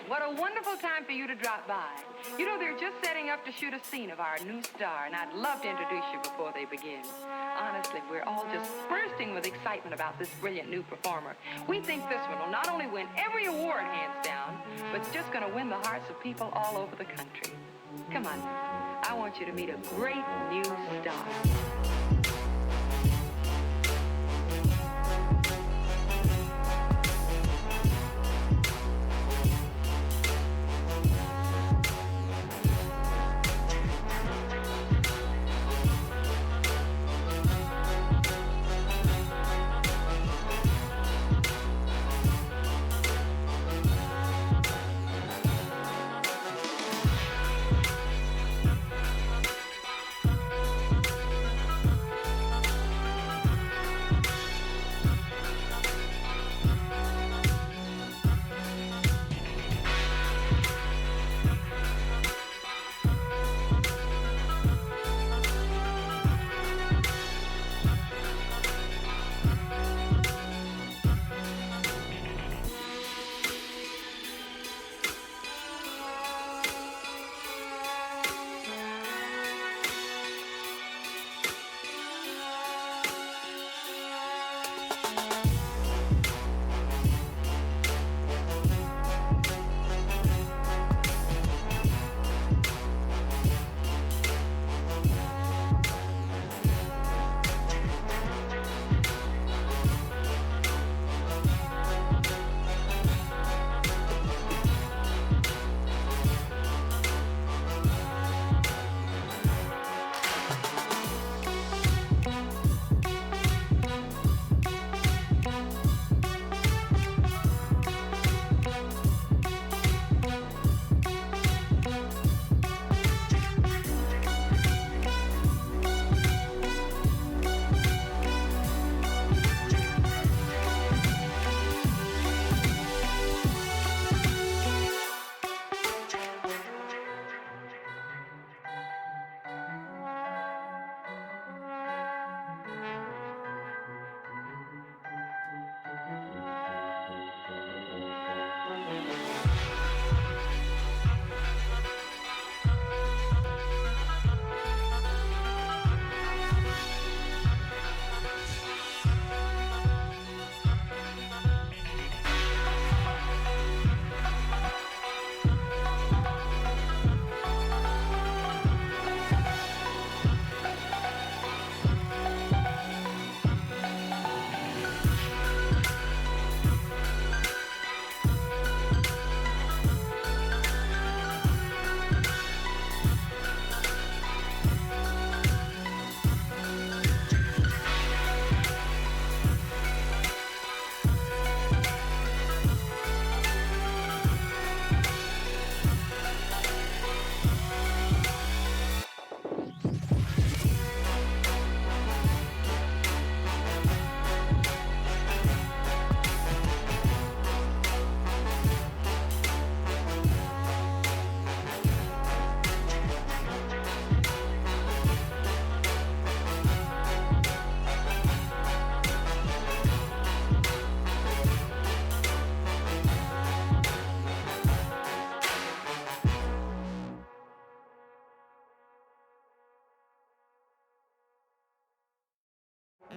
What a wonderful time for you to drop by. You know, they're just setting up to shoot a scene of our new star, and I'd love to introduce you before they begin. Honestly, we're all just bursting with excitement about this brilliant new performer. We think this one will not only win every award, hands down, but it's just going to win the hearts of people all over the country. Come on, I want you to meet a great new star.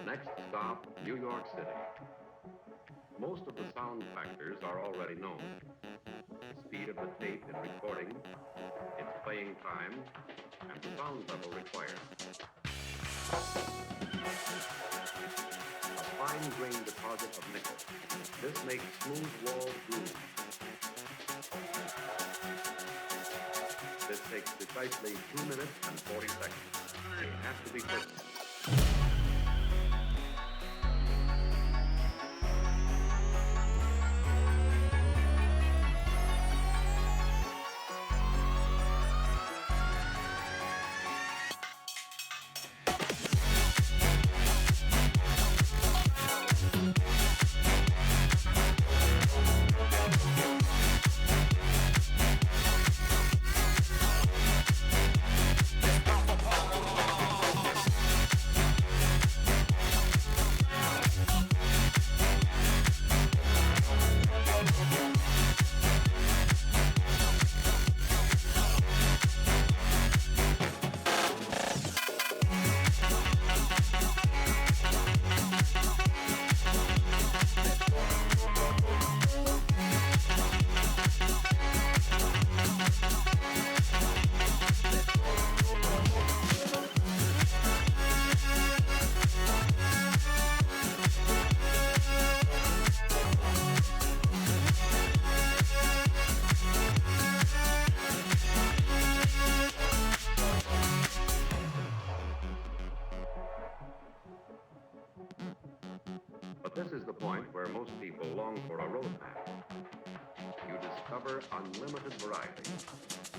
Next stop, New York City. Most of the sound factors are already known. The speed of the tape in recording, its playing time, and the sound level required. A fine-grained deposit of nickel. This makes smooth-walled grooves. This takes precisely 2 minutes and 40 seconds. It has to be perfect. for a road map. You discover unlimited variety,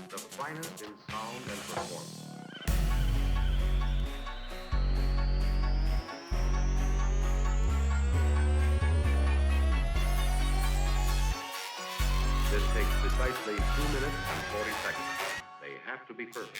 the finest in sound and performance. This takes precisely 2 minutes and 40 seconds. They have to be perfect.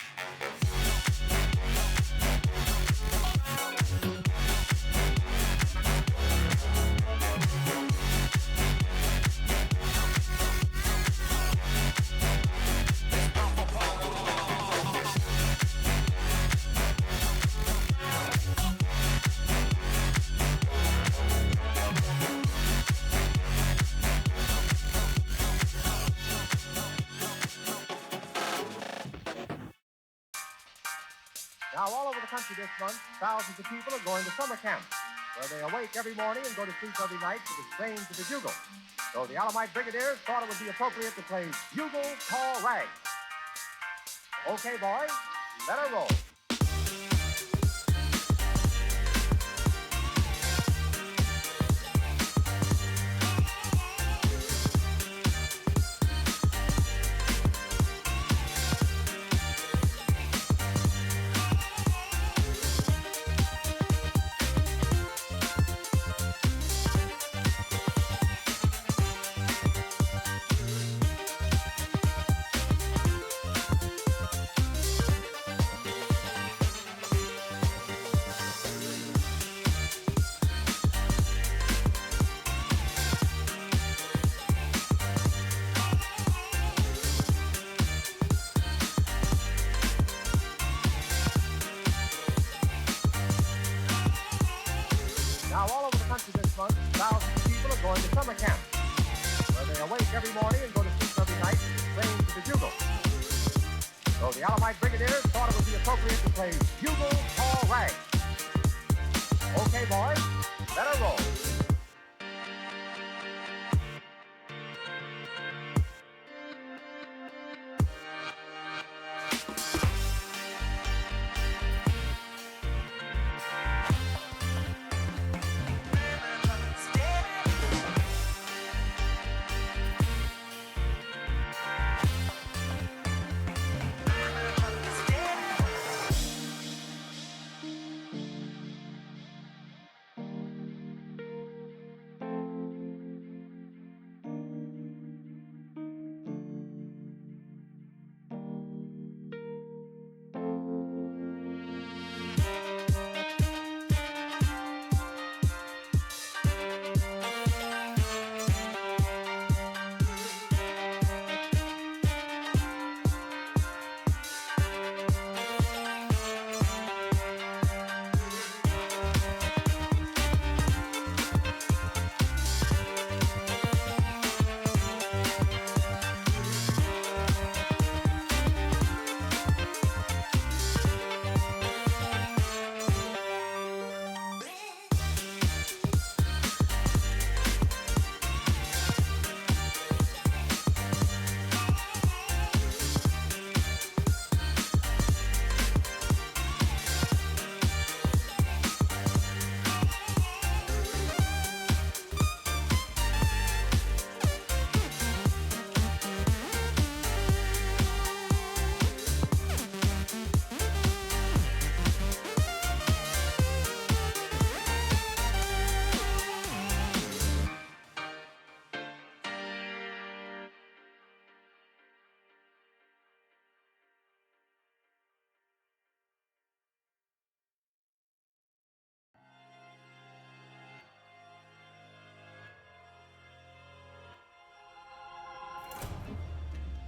Now, all over the country this month, thousands of people are going to summer camps, where they awake every morning and go to sleep every night to the strains of the bugle. So the Alamite Brigadiers thought it would be appropriate to play Bugle Call Rag. Okay, boys, let her roll. Now, all over the country this month, thousands of people are going to summer camps, where they awake every morning and go to sleep every night to the strains of the bugle. So the Alamite Brigadiers thought it would be appropriate to play Bugle Call Rag. Okay, boys, let her roll.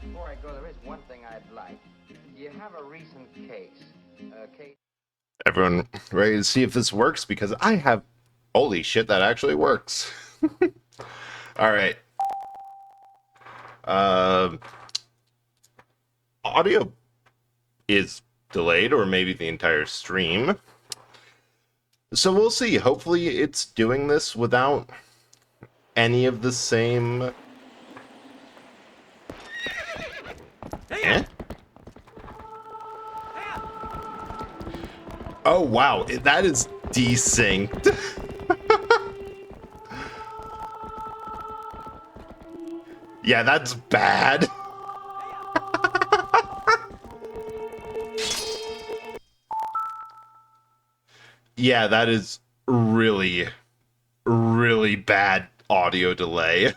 Before I go, there is one thing I'd like. Do you have a recent case? Everyone ready to see if this works? Because I have... Holy shit, that actually works. Alright. Audio is delayed, or maybe the entire stream. So we'll see. Hopefully it's doing this without any of the same... Eh? Oh wow, that is desynced. Yeah, that's bad. Yeah, that is really, really bad audio delay.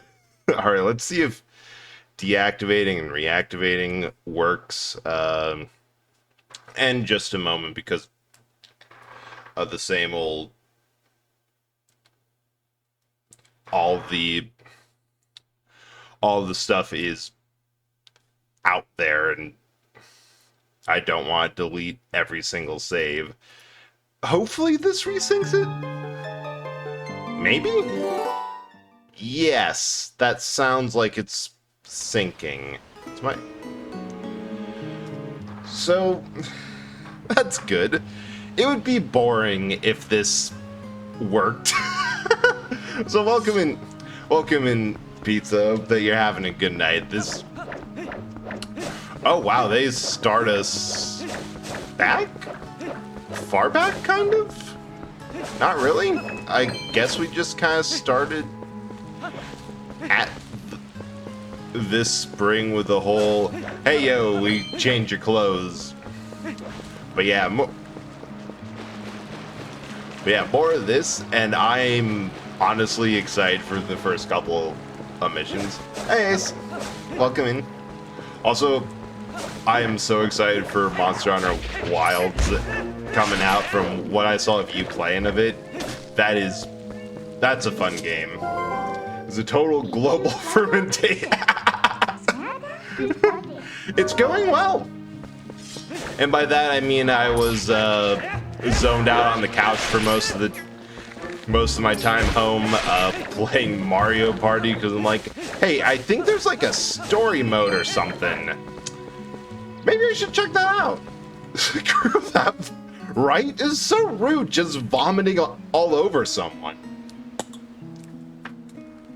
All right, let's see if deactivating and reactivating works. And just a moment, because of the same old, all the stuff is out there, and I don't want to delete every single save. Hopefully this resyncs it? Maybe? Yes, that sounds like it's syncing. So, that's good. It would be boring if this worked. So welcome in, Pizza. Hope that you're having a good night. Oh wow, they start us back? Far back, kind of? Not really. I guess we just kind of started at this spring with the whole, hey yo, we change your clothes. But yeah, more of this, and I'm honestly excited for the first couple of missions. Hey Ace, welcome in. Also, I am so excited for Monster Hunter Wilds coming out. From what I saw of you playing of it, that's a fun game. It's a total global fermentation. It's going well. And by that I mean I was zoned out on the couch for most of my time home playing Mario Party, because I'm like, hey, I think there's like a story mode or something. Maybe I should check that out. Screw that, right? It's so rude, just vomiting all over someone.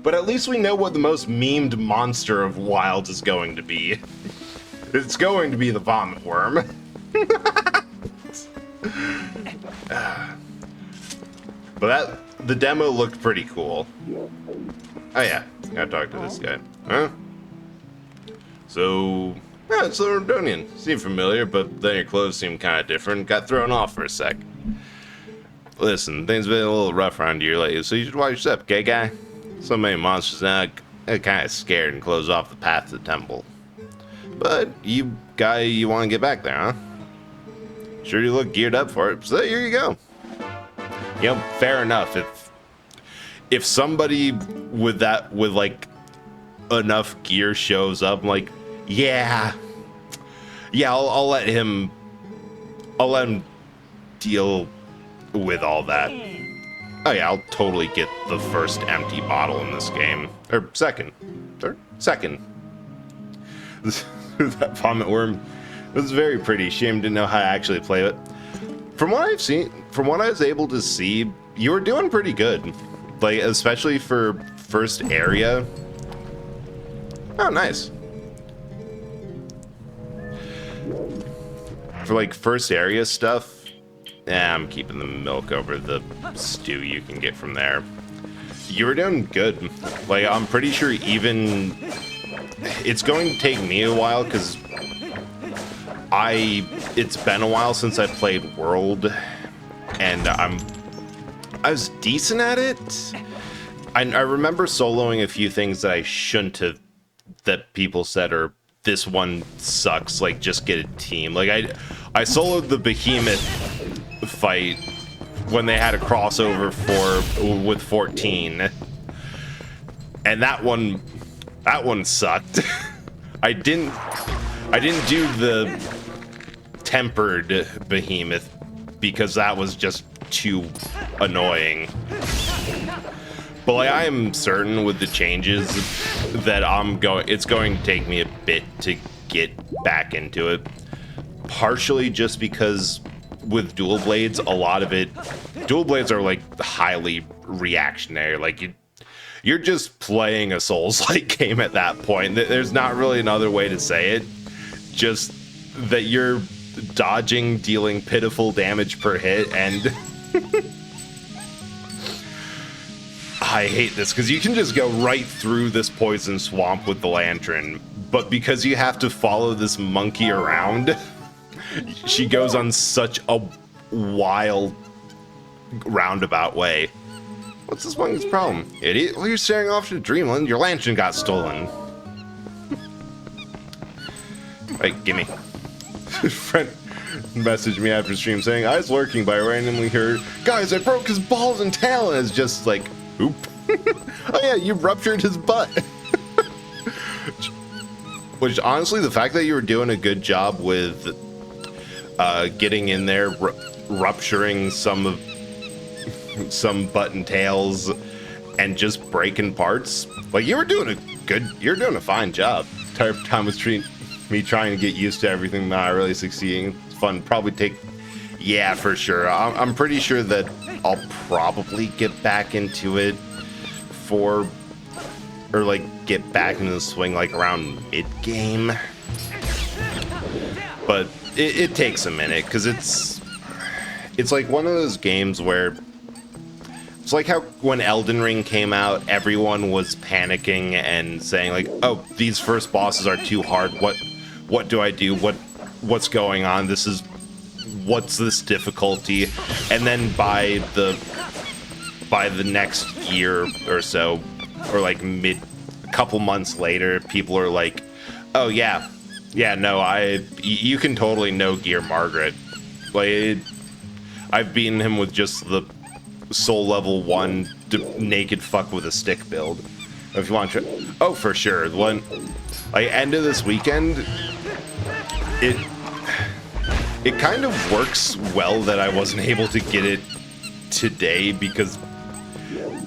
But at least we know what the most memed monster of Wilds is going to be. It's going to be the vomit worm. But the demo looked pretty cool. Oh yeah, gotta talk to this guy. Huh? So, yeah, it's the Rondonian. Seemed familiar, but then your clothes seemed kind of different. Got thrown off for a sec. Listen, things been a little rough around here lately, so you should watch your step, okay, guy? So many monsters now, kind of scared and close off the path to the temple. But you want to get back there, huh? Sure, you look geared up for it. So here you go. You know, fair enough. If somebody with like enough gear shows up, I'm like, yeah, I'll let him deal with all that. Oh yeah, I'll totally get the first empty bottle in this game. Or second. That vomit worm was very pretty. Shame didn't know how to actually play it. From what I was able to see, you were doing pretty good. Like, especially for first area. Oh, nice. For like first area stuff, I'm keeping the milk over the stew you can get from there. You were doing good. Like, I'm pretty sure even it's going to take me a while, because it's been a while since I played World, and I was decent at it. I remember soloing a few things that I shouldn't have, that people said are, this one sucks, like, just get a team. Like, I soloed the Behemoth fight when they had a crossover with 14, and that one sucked. I didn't do the tempered Behemoth because that was just too annoying. But like, I am certain with the changes that it's going to take me a bit to get back into it. Partially just because with dual blades, dual blades are like highly reactionary. Like, you're just playing a Souls-like game at that point. There's not really another way to say it. Just that you're dodging, dealing pitiful damage per hit, and I hate this, because you can just go right through this poison swamp with the lantern, but because you have to follow this monkey around, she goes on such a wild roundabout way. What's this monkey's problem? Idiot, well, you're staring off to dreamland. Your lantern got stolen. Right, gimme. Friend messaged me after stream saying, I was lurking, but I randomly heard, guys, I broke his balls and tail, and it's just like, oop. Oh yeah, you ruptured his butt. Which, honestly, the fact that you were doing a good job with getting in there, rupturing some butt and tails, and just breaking parts, like, you're doing a fine job. Entire time was me trying to get used to everything, not really succeeding. It's fun. Probably take, yeah, for sure. I'm pretty sure that I'll probably get back into it get back into the swing like around mid-game. But it takes a minute, because it's like one of those games where it's like how when Elden Ring came out, everyone was panicking and saying like, oh, these first bosses are too hard. What do I do? What's going on? What's this difficulty? And then by the next year or so, or like a couple months later, people are like, oh yeah, no, you can totally no gear Margaret. Like, I've beaten him with just the soul level 1 naked fuck with a stick build. If you want to, oh, for sure. When, like, end of this weekend, it kind of works well that I wasn't able to get it today, because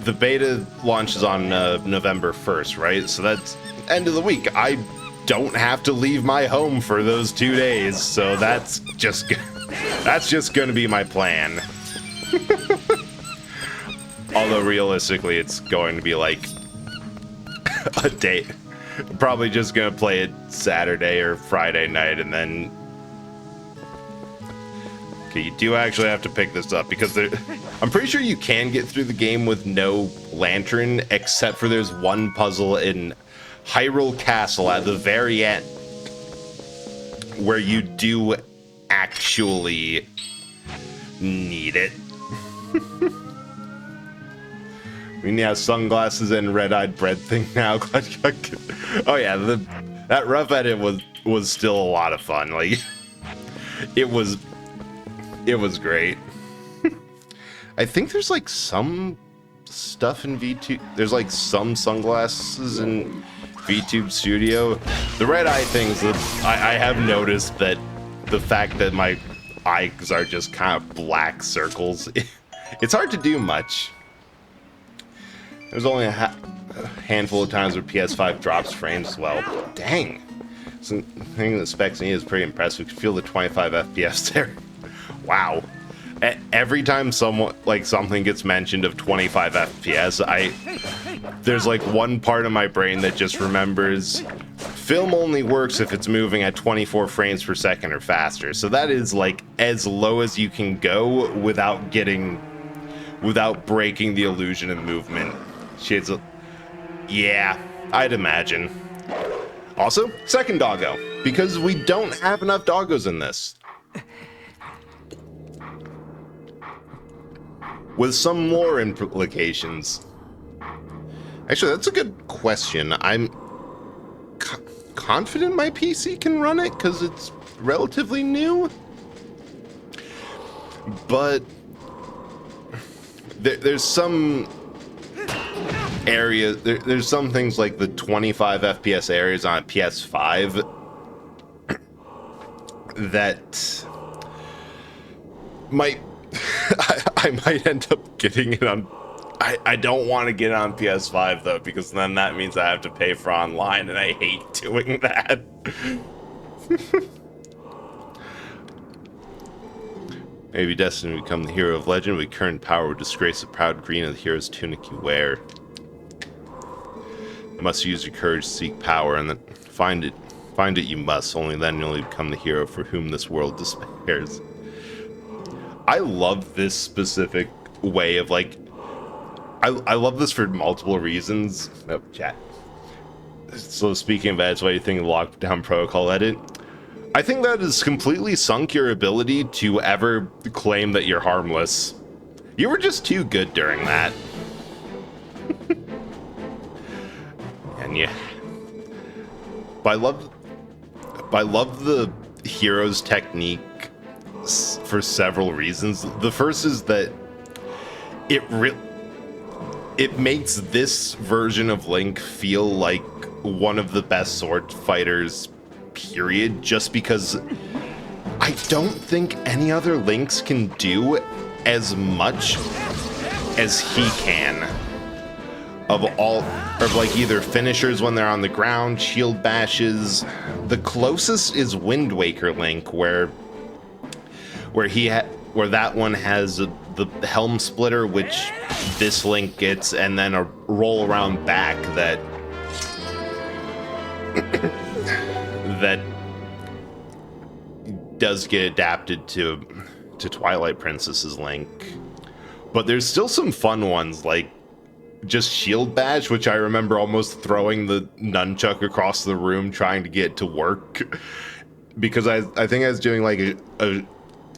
the beta launches on November 1st, right? So that's end of the week. I don't have to leave my home for those 2 days, so that's just going to be my plan. Although realistically, it's going to be like a day. Probably just going to play it Saturday or Friday night, and then you do actually have to pick this up, because I'm pretty sure you can get through the game with no lantern, except for there's one puzzle in Hyrule Castle at the very end where you do actually need it. I mean, yeah, sunglasses and red-eyed bread thing now. Oh yeah, that rough edit was still a lot of fun. Like, it was great. I think there's like some stuff in VTube. There's like some sunglasses in VTube Studio. The red eye things, I have noticed that the fact that my eyes are just kind of black circles, it's hard to do much. There's only a handful of times where PS5 drops frames as well. Dang. Something that specs me is pretty impressive. You can feel the 25 FPS there. Wow. Every time something gets mentioned of 25 FPS, there's like one part of my brain that just remembers film only works if it's moving at 24 frames per second or faster. So that is like as low as you can go without breaking the illusion of movement. Yeah, I'd imagine. Also, second doggo, because we don't have enough doggos in this. With some more implications. Actually, that's a good question. I'm confident my PC can run it because it's relatively new. But there's some areas, there's some things like the 25 FPS areas on PS5 that might I might end up getting it on. I don't want to get it on PS5 though, because then that means I have to pay for online, and I hate doing that. Maybe destined to become the hero of legend. With current power would disgrace the proud green of the hero's tunic you wear. You must use your courage to seek power, and then find it you must. Only then you'll become the hero for whom this world despairs. I love this specific way of, like, I love this for multiple reasons. Oh, chat. So speaking of that, it's why you think of lockdown protocol edit. I think that has completely sunk your ability to ever claim that you're harmless. You were just too good during that. And yeah. But I love the hero's technique for several reasons. The first is that it makes this version of Link feel like one of the best sword fighters, period, just because I don't think any other Links can do as much as he can. Of like either finishers when they're on the ground, shield bashes. The closest is Wind Waker Link, where that one has the helm splitter, which this Link gets, and then a roll around back that that does get adapted to Twilight Princess's Link. But there's still some fun ones, like just Shield Bash, which I remember almost throwing the nunchuck across the room trying to get to work, because I think I was doing like a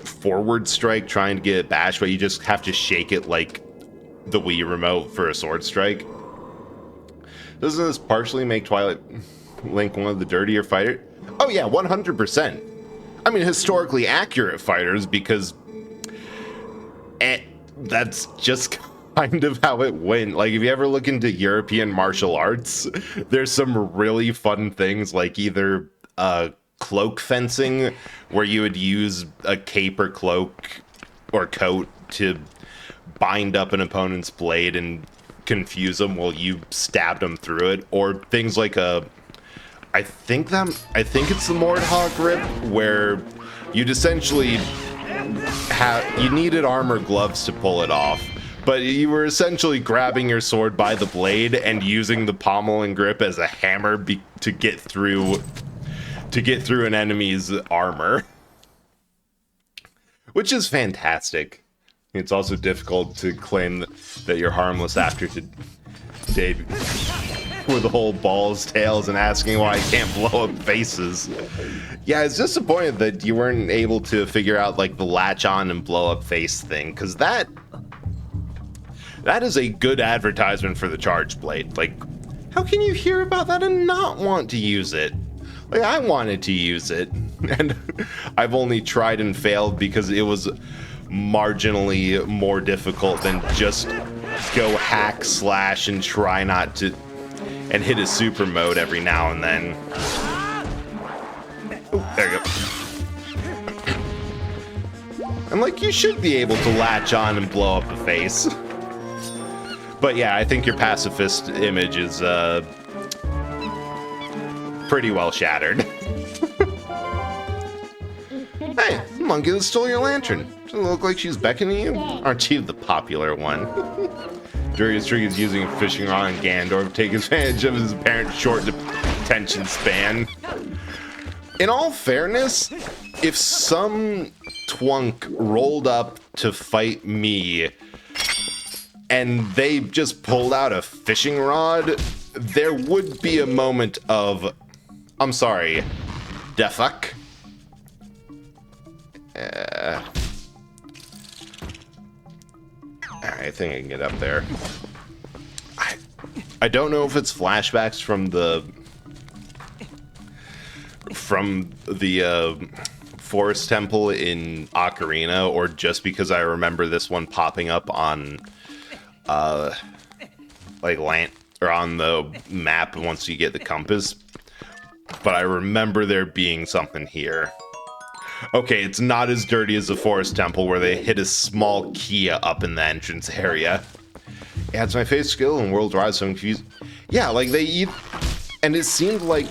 forward strike trying to get it bashed, but you just have to shake it like the Wii remote for a sword strike. Doesn't this partially make Twilight Link one of the dirtier fighters? Oh yeah, 100%. I mean, historically accurate fighters, because that's just kind of how it went. Like, if you ever look into European martial arts, there's some really fun things, like either cloak fencing, where you would use a cape or cloak or coat to bind up an opponent's blade and confuse them while you stabbed them through it, or things like I think it's the Mordhog grip, where you'd essentially you needed armor gloves to pull it off, but you were essentially grabbing your sword by the blade and using the pommel and grip as a hammer to get through an enemy's armor, which is fantastic. It's also difficult to claim that you're harmless after today with the whole balls, tails, and asking why I can't blow up faces. Yeah, it's disappointed that you weren't able to figure out like the latch on and blow up face thing, because that is a good advertisement for the Charge Blade. Like, how can you hear about that and not want to use it? Like, I wanted to use it, and I've only tried and failed because it was marginally more difficult than just go hack, slash, and try not to, and hit a super mode every now and then. Ooh, there you go. And like, you should be able to latch on and blow up a face. But yeah, I think your pacifist image is pretty well shattered. Hey, monkey that stole your lantern. Doesn't it look like she's beckoning you? Aren't you the popular one? Darius Trigg is using a fishing rod on Ganondorf to take advantage of his apparent short attention span. In all fairness, if some twunk rolled up to fight me and they just pulled out a fishing rod, there would be a moment of, I'm sorry, the fuck? I think I can get up there. I don't know if it's flashbacks from the Forest Temple in Ocarina, or just because I remember this one popping up on like on the map once you get the compass. But I remember there being something here. Okay, it's not as dirty as the Forest Temple, where they hit a small key up in the entrance area. Yeah, it's my favorite skill in World Rise, so I'm confused. Yeah, like they eat, and it seemed like,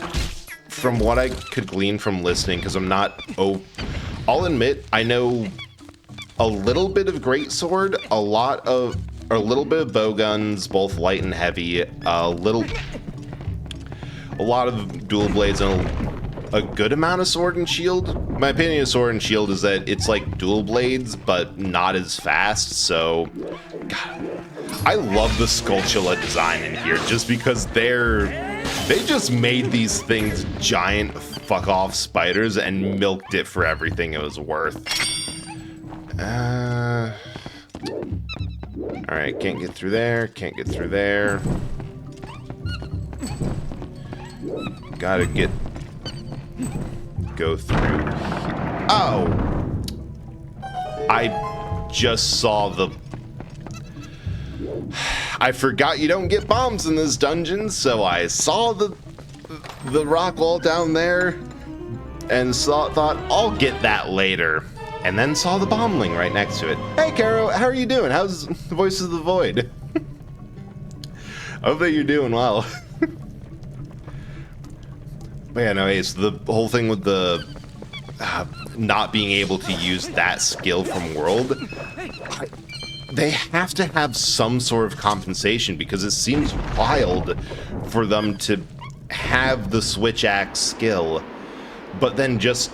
from what I could glean from listening, because I'm not, I'll admit, I know a little bit of greatsword, a little bit of bow guns, both light and heavy, a lot of dual blades, and a good amount of sword and shield. My opinion of sword and shield is that it's like dual blades, but not as fast, so God, I love the Skulltula design in here just because they just made these things giant fuck off spiders and milked it for everything it was worth. Alright, can't get through there, can't get through there. Gotta go through. Oh! I just saw the... I forgot you don't get bombs in this dungeon, so I saw the rock wall down there and thought, I'll get that later. And then saw the bombling right next to it. Hey, Caro, how are you doing? How's the Voices of the Void? I hope that you're doing well. But yeah, no, it's the whole thing with the not being able to use that skill from World. They have to have some sort of compensation because it seems wild for them to have the Switch Axe skill, but then just,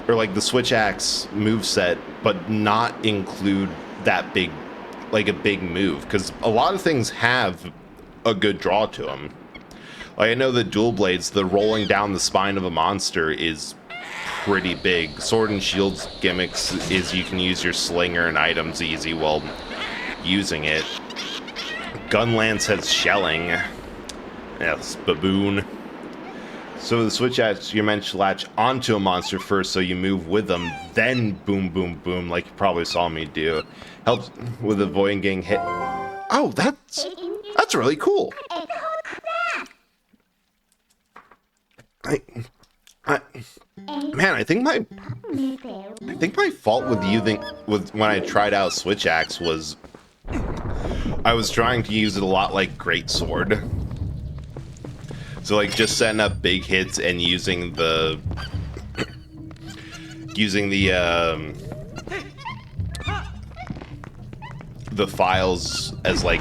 or like the Switch Axe moveset, but not include that big, like a big move. Because a lot of things have a good draw to them. Like I know that Dual Blades, the rolling down the spine of a monster is pretty big. Sword and Shield's gimmicks is you can use your slinger and items easy while using it. Gunlance has shelling. Yes, baboon. So the Switch Axe, you're meant to latch onto a monster first, so you move with them, then boom, boom, boom, like you probably saw me do. Helps with avoiding getting hit. Oh, that's really cool. Man, I think my fault with when I tried out Switch Axe was I was trying to use it a lot like Greatsword. So like just setting up big hits and using the files as like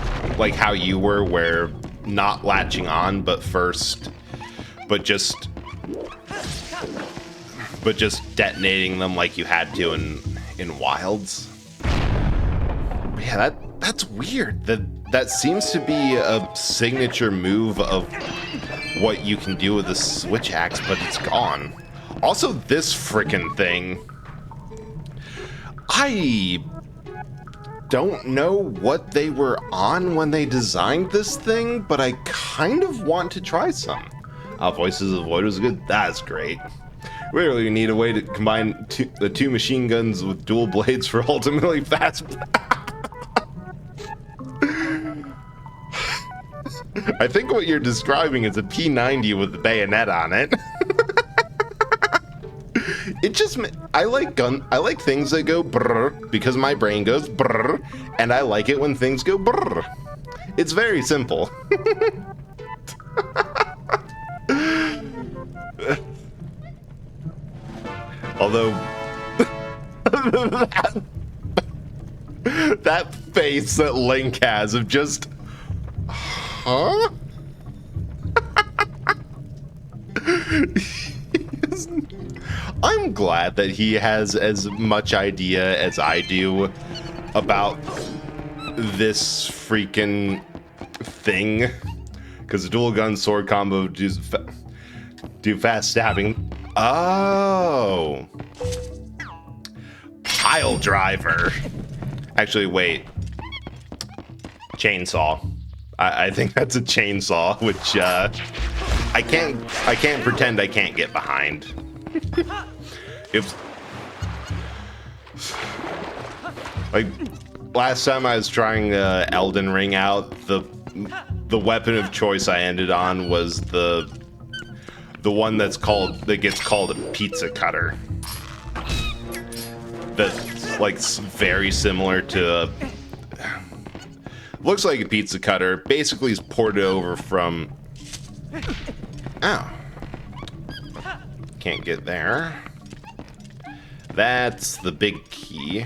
how you were, where not latching on but just detonating them like you had to in Wilds. But yeah, that's weird. That seems to be a signature move of what you can do with the Switch Axe, but it's gone. Also, this frickin' thing. I don't know what they were on when they designed this thing, but I kind of want to try some. Voices of the Void was good. That's great. We really need a way to combine the two machine guns with dual blades for ultimately fast. I think what you're describing is a P90 with the bayonet on it. It just, I like things that go brrr because my brain goes brrr, and I like it when things go brrr. It's very simple. Although that face that Link has of just, huh? I'm glad that he has as much idea as I do about this freaking thing, because the dual gun sword combo do fast stabbing. Oh, pile driver. Actually, wait. Chainsaw. I think that's a chainsaw, which I can't pretend I can't get behind. Oops. Like last time I was trying Elden Ring out, the weapon of choice I ended on was the one that gets called a pizza cutter. That's like very similar to looks like a pizza cutter. Basically, is ported over from. Oh, can't get there. That's the big key.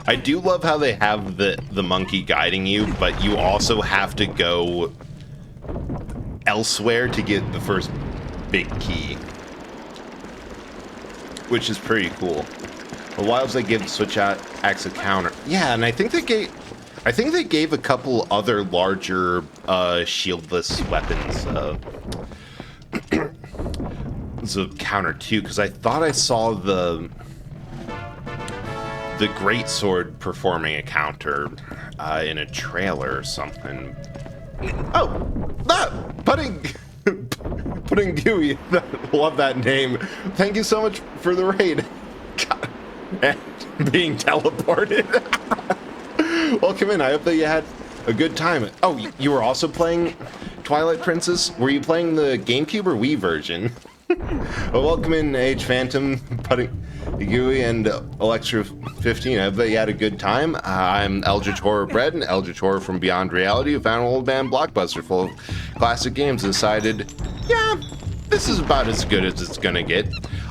I do love how they have the monkey guiding you, but you also have to go elsewhere to get the first big key, which is pretty cool. The wilds they give switch out acts a counter. Yeah, and I think they gave a couple other larger shieldless weapons as a counter too, because I thought I saw the greatsword performing a counter in a trailer or something. Oh, Pudding Gooey. Love that name. Thank you so much for the raid. God. And being teleported. Welcome in. I hope that you had a good time. Oh, you were also playing Twilight Princess? Were you playing the GameCube or Wii version? Well, welcome in, Age Phantom, Pudding Gooey, and Electra15. I hope that you had a good time. I'm Eldritch Horror Bread, and Eldritch Horror from Beyond Reality, who found an old man Blockbuster full of classic games and decided, yeah, this is about as good as it's gonna get.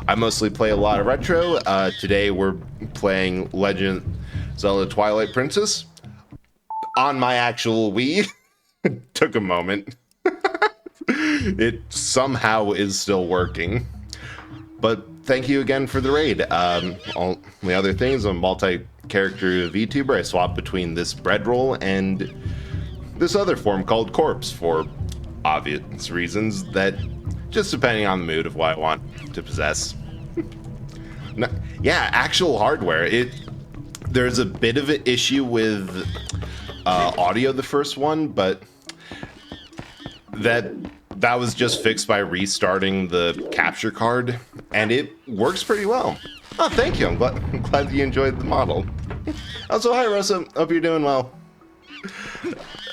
I mostly play a lot of retro. Today we're playing Legend of Zelda Twilight Princess on my actual Wii. Took a moment. It somehow is still working. But thank you again for the raid. All the other things, I'm a multi-character VTuber. I swap between this bread roll and this other form called Corpse for obvious reasons that just depending on the mood of what I want to possess. No, yeah, actual hardware. There's a bit of an issue with audio the first one, but that was just fixed by restarting the capture card, and it works pretty well. Oh, thank you. I'm glad that you enjoyed the model. Also, hi, Rosa. Hope you're doing well.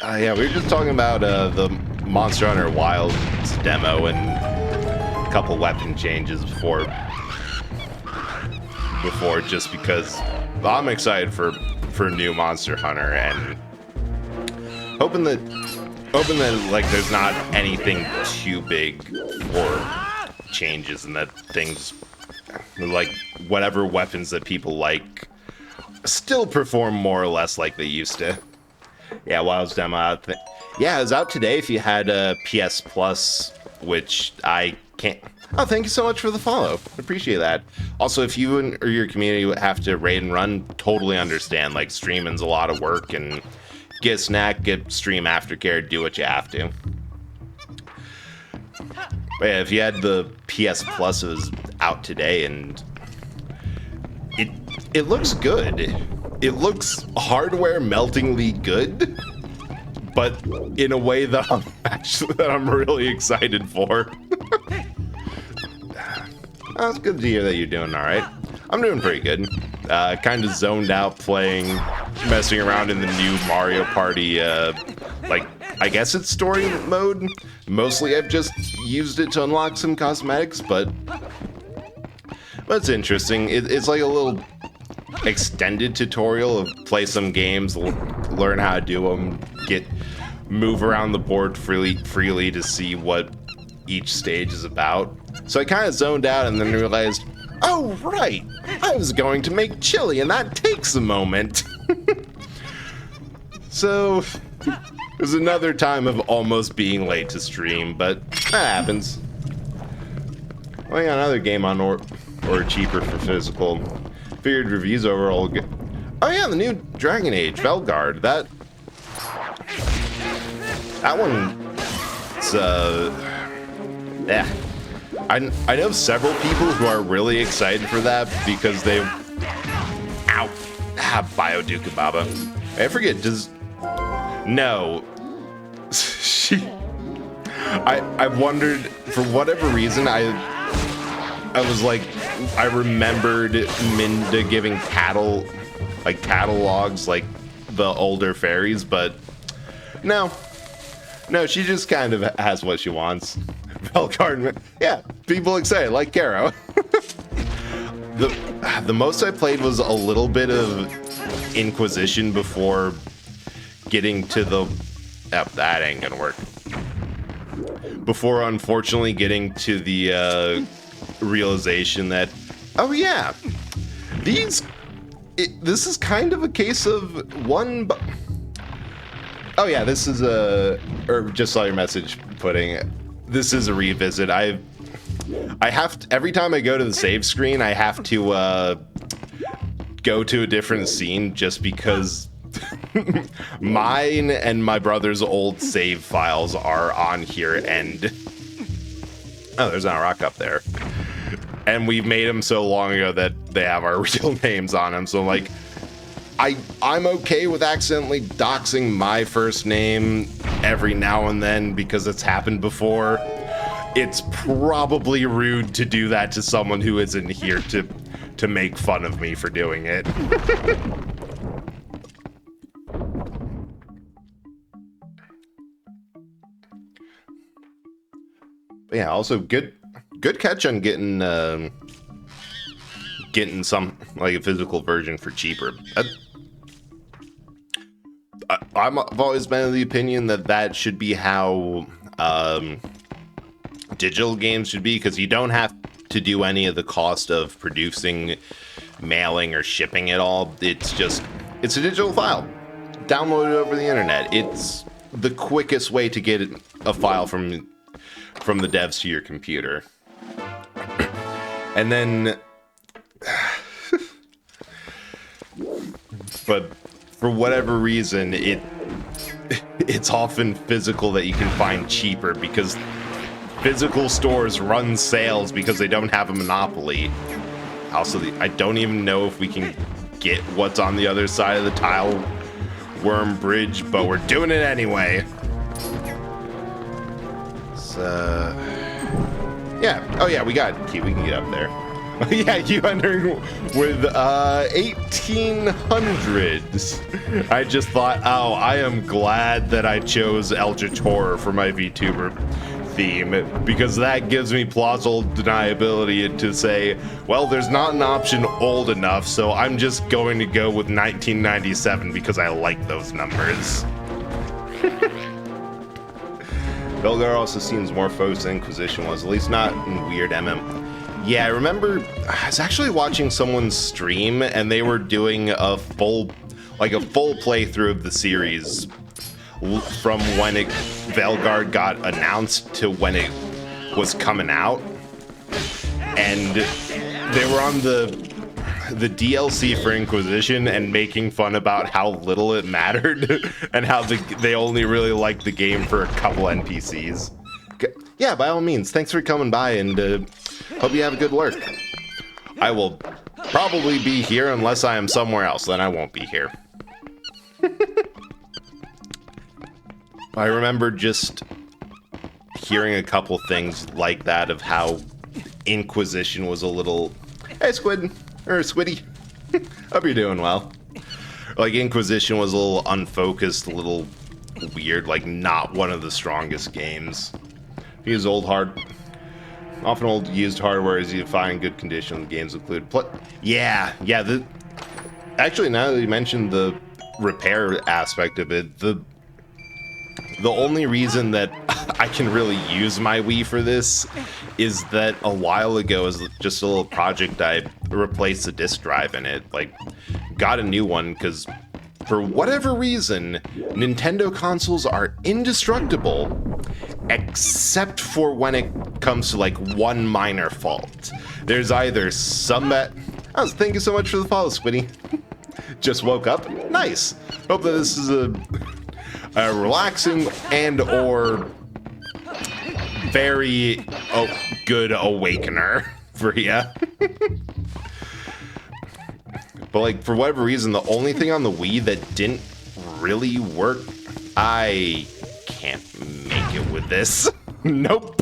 Yeah, we were just talking about the Monster Hunter Wilds demo and a couple weapon changes before just because I'm excited for new Monster Hunter and hoping that like there's not anything too big for changes and that things like whatever weapons that people like still perform more or less like they used to. Yeah, Wild's demo out. Yeah, it was out today if you had a PS Plus, which I can't. Oh, thank you so much for the follow. Appreciate that. Also, if you or your community have to raid and run, totally understand. Like, streaming's a lot of work, and get a snack, get stream aftercare, do what you have to. But yeah, if you had the PS Plus, it was out today, and it looks good. It looks hardware meltingly good, but in a way that I'm really excited for. Oh, it's good to hear that you're doing all right. I'm doing pretty good. Kind of zoned out playing, messing around in the new Mario Party, like, I guess it's story mode. Mostly I've just used it to unlock some cosmetics, but it's interesting. It's like a little extended tutorial of play some games, learn how to do them, move around the board freely to see what each stage is about. So I kind of zoned out and then realized, oh, right, I was going to make chili, and that takes a moment. So, it was another time of almost being late to stream, but that happens. Well, I got another game on or cheaper for physical. Figured reviews overall good. Oh yeah, the new Dragon Age, Velgard. That one, it's, yeah. I know several people who are really excited for that because they Bioduca Baba. I forget, no. I wondered, for whatever reason, I was like, I remembered Minda giving catalogs like the older fairies, but no, she just kind of has what she wants. Velgard, yeah, people excited, like Caro. The most I played was a little bit of Inquisition before getting to the... that ain't gonna work. Before, unfortunately, getting to the realization that, oh yeah, this is kind of a case of one... Oh yeah, this is or just saw your message, Pudding. This is a revisit. I have to, every time I go to the save screen, I have to go to a different scene just because mine and my brother's old save files are on here, and oh, there's not a rock up there. And we've made them so long ago that they have our real names on them. So like, I'm okay with accidentally doxing my first name every now and then because it's happened before. It's probably rude to do that to someone who isn't here to make fun of me for doing it. But yeah, also good catch on getting some like a physical version for cheaper. I've always been of the opinion that should be how digital games should be, because you don't have to do any of the cost of producing, mailing, or shipping it all. It's a digital file. Download it over the internet. It's the quickest way to get a file from the devs to your computer. And then but for whatever reason, it's often physical that you can find cheaper, because physical stores run sales because they don't have a monopoly. Also, I don't even know if we can get what's on the other side of the tile worm bridge, but we're doing it anyway. So, yeah. Oh yeah, we got a key. We can get up there. Yeah, you entering with 1800s. I just thought, oh, I am glad that I chose Eldritch Horror for my VTuber theme, because that gives me plausible deniability to say, well, there's not an option old enough, so I'm just going to go with 1997 because I like those numbers. Belgar also seems more focused than Inquisition was, at least not in weird MM. Yeah, I remember I was actually watching someone's stream and they were doing a full playthrough of the series from when Velgard got announced to when it was coming out. And they were on the DLC for Inquisition and making fun about how little it mattered and how they only really liked the game for a couple NPCs. Yeah, by all means, thanks for coming by, and hope you have a good lurk. I will probably be here unless I am somewhere else, then I won't be here. I remember just hearing a couple things like that of how Inquisition was a little... Hey, Squid. Or Squiddy. Hope you're doing well. Like, Inquisition was a little unfocused, a little weird, like, not one of the strongest games. Use often old used hardware is you find good condition. Games include yeah. Actually, now that you mentioned the repair aspect of it, the only reason that I can really use my Wii for this is that a while ago, as just a little project, I replaced the disk drive in it. Like, got a new one because for whatever reason, Nintendo consoles are indestructible, except for when it comes to like one minor fault. There's either some thank you so much for the follow, Squiddy. Just woke up. Nice. Hope that this is a relaxing and or very good awakener for you. But like, for whatever reason, the only thing on the Wii that didn't really work, I can't make it with this. Nope.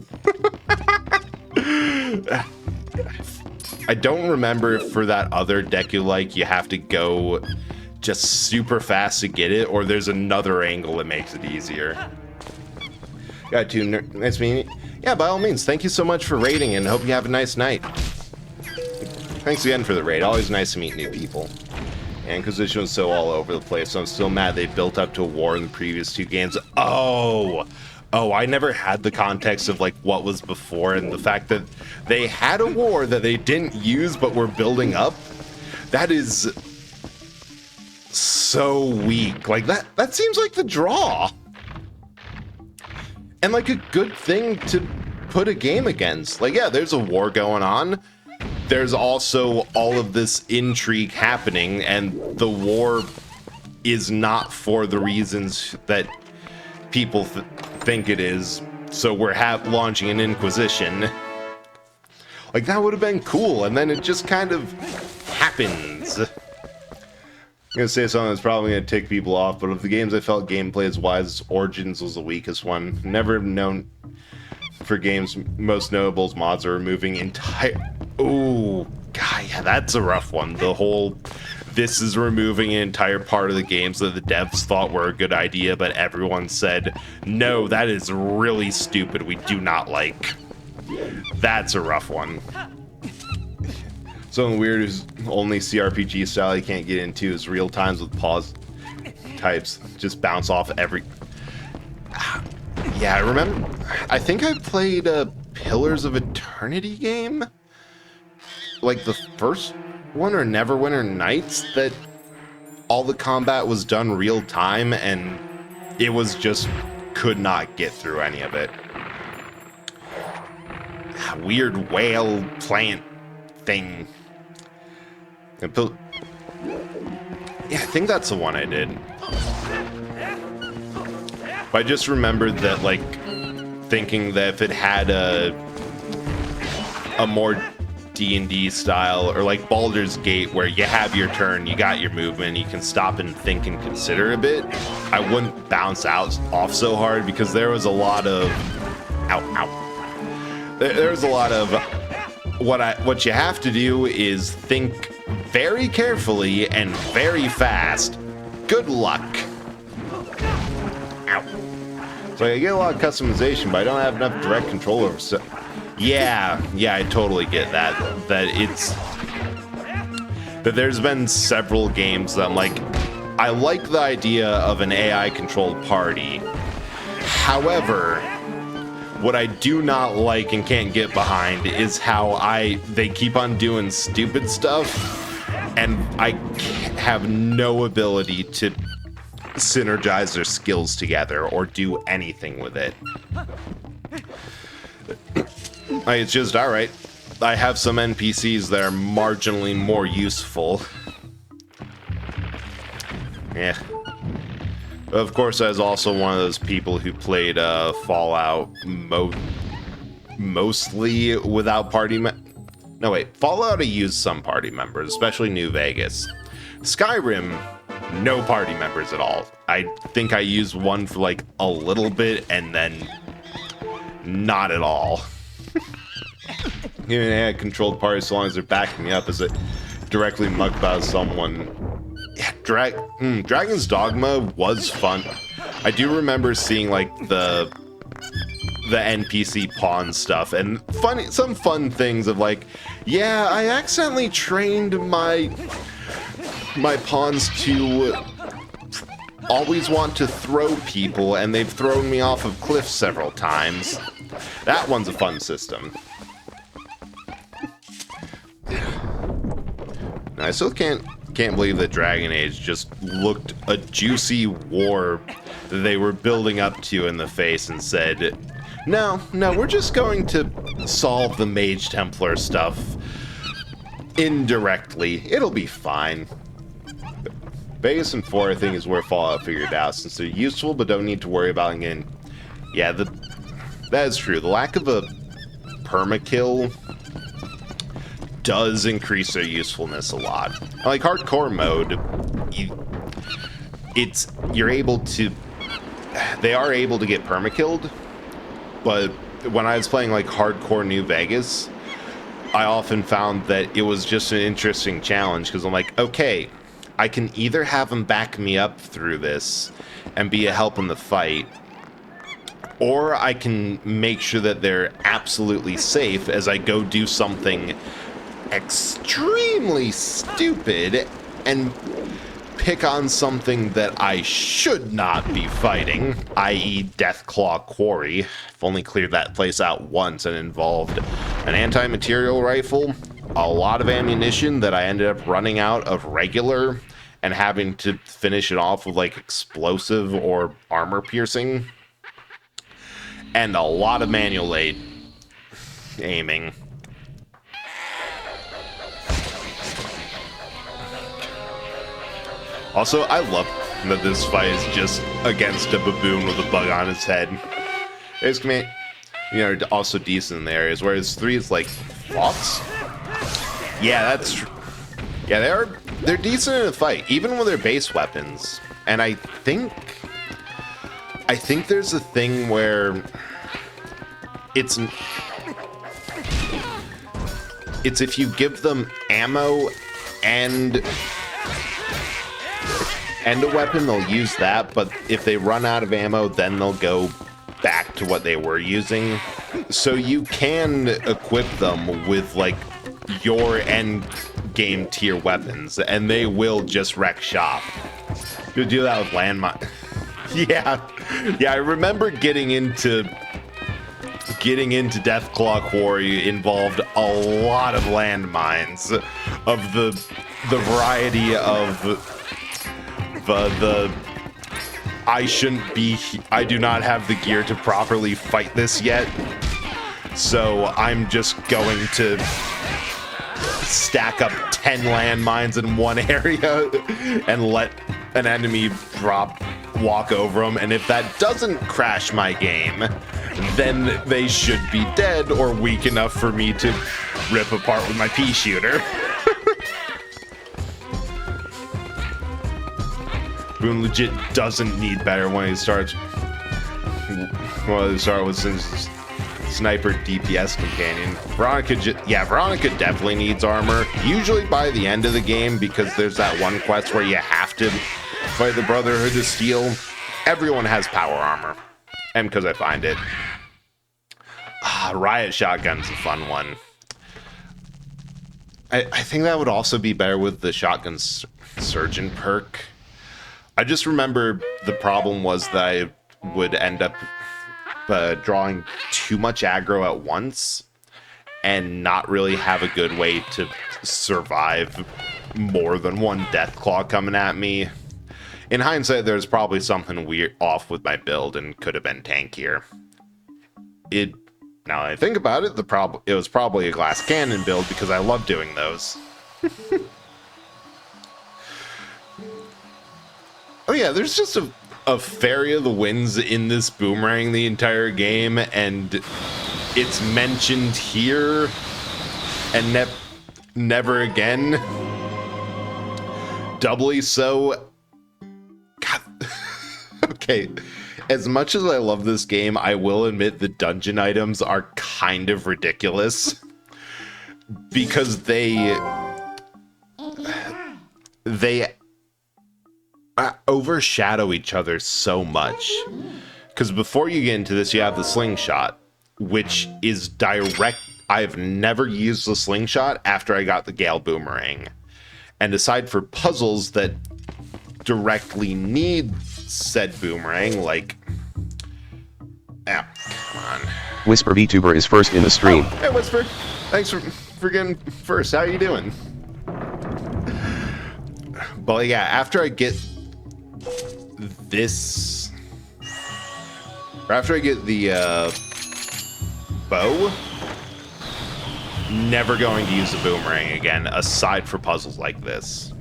I don't remember if for that other deck you have to go just super fast to get it, or there's another angle that makes it easier. Got two nice meeting. Yeah, by all means, thank you so much for raiding, and hope you have a nice night. Thanks again for the raid. Always nice to meet new people. And Inquisition was so all over the place, so I'm still mad they built up to a war in the previous two games. Oh, I never had the context of like what was before, and the fact that they had a war that they didn't use but were building up. That is so weak. Like that seems like the draw. And like a good thing to put a game against. Like, yeah, there's a war going on. there's also all of this intrigue happening, and the war is not for the reasons that people think it is. So we're launching an inquisition. Like, that would have been cool, and then it just kind of happens. I'm gonna say something that's probably gonna tick people off, but of the games I felt gameplay is wise, Origins was the weakest one. Never known for games most notables mods are removing entire. Oh, God, yeah, that's a rough one. The whole this is removing an entire part of the games that the devs thought were a good idea, but everyone said no, that is really stupid. We do not like. That's a rough one. Something weird is only CRPG style you can't get into is real times with pause types. Just bounce off every. Yeah, I remember. I think I played a Pillars of Eternity game, like the first one, or Neverwinter Nights, that all the combat was done real time, and it was just could not get through any of it. Weird whale plant thing. Yeah, I think that's the one I did. But I just remembered that, like, thinking that if it had a more D&D style, or like Baldur's Gate, where you have your turn, you got your movement, you can stop and think and consider a bit, I wouldn't bounce off so hard, because there was a lot of there's a lot of what you have to do is think very carefully and very fast. Good luck. Ow. So I get a lot of customization, but I don't have enough direct control over. So yeah, I totally get that. That there's been several games that I'm like, I like the idea of an AI controlled party. However, what I do not like and can't get behind is how they keep on doing stupid stuff, and I have no ability to synergize their skills together or do anything with it. It's just, alright, I have some NPCs that are marginally more useful. Yeah. Of course, I was also one of those people who played Fallout mostly without party No, wait. Fallout, I used some party members, especially New Vegas. Skyrim, no party members at all. I think I used one for like a little bit, and then not at all. Even a controlled party, as long as they're backing me up, as it directly muck about someone. Yeah, Dragon's Dogma was fun. I do remember seeing like the NPC pawn stuff, and some fun things of like, yeah, I accidentally trained my pawns to always want to throw people, and they've thrown me off of cliffs several times. That one's a fun system. I still can't believe that Dragon Age just looked a juicy war that they were building up to in the face and said, no, we're just going to solve the Mage Templar stuff indirectly. It'll be fine. Vegas and 4, I think, is where Fallout figured out, since they're useful but don't need to worry about getting... Yeah, that is true. The lack of a permakill does increase their usefulness a lot. Like hardcore mode, they are able to get permakilled, but when I was playing like hardcore New Vegas, I often found that it was just an interesting challenge, because I'm like, okay, I can either have them back me up through this and be a help in the fight, or I can make sure that they're absolutely safe as I go do something extremely stupid and pick on something that I should not be fighting, i.e. Deathclaw Quarry. I've only cleared that place out once, and involved an anti-material rifle, a lot of ammunition that I ended up running out of regular and having to finish it off with like explosive or armor piercing, and a lot of manual aiming. Also, I love that this fight is just against a baboon with a bug on his head. It's, also decent in the areas, whereas 3 is like, fox? Yeah, that's true. Yeah, they're decent in a fight, even with their base weapons. And I think there's a thing where it's if you give them ammo and a weapon, they'll use that, but if they run out of ammo, then they'll go back to what they were using. So you can equip them with, like, your end game tier weapons, and they will just wreck shop. You'll do that with landmine. Yeah, I remember getting into Deathclaw Quarry involved a lot of landmines of the variety of the I do not have the gear to properly fight this yet, so I'm just going to stack up 10 landmines in one area and let an enemy walk over them, and if that doesn't crash my game, then they should be dead or weak enough for me to rip apart with my pea shooter. Boone legit doesn't need better when he starts. Well, he started with sniper DPS companion. Veronica definitely needs armor. Usually by the end of the game, because there's that one quest where you have to fight the Brotherhood of Steel. Everyone has power armor, and because I find it. Riot Shotgun's a fun one. I think that would also be better with the Shotgun Surgeon perk. I just remember the problem was that I would end up drawing too much aggro at once and not really have a good way to survive more than one Deathclaw coming at me. In hindsight, there's probably something weird off with my build and could have been tankier. Now that I think about it, it was probably a glass cannon build because I love doing those. Oh yeah, there's just a Fairy of the Winds in this boomerang the entire game, and it's mentioned here and never again. Doubly so. God. Okay, as much as I love this game, I will admit the dungeon items are kind of ridiculous because they overshadow each other so much. Because before you get into this, you have the slingshot, which is direct. I've never used the slingshot after I got the Gale Boomerang. And aside for puzzles that directly need said boomerang, like... Ah, come on. Whisper VTuber is first in the stream. Oh, hey, Whisper. Thanks for getting first. How you doing? But yeah, after I get this... Or after I get the bow, never going to use the boomerang again, aside for puzzles like this.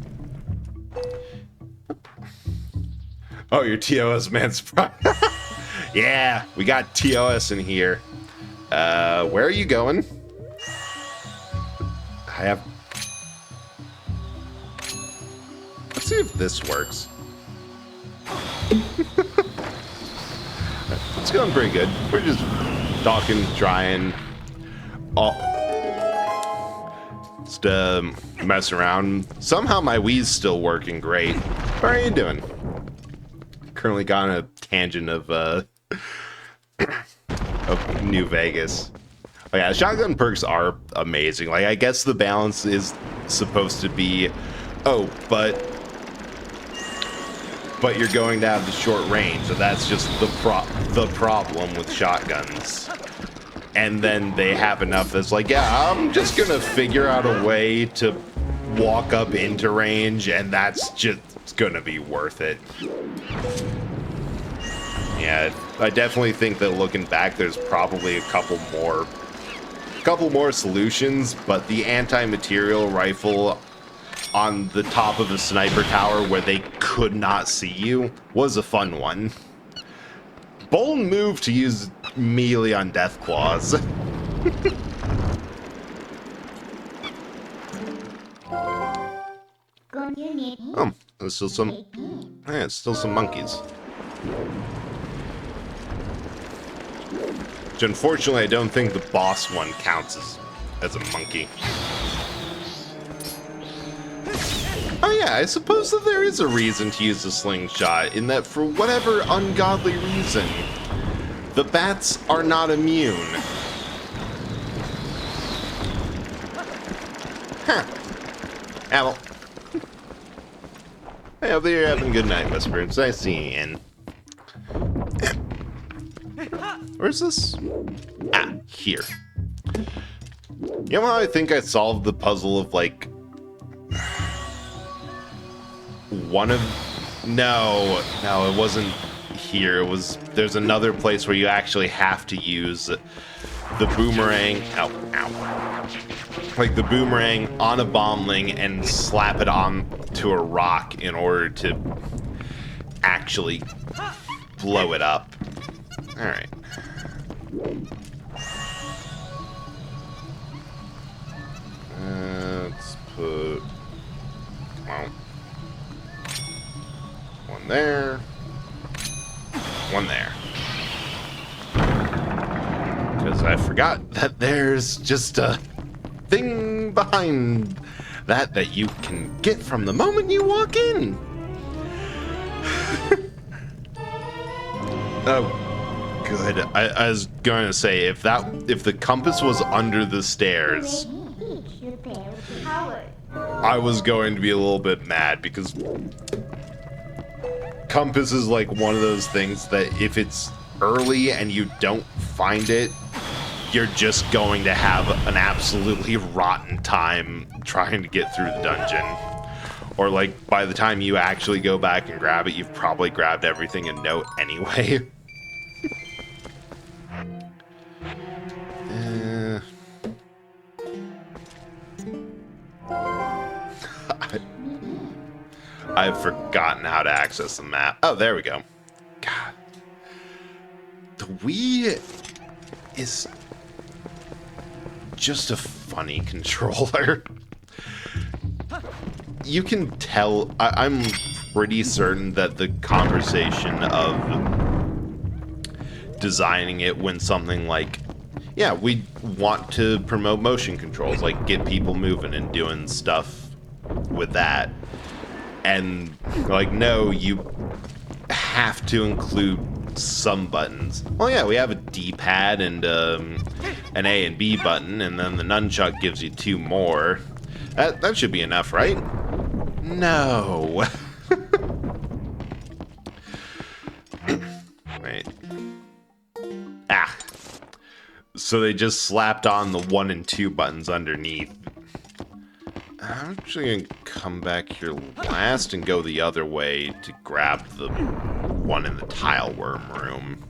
Oh, your TOS man surprise. Yeah, we got TOS in here. Where are you going? Let's see if this works. It's going pretty good. We're just talking, trying, just mess around. Somehow my Wii's still working great. How are you doing? Currently got on a tangent of New Vegas. Oh yeah, shotgun perks are amazing. Like, I guess the balance is supposed to be, but you're going to have the short range, so that's just the problem with shotguns. And then they have enough that's like, yeah, I'm just gonna figure out a way to walk up into range, and that's just gonna be worth it. Yeah, I definitely think that looking back, there's probably a couple more solutions, but the anti-material rifle on the top of a sniper tower where they could not see you was a fun one. Bold move to use melee on Death Claws. Oh, there's still some... Yeah, still some monkeys. Which unfortunately I don't think the boss one counts as a monkey. Oh yeah, I suppose that there is a reason to use the slingshot, in that for whatever ungodly reason, the bats are not immune. Huh. Owl. Hey, hope you're having a good night, Whisper. It's nice seeing you in. Where's this? Ah, here. You know how I think I solved the puzzle of, like... one of... No, it wasn't here. It was... There's another place where you actually have to use the boomerang... Ow, ow. Like the boomerang on a bombling and slap it on to a rock in order to actually blow it up. Alright. Let's put... Well, one there. One there. Because I forgot that there's just a thing behind that you can get from the moment you walk in. Oh, good. I was going to say, if the compass was under the stairs, I was going to be a little bit mad, because compass is like one of those things that if it's early and you don't find it, you're just going to have an absolutely rotten time trying to get through the dungeon. Or, like, by the time you actually go back and grab it, you've probably grabbed everything in note anyway. I've forgotten how to access the map. Oh, there we go. God. The Wii is just a funny controller. You can tell, I'm pretty certain that the conversation of designing it when something like, yeah, we want to promote motion controls, like get people moving and doing stuff with that. And like, no, you have to include some buttons. Well, yeah, we have a D-pad and an A and B button, and then the nunchuck gives you 2 more. That should be enough, right? No. Wait. Ah. So they just slapped on the 1 and 2 buttons underneath. I'm actually going to come back here last and go the other way to grab the one in the tile worm room.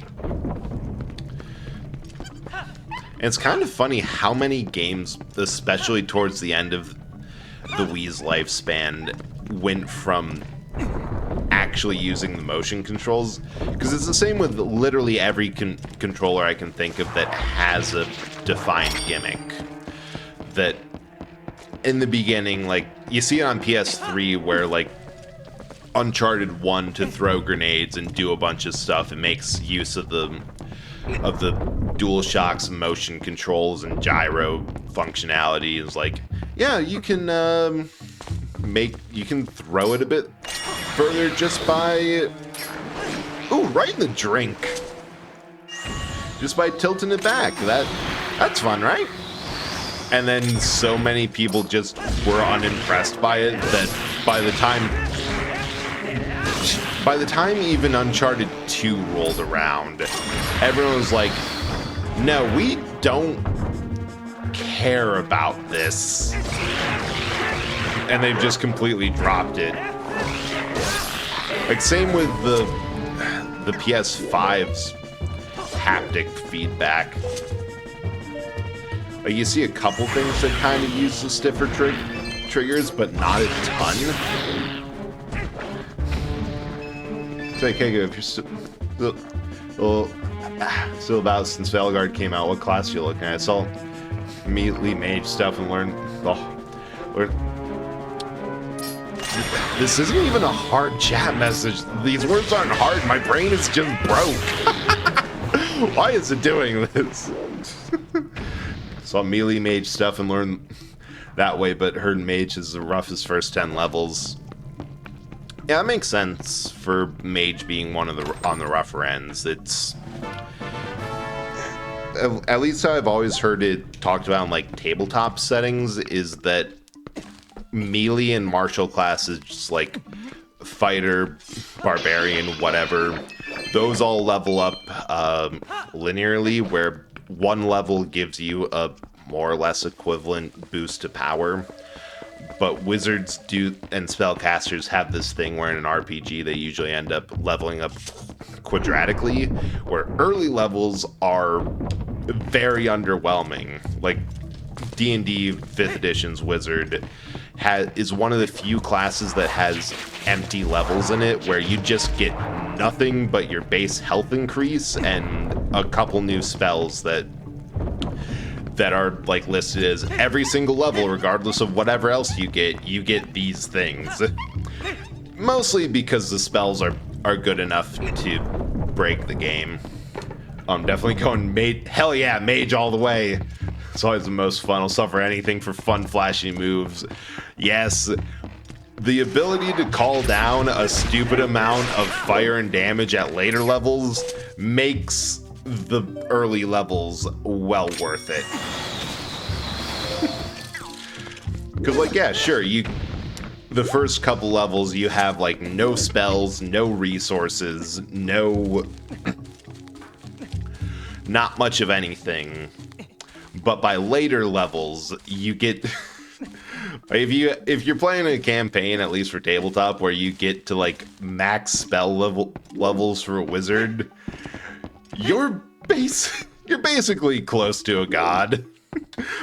And it's kind of funny how many games, especially towards the end of the Wii's lifespan, went from actually using the motion controls. Because it's the same with literally every controller I can think of that has a defined gimmick. That in the beginning, like, you see it on PS3 where, like, Uncharted 1 to throw grenades and do a bunch of stuff. It makes use of the DualShock's motion controls and gyro functionality. Is like, yeah, you can throw it a bit further just by, ooh, right in the drink, just by tilting it back. That's fun, right? And then so many people just were unimpressed by it that by the time even Uncharted 2 rolled around, everyone was like, no, we don't care about this. And they've just completely dropped it. Like, same with the PS5's haptic feedback. Like, you see a couple things that kind of use the stiffer triggers, but not a ton. So, okay, if you're still about since Valgard came out, what class you looking at? I saw immediately mage stuff and learned. This isn't even a hard chat message. These words aren't hard. My brain is just broke. Why is it doing this? Saw melee mage stuff and learned that way, but heard mage is the roughest first 10 levels. Yeah, that makes sense for mage being one of the on the rougher ends. It's at least how I've always heard it talked about in like tabletop settings is that melee and martial classes, just like fighter, barbarian, whatever, those all level up linearly, where one level gives you a more or less equivalent boost to power. But wizards do and spellcasters have this thing where in an RPG they usually end up leveling up quadratically, where early levels are very underwhelming. Like D&D 5th edition's wizard is one of the few classes that has empty levels in it, where you just get nothing but your base health increase and a couple new spells that are like listed as every single level, regardless of whatever else you get these things. Mostly because the spells are good enough to break the game. I'm definitely going mage. Hell yeah, mage all the way. It's always the most fun. I'll suffer anything for fun, flashy moves. Yes, the ability to call down a stupid amount of fire and damage at later levels makes the early levels well worth it. Because, like, yeah, sure, the first couple levels you have, like, no spells, no resources, not much of anything. But by later levels, you get... if you're playing a campaign, at least for tabletop, where you get to, like, max spell levels for a wizard, you're basically close to a god.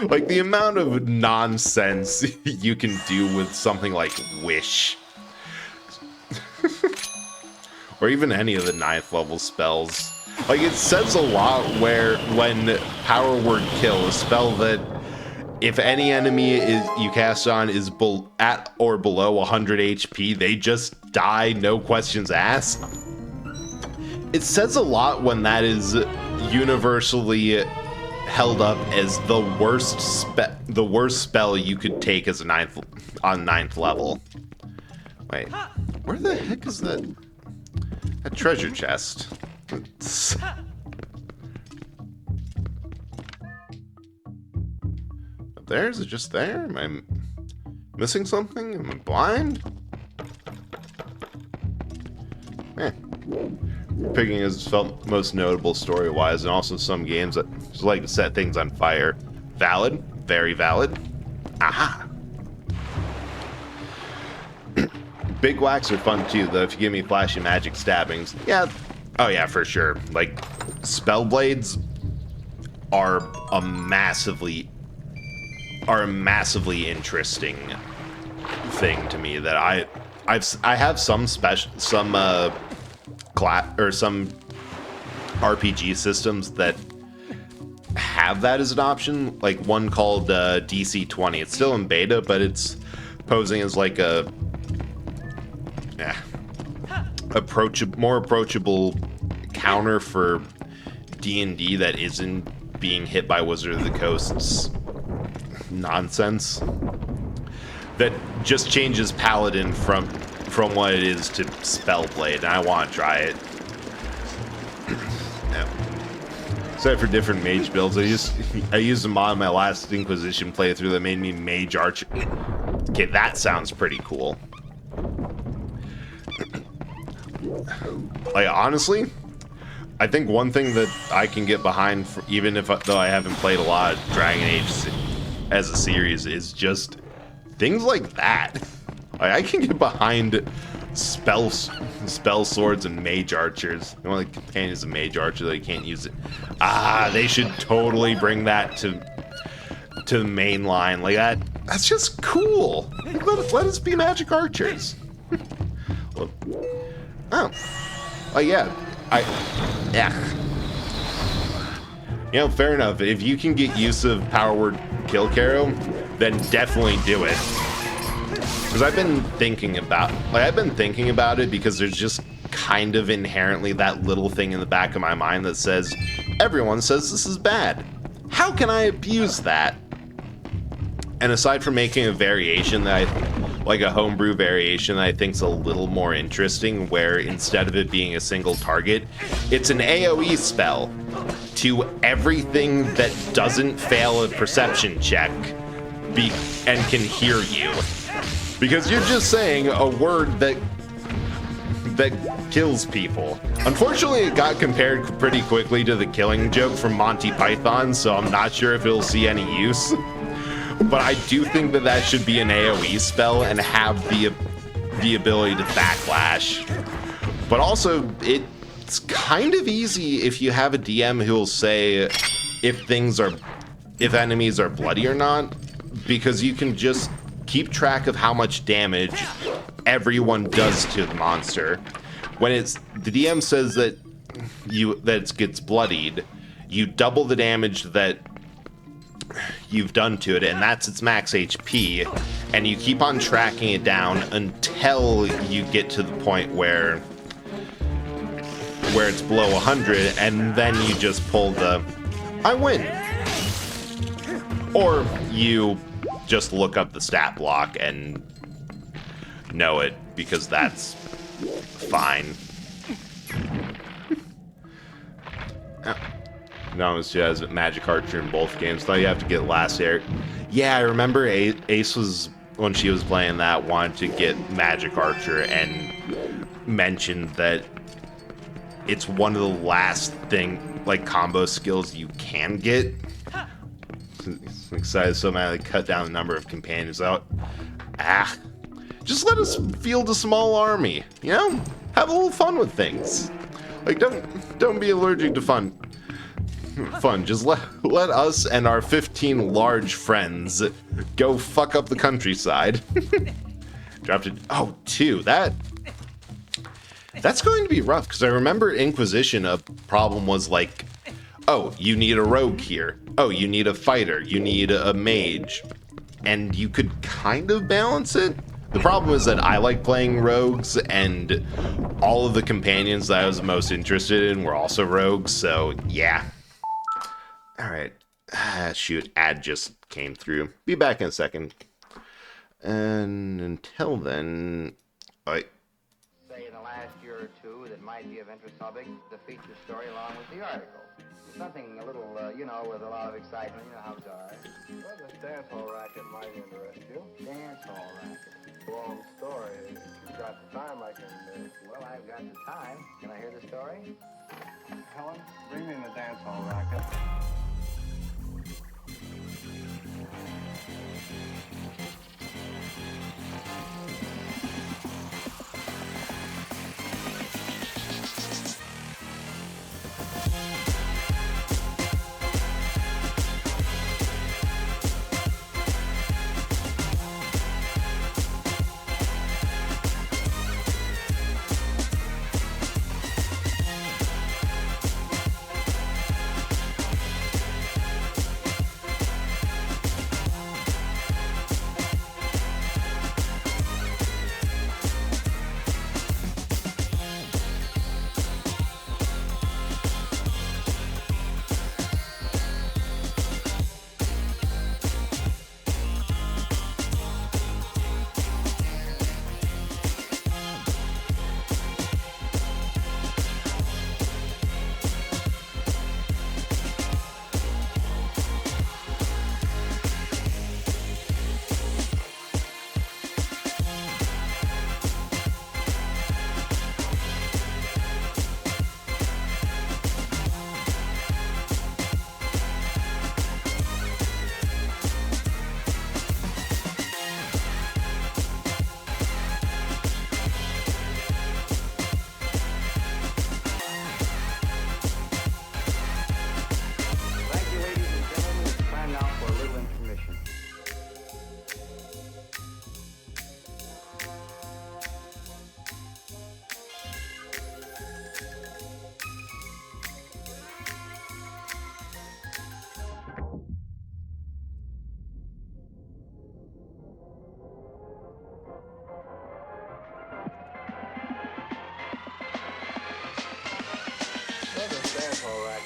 Like, the amount of nonsense you can do with something like Wish. Or even any of the 9th level spells. Like, it says a lot when Power Word Kill, a spell that if any enemy you cast on is at or below 100 HP, they just die, no questions asked. It says a lot when that is universally held up as the worst spell you could take as a 9th level. Wait, where the heck is that treasure chest? Up there? Is it just there? Am I missing something? Am I blind? Picking has felt most notable story-wise, and also some games that just like to set things on fire. Valid. Very valid. Aha! Big whacks are fun too, though, if you give me flashy magic stabbings. Yeah. Oh yeah, for sure. Like, spell blades are a massively interesting thing to me, that I have some RPG systems that have that as an option, like one called DC-20. It's still in beta, but it's posing as like a more approachable counter for D&D that isn't being hit by Wizard of the Coast's nonsense. That just changes Paladin from what it is to Spellblade, and I want to try it. Except for different mage builds, I used a mod in my last Inquisition playthrough that made me Mage Archer. Okay, that sounds pretty cool. Like, honestly, I think one thing that I can get behind, though I haven't played a lot of Dragon Age as a series, is just things like that. Like, I can get behind spell swords and mage archers. The only companion is a mage archer that I can't use it. They should totally bring that to to the main line. Like, that's just cool. Let us be magic archers. Well, oh yeah. You know, fair enough. If you can get use of power word kill Caro, then definitely do it. Because I've been thinking about it because there's just kind of inherently that little thing in the back of my mind that says, everyone says this is bad. How can I abuse that? And aside from making a variation that like a homebrew variation that I think's a little more interesting, where instead of it being a single target, it's an AoE spell to everything that doesn't fail a perception check and can hear you. Because you're just saying a word that kills people. Unfortunately, it got compared pretty quickly to the killing joke from Monty Python, so I'm not sure if it'll see any use. But I do think that should be an AoE spell and have the ability to backlash. But also, it's kind of easy if you have a DM who will say if enemies are bloody or not, because you can just keep track of how much damage everyone does to the monster. When the DM says that it gets bloodied, you double the damage that you've done to it, and that's its max HP, and you keep on tracking it down until you get to the point where it's below 100, and then you just pull the I win. Or you just look up the stat block and know it, because that's fine. No, she has Magic Archer in both games. Thought you have to get last air. Yeah, I remember Ace was, when she was playing that, wanted to get Magic Archer and mentioned that it's one of the last combo skills you can get. I'm excited so mad to cut down the number of companions out. Just let us field a small army, you know? Have a little fun with things. Like, don't be allergic to fun. Just let us and our 15 large friends go fuck up the countryside. Dropped it. Oh, 2. That's going to be rough, because I remember Inquisition, a problem was like, oh, you need a rogue here. Oh, you need a fighter. You need a mage. And you could kind of balance it. The problem is that I like playing rogues, and all of the companions that I was most interested in were also rogues, so yeah. Alright. Shoot, ad just came through. Be back in a second. And until then, Say in the last year or two that might be of interest, subbing the feature story along with the article. Something a little, with a lot of excitement. You know how it's all right. Well, this dance hall racket might interest you. Dance hall racket. Long story. If you've got the time, I can... Well, I've got the time. Can I hear the story? Helen, bring me in the dance hall racket.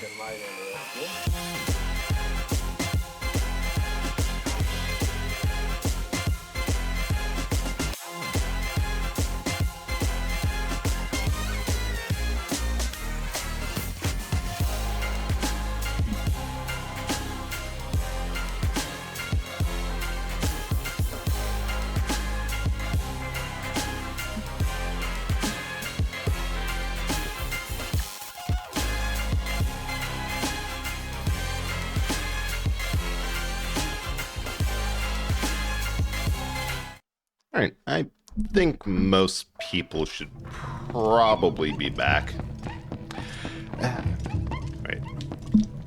American might interest you. Alright, I think most people should probably be back. Right.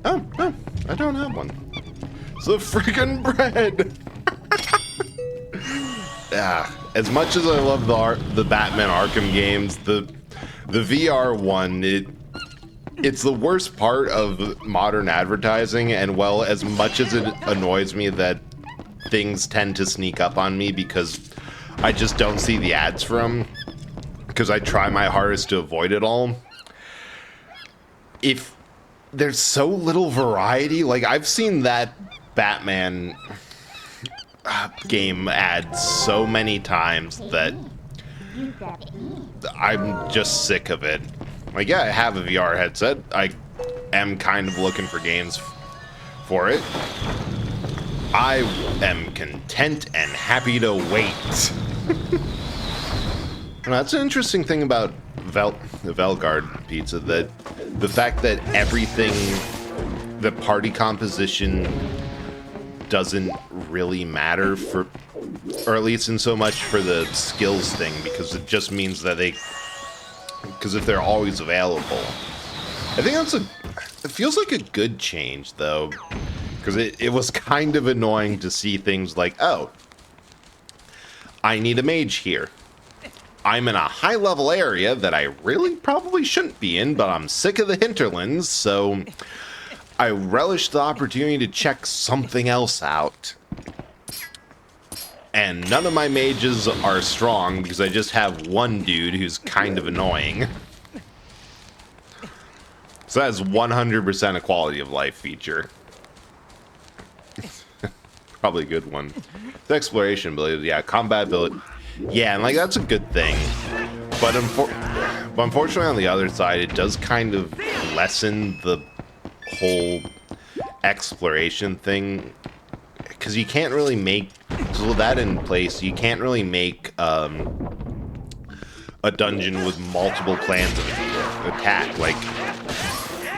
Oh, no, I don't have one. It's the freaking bread! As much as I love the Batman Arkham games, the VR one, it's the worst part of modern advertising, and well, as much as it annoys me that things tend to sneak up on me because I just don't see the ads for them, because I try my hardest to avoid it all. If there's so little variety, like I've seen that Batman game ad so many times that I'm just sick of it. Like, yeah, I have a VR headset. I am kind of looking for games for it. I am content and happy to wait. That's an interesting thing about the Velgard pizza, that the fact that everything, the party composition doesn't really matter for, or at least in so much for the skills thing, because it just means that because if they're always available. I think it feels like a good change though, because it was kind of annoying to see things like, oh, I need a mage here. I'm in a high-level area that I really probably shouldn't be in, but I'm sick of the hinterlands, so I relish the opportunity to check something else out. And none of my mages are strong, because I just have one dude who's kind of annoying. So that's 100% a quality of life feature. Probably a good one. The exploration ability, yeah, combat ability. Yeah, and like that's a good thing. But unfortunately on the other side, it does kind of lessen the whole exploration thing. Because you can't really make, so with that in place, you can't really make a dungeon with multiple plans of attack. Like,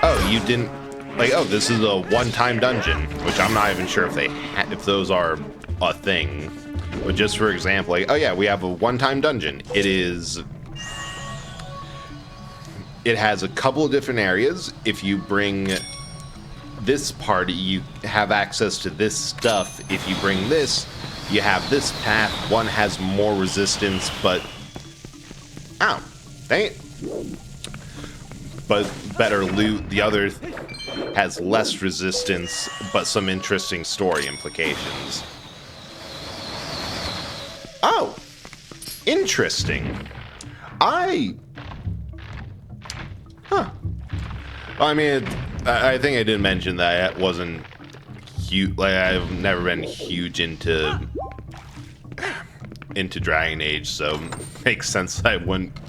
oh, you didn't, like, oh, this is a one-time dungeon, which I'm not even sure if those are a thing. But just for example, like, oh yeah, we have a one-time dungeon. It has a couple of different areas. If you bring this party, you have access to this stuff. If you bring this, you have this path. One has more resistance, but ow, dang it. But better loot. The other has less resistance, but some interesting story implications. Oh, interesting. I mean, I think I did mention that I wasn't huge. Like, I've never been huge into Dragon Age, so it makes sense that I wouldn't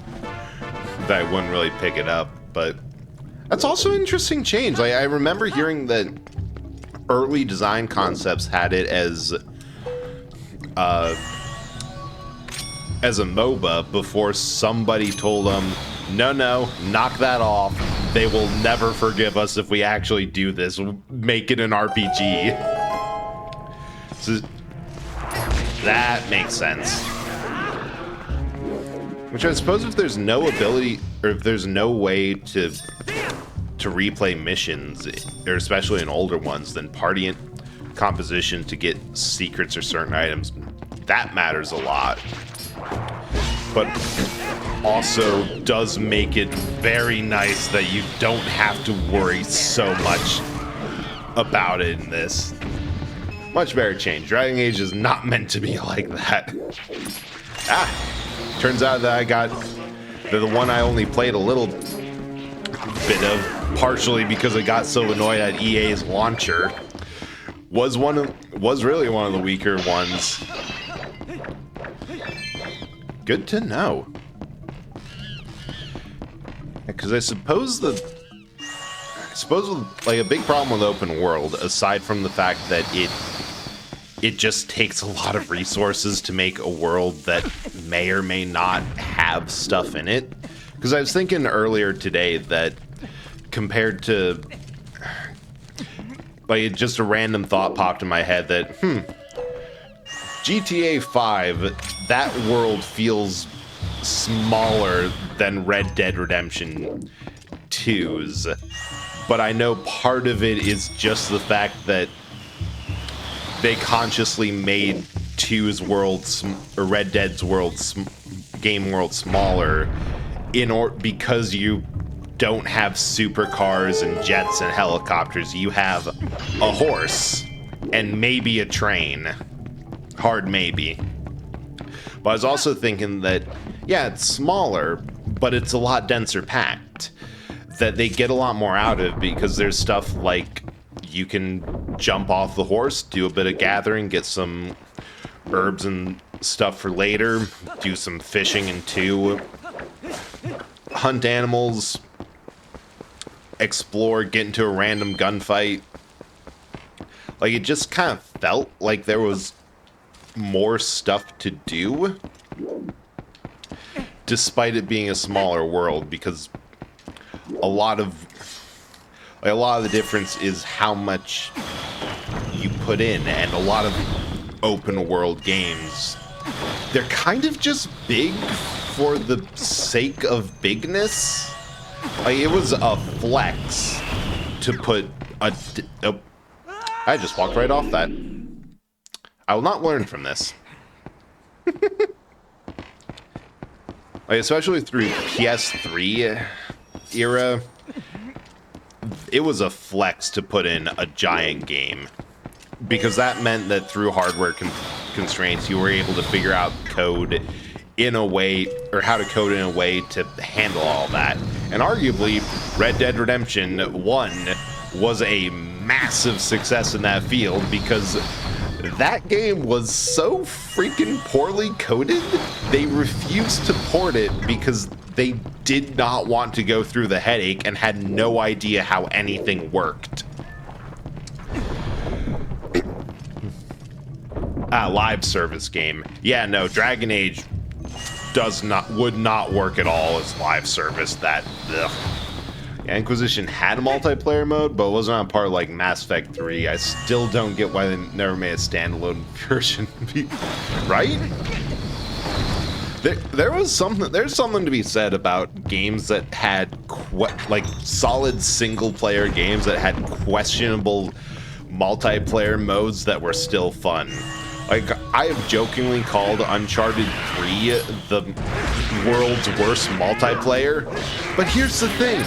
really pick it up. But that's also an interesting change. Like, I remember hearing that early design concepts had it as a MOBA before somebody told them, no, knock that off. They will never forgive us if we actually do this. Make it an RPG. So that makes sense. Which I suppose if there's no ability, or if there's no way to replay missions, or especially in older ones, then party composition to get secrets or certain items, that matters a lot. But also does make it very nice that you don't have to worry so much about it in this. Much better change. Dragon Age is not meant to be like that. Turns out that I got the one I only played a little bit of, partially because I got so annoyed at EA's launcher, was really one of the weaker ones. Good to know. Because I suppose like a big problem with open world, aside from the fact that it just takes a lot of resources to make a world that may or may not have stuff in it. Because I was thinking earlier today that compared to, like, just a random thought popped in my head that, GTA 5, that world feels smaller than Red Dead Redemption 2's. But I know part of it is just the fact that they consciously made 2's world, or Red Dead's game world smaller because you don't have supercars and jets and helicopters. You have a horse and maybe a train. Hard maybe. But I was also thinking that, yeah, it's smaller, but it's a lot denser packed. That they get a lot more out of because there's stuff like you can jump off the horse, do a bit of gathering, get some herbs and stuff for later, do some fishing in 2, hunt animals, explore, get into a random gunfight. Like, it just kind of felt like there was more stuff to do, despite it being a smaller world, because a lot of the difference is how much you put in, and a lot of open world games, they're kind of just big for the sake of bigness. Like, it was a flex to put I just walked right off that. I will not learn from this. Like, especially through PS3 era, it was a flex to put in a giant game, because that meant that through hardware constraints, you were able to figure out code in a way, or how to code in a way to handle all that. And arguably, Red Dead Redemption 1 was a massive success in that field, because that game was so freaking poorly coded, they refused to port it because they did not want to go through the headache and had no idea how anything worked. Live service game. Yeah, no, Dragon Age would not work at all as live service. Ugh. Yeah, Inquisition had a multiplayer mode, but it wasn't on par like Mass Effect 3. I still don't get why they never made a standalone version. Right? There's something to be said about games that had solid single player games that had questionable multiplayer modes that were still fun. Like, I have jokingly called Uncharted 3 the world's worst multiplayer, but here's the thing.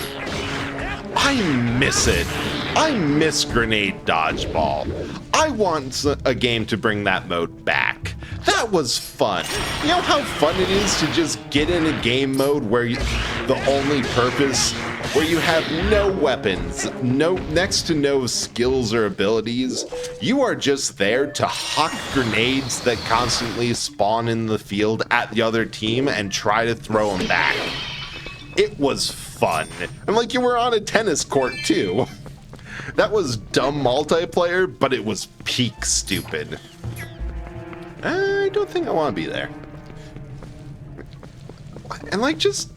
I miss it. I miss Grenade Dodgeball. I want a game to bring that mode back. That was fun. You know how fun it is to just get in a game mode where the only purpose, where you have no weapons, next to no skills or abilities. You are just there to huck grenades that constantly spawn in the field at the other team and try to throw them back. It was fun. And like, you were on a tennis court too. That was dumb multiplayer, but it was peak stupid. I don't think I want to be there. And like, just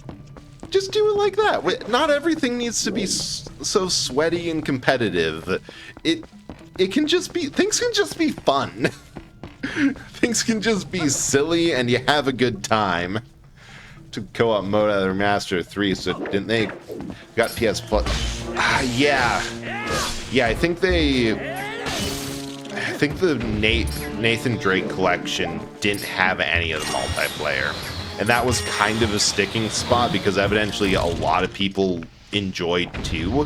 do it like that. Not everything needs to be so sweaty and competitive. It can just be, things can just be fun. Things can just be silly and you have a good time. Took co-op mode out of Remaster 3, so didn't they got PS Plus? Yeah, I think the Nathan Drake collection didn't have any of the multiplayer, and that was kind of a sticking spot because evidently a lot of people enjoyed 2.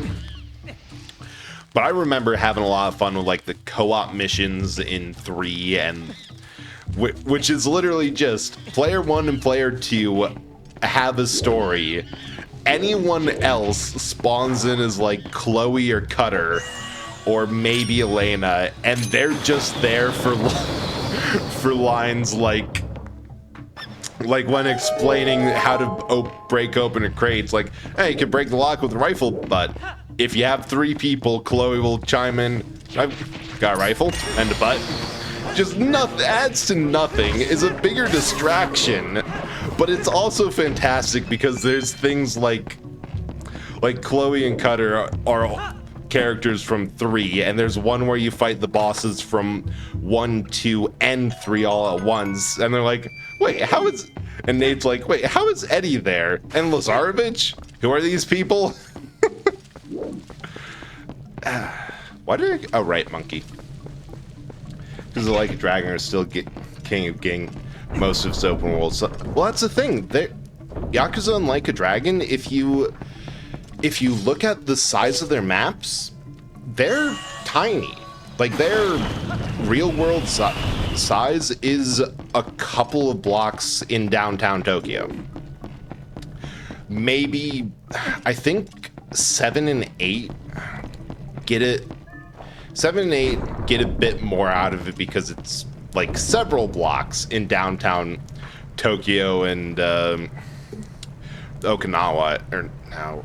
But I remember having a lot of fun with like the co-op missions in 3, and which is literally just player 1 and player 2 have a story, anyone else spawns in as like Chloe or Cutter or maybe Elena, and they're just there for for lines like when explaining how to break open a crate. It's like, hey, you can break the lock with a rifle, but if you have 3 people, Chloe will chime in, I've got a rifle and a butt. Just nothing, adds to nothing, is a bigger distraction, but it's also fantastic because there's things like Chloe and Cutter are characters from 3, and there's one where you fight the bosses from 1, 2, and 3 all at once, and they're like, wait, how is... And Nate's like, wait, how is Eddie there? And Lazarevich? Who are these people? Why did I... Oh, right, Monkey. Because the Like a Dragon are still king of Ging most of its open world. So, well, that's the thing. Yakuza and Like a Dragon, if you look at the size of their maps, they're tiny. Like, their real world size is a couple of blocks in downtown Tokyo. Maybe, I think 7 and 8 get it. 7 and 8 get a bit more out of it because it's like several blocks in downtown Tokyo and Okinawa, or no,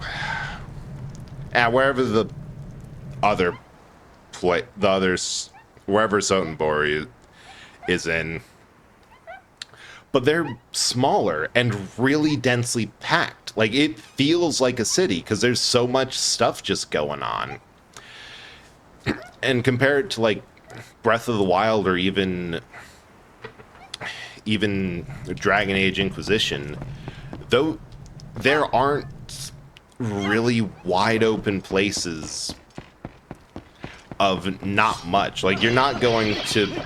wherever the other wherever Sotenbori is in. But they're smaller and really densely packed. Like, it feels like a city because there's so much stuff just going on. And compare it to like Breath of the Wild or even Dragon Age Inquisition, though there aren't really wide open places of not much. Like, you're not going to...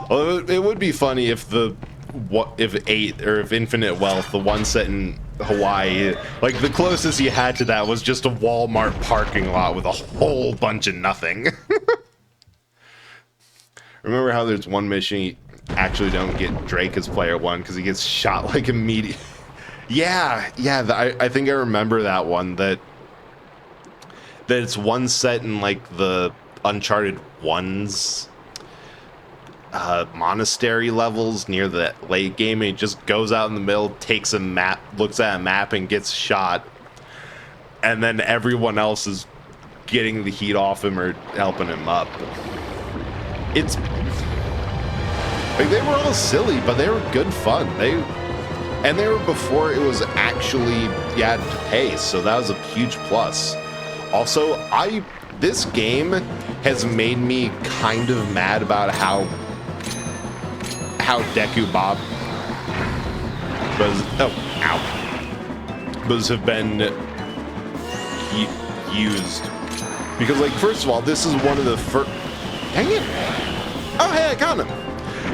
Well, it would be funny if if Infinite Wealth, the one set in Hawaii, like the closest you had to that was just a Walmart parking lot with a whole bunch of nothing. Remember how there's one mission you actually don't get Drake as player 1 because he gets shot like immediately. Yeah, I think I remember that one, that it's one set in like the Uncharted 1's monastery levels near the late game, and he just goes out in the middle, takes a map, looks at a map, and gets shot, and then everyone else is getting the heat off him or helping him up. It's like they were all silly, but they were good fun. They were before it was actually you had to pay, so that was a huge plus. Also, this game has made me kind of mad about how Deku Bob have been used. Because, like, first of all, this is one of the first... Dang it! Oh, hey, I got him!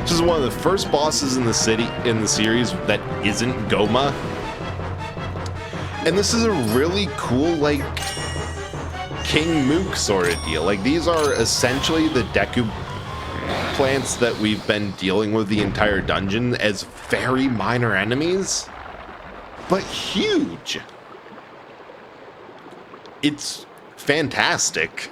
This is one of the first bosses in the series that isn't Goma. And this is a really cool, like, King Mook sort of deal. Like, these are essentially the Deku plants that we've been dealing with the entire dungeon as very minor enemies, but huge. It's fantastic.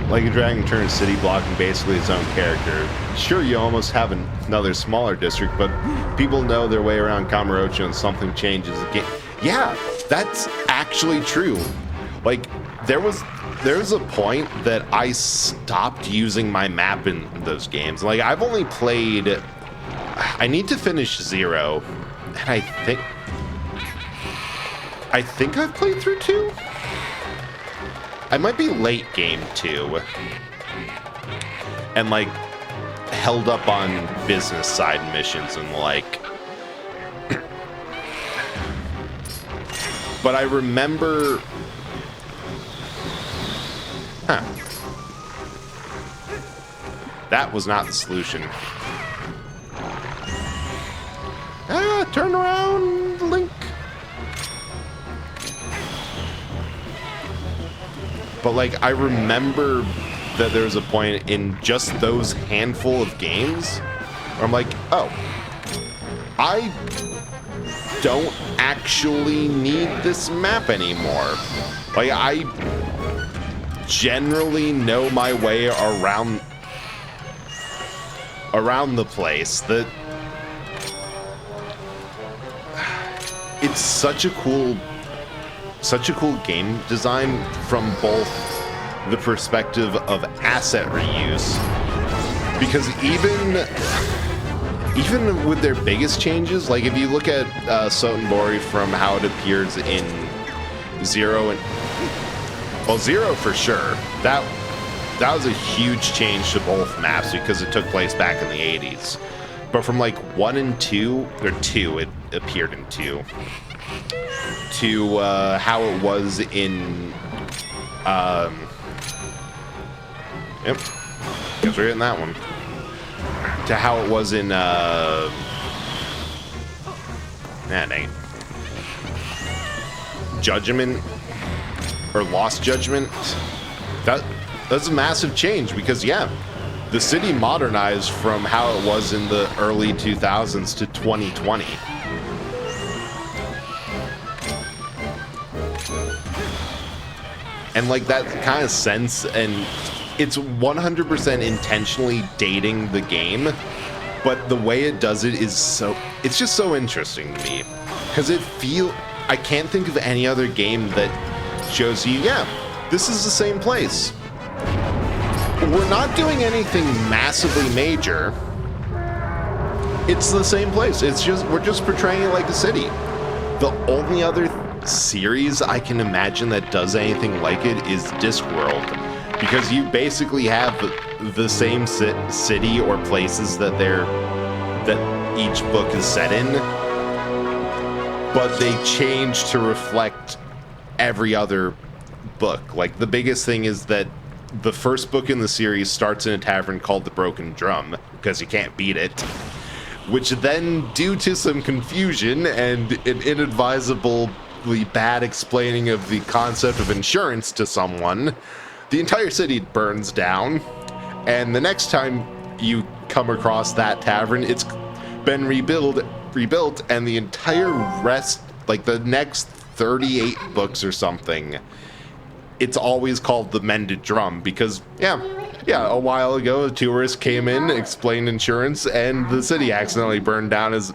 Like a Dragon turns city blocking basically its own character. Sure, you almost have another smaller district, but people know their way around Kamurocho and something changes again. Yeah, that's actually true. Like, there's a point that I stopped using my map in those games. Like, I've only played... I need to finish 0, and I think I've played through 2? I might be late game 2. And, like, held up on business side missions and, like... But I remember... Huh. That was not the solution. Turn around, Link. But, like, I remember that there was a point in just those handful of games where I'm like, oh, I don't actually need this map anymore. Like, I generally know my way around the place. It's such a cool game design from both the perspective of asset reuse, because even with their biggest changes, like if you look at Sotenbori from how it appears in Zero and... Well, Zero for sure. That was a huge change to both maps because it took place back in the 80s. But from like 1 and 2, or 2, it appeared in 2, to how it was in... Yep, guess we're getting that one. To how it was in, dang. Judgment, or Lost Judgment. That's a massive change because, yeah, the city modernized from how it was in the early 2000s to 2020. And, like, that kind of sense, and it's 100% intentionally dating the game, but the way it does it is it's just so interesting to me. Because I can't think of any other game that shows you, yeah, this is the same place. We're not doing anything massively major. It's the same place. We're just portraying it like a city. The only other series I can imagine that does anything like it is Discworld. Because you basically have the same city or places that each book is set in, but they change to reflect every other book. Like, the biggest thing is that the first book in the series starts in a tavern called the Broken Drum, because you can't beat it, which then, due to some confusion and an inadvisably bad explaining of the concept of insurance to someone, the entire city burns down, and the next time you come across that tavern, it's been rebuilt, and the entire rest, like the next 38 books or something, it's always called the Mended Drum, because, yeah, a while ago, a tourist came in, explained insurance, and the city accidentally burned down as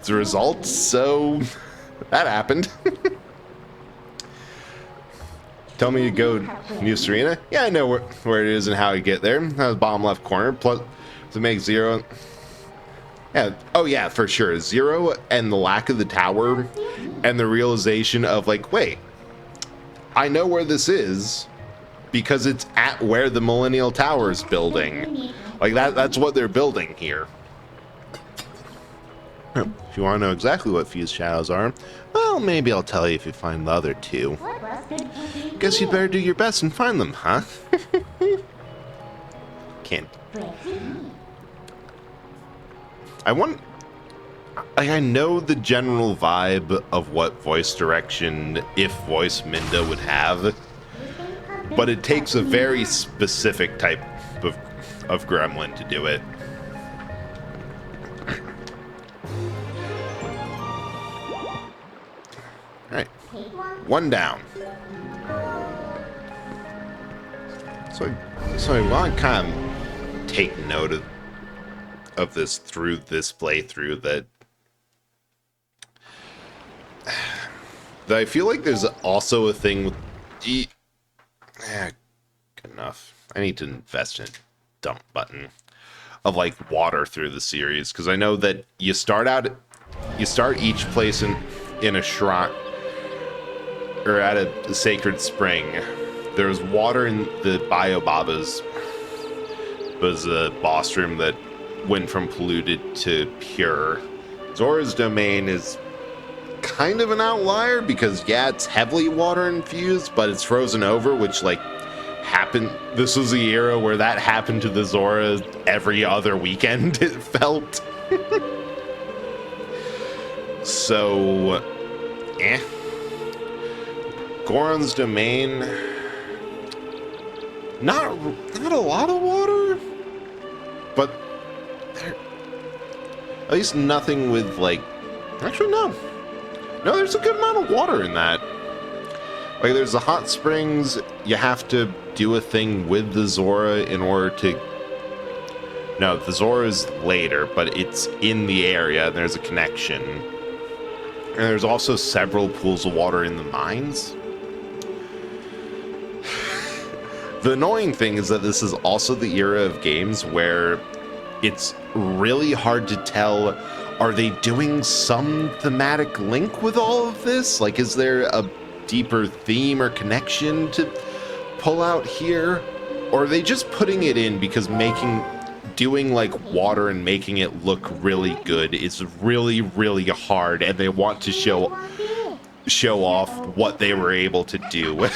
a result, so that happened. Tell me to go New Serena? Yeah, I know where it is and how you get there. That was bottom left corner. Plus, to make Zero... Yeah, oh yeah, for sure. Zero and the lack of the tower and the realization of, like, wait, I know where this is because it's at where the Millennial Tower is building. Like, that's what they're building here. If you want to know exactly what fused shadows are, well, maybe I'll tell you if you find the other two. Guess you better do your best and find them, huh? Can't. I know the general vibe of what voice direction, if voice Minda would have, but it takes a very specific type of gremlin to do it. Alright, one down. So I want to kind of take note of this through this playthrough that I feel like there's also a thing with good enough. I need to invest in a dump button of like water through the series, because I know that you start each place in a shrine or at a sacred spring. There's water in the Biobaba's was a boss room that went from polluted to pure. Zora's Domain is kind of an outlier because, yeah, it's heavily water infused, but it's frozen over, which, like, happened. This was the era where that happened to the Zora every other weekend, it felt. So, Goron's Domain, not a lot of water, but At least nothing with, like... Actually, no. No, there's a good amount of water in that. Like, there's the hot springs. You have to do a thing with the Zora in order to... No, the Zora is later, but it's in the area, and there's a connection. And there's also several pools of water in the mines. The annoying thing is that this is also the era of games where it's really hard to tell, are they doing some thematic link with all of this? Like, is there a deeper theme or connection to pull out here? Or are they just putting it in because doing like water and making it look really good is really, really hard, and they want to show off what they were able to do?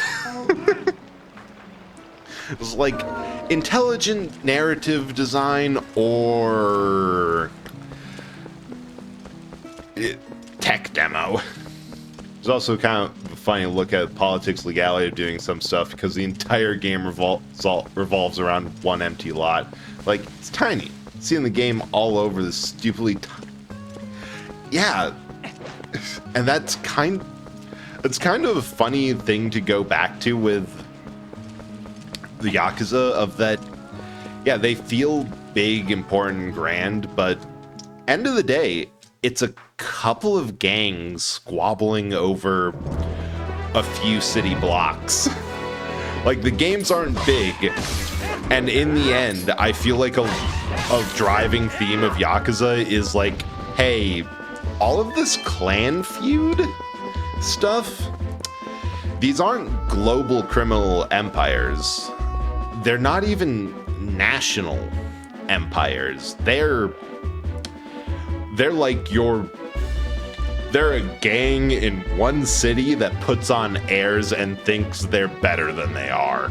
It's like intelligent narrative design or tech demo. It's also kind of funny to look at politics legality of doing some stuff because the entire game revolves around one empty lot. Like, it's tiny. Seeing the game all over this stupidly yeah. And it's kind of a funny thing to go back to with the Yakuza, of that, yeah, they feel big, important, grand, but end of the day, it's a couple of gangs squabbling over a few city blocks. Like, the games aren't big, and in the end, I feel like a driving theme of Yakuza is like, hey, all of this clan feud stuff, these aren't global criminal empires. They're not even national empires. They're like they're a gang in one city that puts on airs and thinks they're better than they are.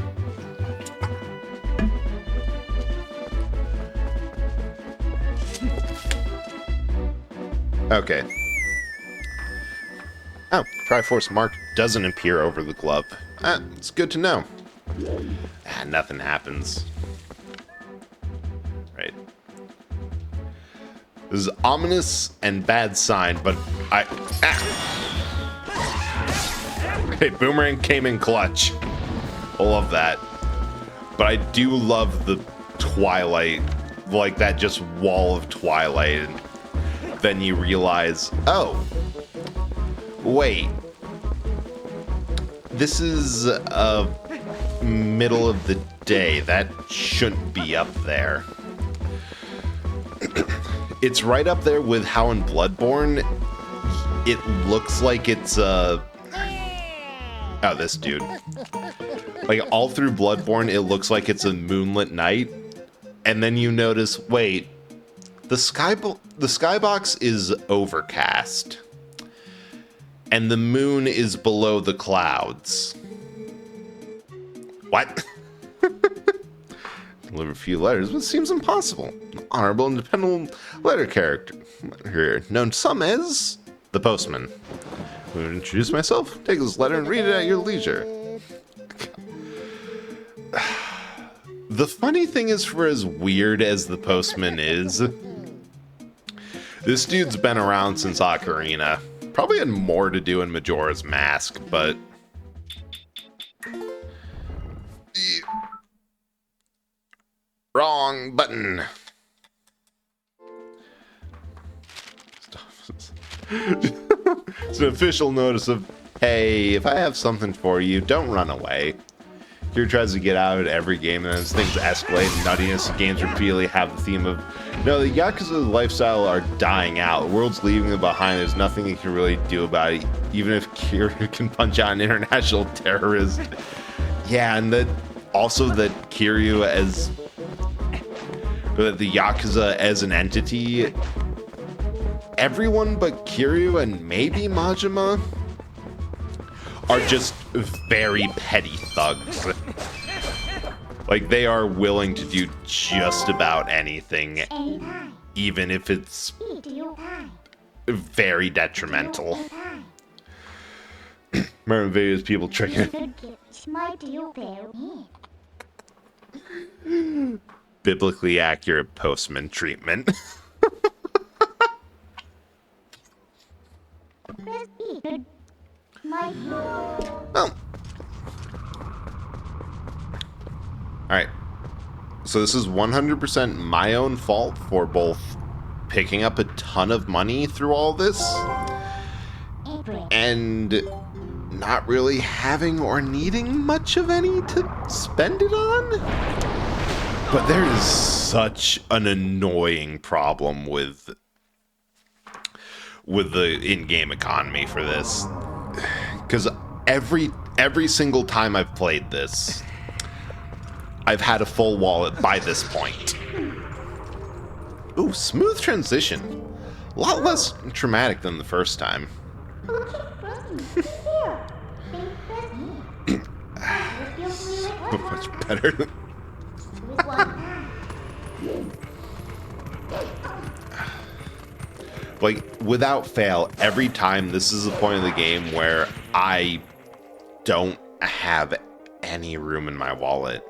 Okay. Oh, Triforce Mark doesn't appear over the glove. It's good to know. Nothing happens. Right. This is ominous and bad sign, but Hey, Boomerang came in clutch. I love that. But I do love the twilight, like that just wall of twilight. And then you realize, oh, wait. This is middle of the day. That shouldn't be up there. It's right up there with how in Bloodborne it looks like it's oh, this dude. Like, all through Bloodborne it looks like it's a moonlit night, and then you notice, wait, the skybox is overcast and the moon is below the clouds. What? Deliver a few letters, but it seems impossible. An honorable, independent letter character here, known to some as the postman. I'm going to introduce myself, take this letter, and read it at your leisure. The funny thing is, for as weird as the postman is, this dude's been around since Ocarina. Probably had more to do in Majora's Mask, but... Wrong button. It's an official notice of, hey, if I have something for you, don't run away. Here tries to get out of it every game, and as things escalate and nuttiness, games repeatedly have the theme of, no, the Yakuza lifestyle are dying out. The world's leaving them behind. There's nothing you can really do about it, even if Kiryu can punch out an international terrorist. Yeah, and that also that Kiryu as the Yakuza as an entity, everyone but Kiryu and maybe Majima are just very petty thugs. Like, they are willing to do just about anything, even if it's very detrimental. Remember videos people tricking biblically accurate postman treatment. Well. Alright. So this is 100% my own fault for both picking up a ton of money through all this and not really having or needing much of any to spend it on. But there is such an annoying problem with the in-game economy for this. Because every single time I've played this, I've had a full wallet by this point. Ooh, smooth transition. A lot less traumatic than the first time. Much better. Like, without fail, every time this is the point of the game where I don't have any room in my wallet.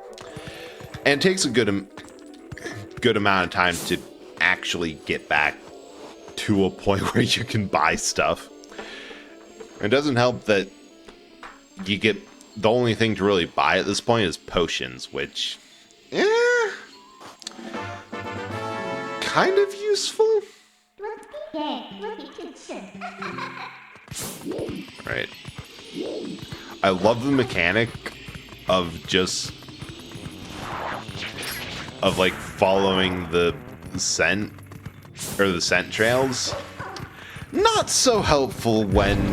And it takes a good amount of time to actually get back to a point where you can buy stuff. It doesn't help that you get the only thing to really buy at this point is potions, which, kind of useful. Right. I love the mechanic of like following the scent trails. Not so helpful when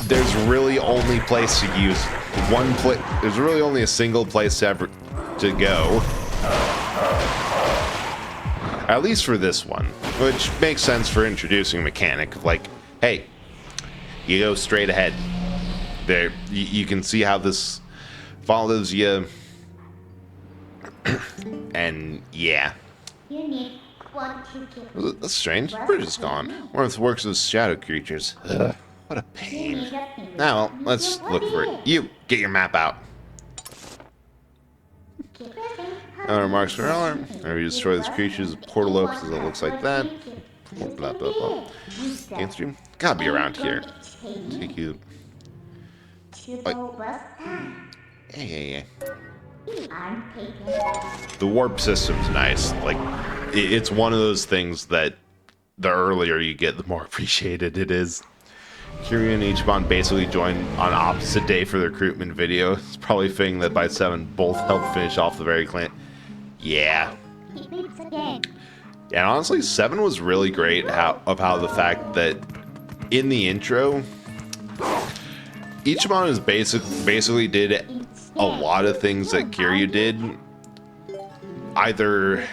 there's really only place to use one place. There's really only a single place to go. At least for this one, which makes sense for introducing a mechanic of like, hey, you go straight ahead. There, you can see how this follows you, and yeah. That's strange. The bridge is gone. One of the works of shadow creatures. Ugh, what a pain. Now, well, let's look for it. You, get your map out. Other marks for alarm. Whenever you destroy this creature's portal opens, it looks like that. Blah, blah, blah. Game stream? Gotta be around here. Take you. Like, yeah. The warp system's nice. Like, it's one of those things that the earlier you get, the more appreciated it is. Kiryu and Ichiban basically joined on opposite day for the recruitment video. It's probably fitting that by 7, both helped finish off the very clan. Yeah. And honestly, 7 was really great how the fact that in the intro, Ichiban is basically did a lot of things that Kiryu did. Either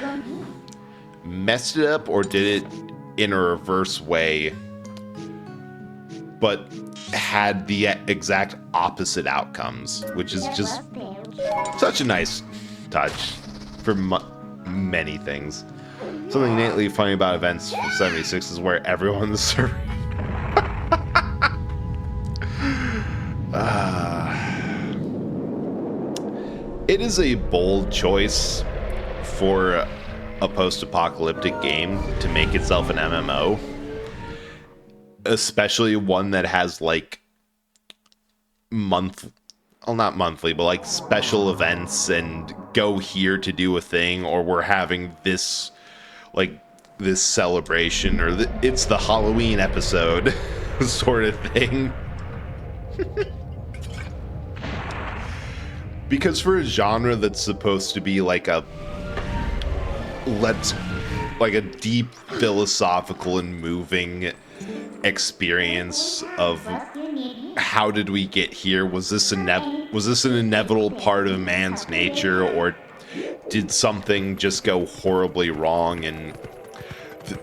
messed it up or did it in a reverse way, but had the exact opposite outcomes, which is just such a nice touch for many things. Something innately funny about events from 76 is where everyone in the server it is a bold choice for a post-apocalyptic game to make itself an MMO, especially one that has like not monthly, but like special events and go here to do a thing, or we're having this celebration, or it's the Halloween episode sort of thing. Because for a genre that's supposed to be like a deep philosophical and moving experience of how did we get here? Was this an inevitable part of man's nature, or did something just go horribly wrong and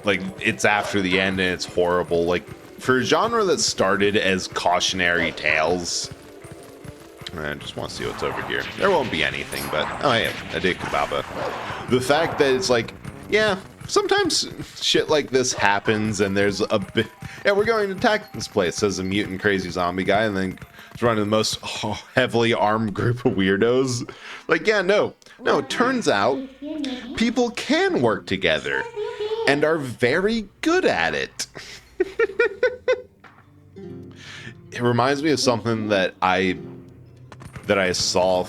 like it's after the end and it's horrible? Like for a genre that started as cautionary tales, I just want to see what's over here. There won't be anything, but oh yeah, a dick kababa. The fact that it's like, yeah, sometimes shit like this happens, and there's a bit. Yeah, we're going to attack this place, says a mutant crazy zombie guy, and then it's running the most heavily armed group of weirdos. Like, yeah, no. It turns out people can work together and are very good at it. it reminds me of something that I saw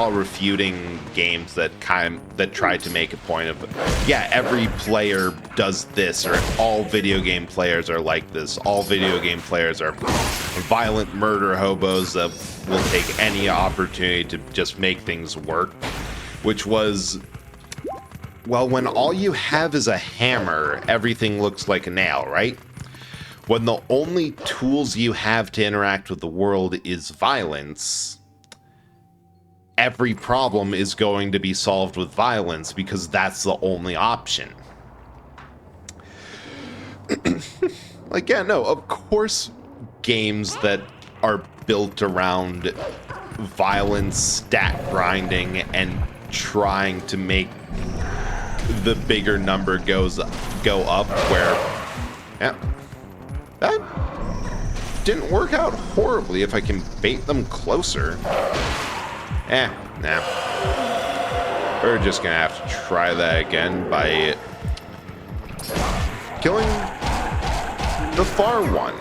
refuting games that tried to make a point of, yeah, every player does this, or all video game players are like this. All video game players are violent murder hobos that will take any opportunity to just make things work. Which was, well, when all you have is a hammer, everything looks like a nail, right? When the only tools you have to interact with the world is violence, every problem is going to be solved with violence because that's the only option. Like, yeah, no, of course games that are built around violence, stat grinding, and trying to make the bigger number go up, where, yeah, that didn't work out horribly if I can bait them closer. Nah. We're just gonna have to try that again by killing the far one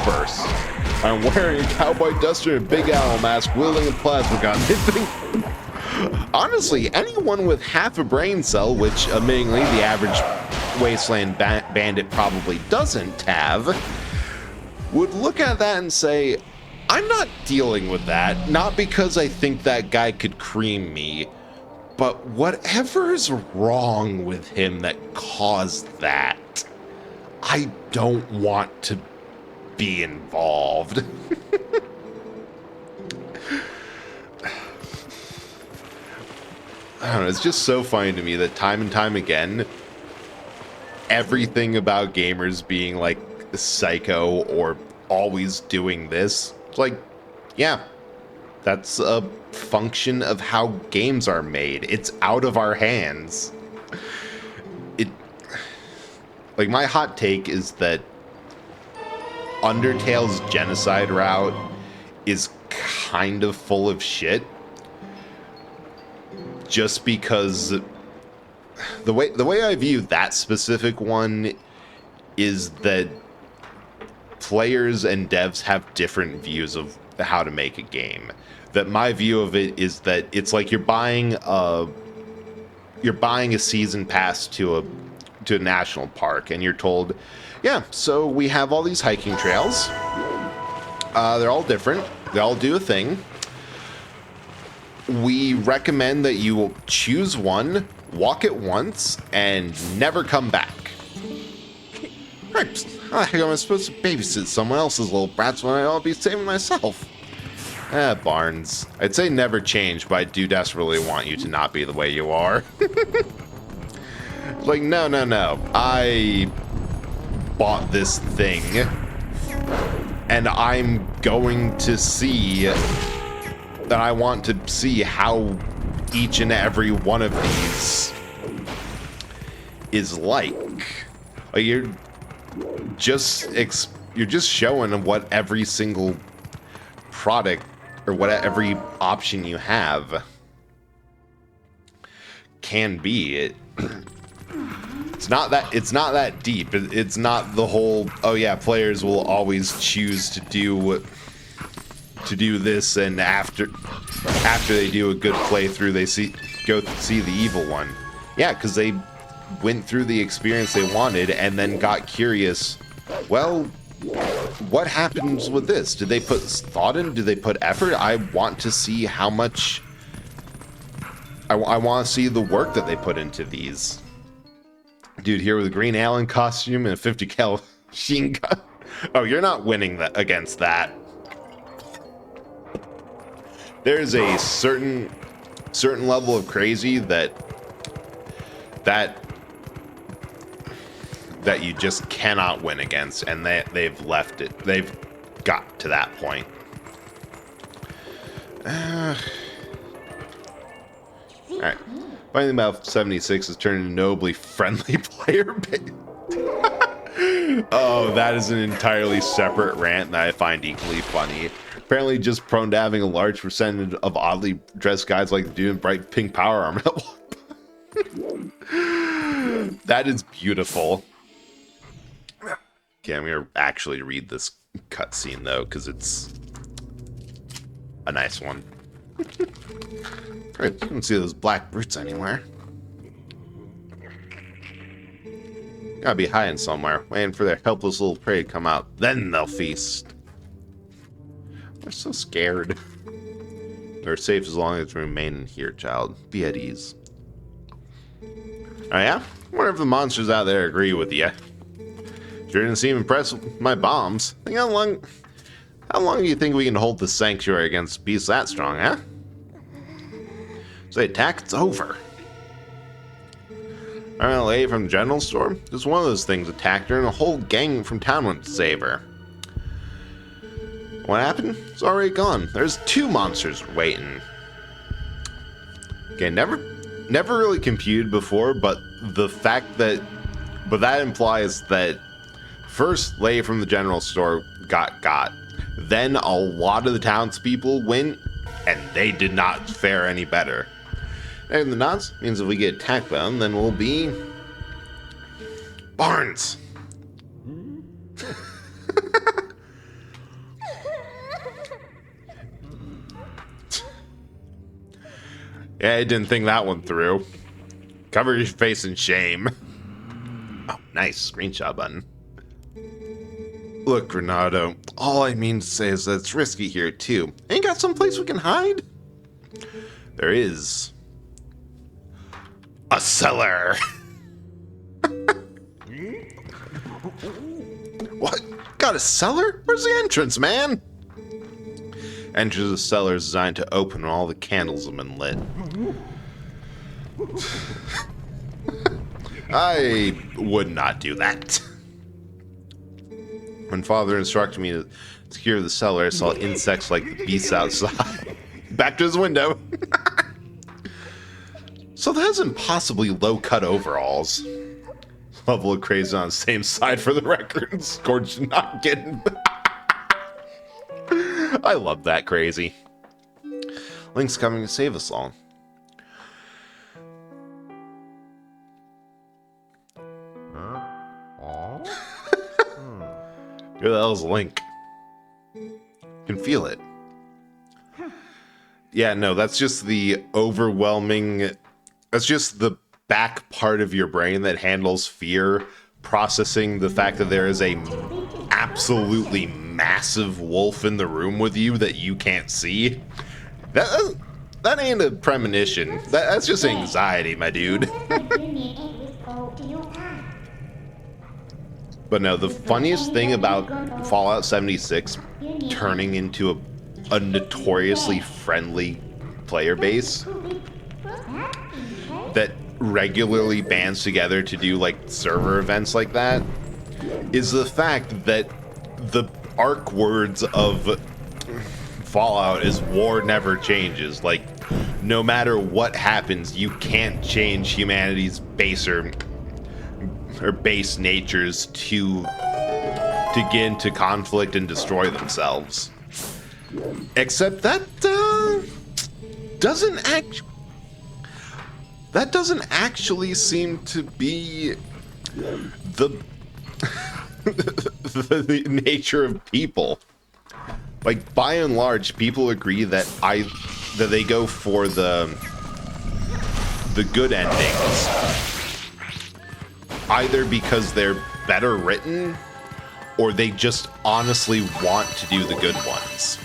first. I'm wearing a cowboy duster and a big owl mask, wielding a plasma gun. Honestly, anyone with half a brain cell, which admittingly the average wasteland bandit probably doesn't have, would look at that and say, I'm not dealing with that, not because I think that guy could cream me, but whatever's wrong with him that caused that, I don't want to be involved. I don't know, it's just so funny to me that time and time again, everything about gamers being like psycho or always doing this, it's like, yeah, that's a function of how games are made. It's out of our hands. Like, my hot take is that Undertale's genocide route is kind of full of shit. Just because the way I view that specific one is that players and devs have different views of how to make a game. That my view of it is that it's like you're buying a season pass to a national park, and you're told, yeah, so we have all these hiking trails. They're all different. They all do a thing. We recommend that you choose one, walk it once, and never come back. Right. How the heck am I supposed to babysit someone else's little brats when I'll be saving myself? Barnes. I'd say never change, but I do desperately want you to not be the way you are. Like, no. I bought this thing, and I'm going to see that I want to see how each and every one of these is like. You're just showing what every single product or what every option you have can be. It's not that deep. It's not the whole, oh yeah, players will always choose to do this, and after they do a good playthrough, they go see the evil one. Yeah, because they went through the experience they wanted and then got curious. Well, what happens with this? Did they put thought in? Did they put effort? I want to see how much. I want to see the work that they put into these. Dude here with a Green Allen costume and a 50 cal machine gun. Oh, you're not winning against that. There's a certain level of crazy that you just cannot win against, and they've left it. They've got to that point. All right. Funny thing about 76 is turning a nobly friendly player base. Oh, that is an entirely separate rant that I find equally funny. Apparently just prone to having a large percentage of oddly dressed guys like the dude in bright pink power armor. That is beautiful. Okay, I'm gonna actually read this cutscene though, because it's a nice one. Great, I don't see those black brutes anywhere. Gotta be hiding somewhere, waiting for their helpless little prey to come out. Then they'll feast. They're so scared. They're safe as long as we remain here, child. Be at ease. Oh yeah? I wonder if the monsters out there agree with you. Sure didn't seem impressed with my bombs. Think how long do you think we can hold the sanctuary against beasts that strong, huh? So they attack, it's over. RLA from the general store? Just one of those things attacked her and a whole gang from town went to save her. What happened? It's already gone. There's 2 monsters waiting. Okay, never really computed before, but that implies that first Lay from the general store got. Then a lot of the townspeople went, and they did not fare any better. And the knots means if we get attacked by them, then we'll be Barnes. Yeah, I didn't think that one through. Cover your face in shame. Oh, nice screenshot button. Look, Renato, all I mean to say is that it's risky here, too. Ain't got someplace we can hide? There is. A cellar! What? Got a cellar? Where's the entrance, man? Entrance to the cellar is designed to open when all the candles have been lit. I would not do that. When Father instructed me to secure the cellar, I saw insects like the beasts outside. Back to his window. So that isn't possibly low-cut overalls. Level of crazy on the same side for the record. Scourge not getting... I love that crazy. Link's coming to save us all. Who the hell's Link? You can feel it. Yeah, no, that's just the overwhelming... That's just the back part of your brain that handles fear, processing the fact that there is a absolutely massive wolf in the room with you that you can't see. That ain't a premonition. That's just anxiety, my dude. But no, the funniest thing about Fallout 76 turning into a notoriously friendly player base that regularly bands together to do like server events like that is the fact that the arc words of Fallout is war never changes. Like, no matter what happens, you can't change humanity's baser or base natures to get into conflict and destroy themselves. Except that doesn't actually seem to be the the nature of people. Like, by and large, people agree that they go for the good endings, either because they're better written or they just honestly want to do the good ones.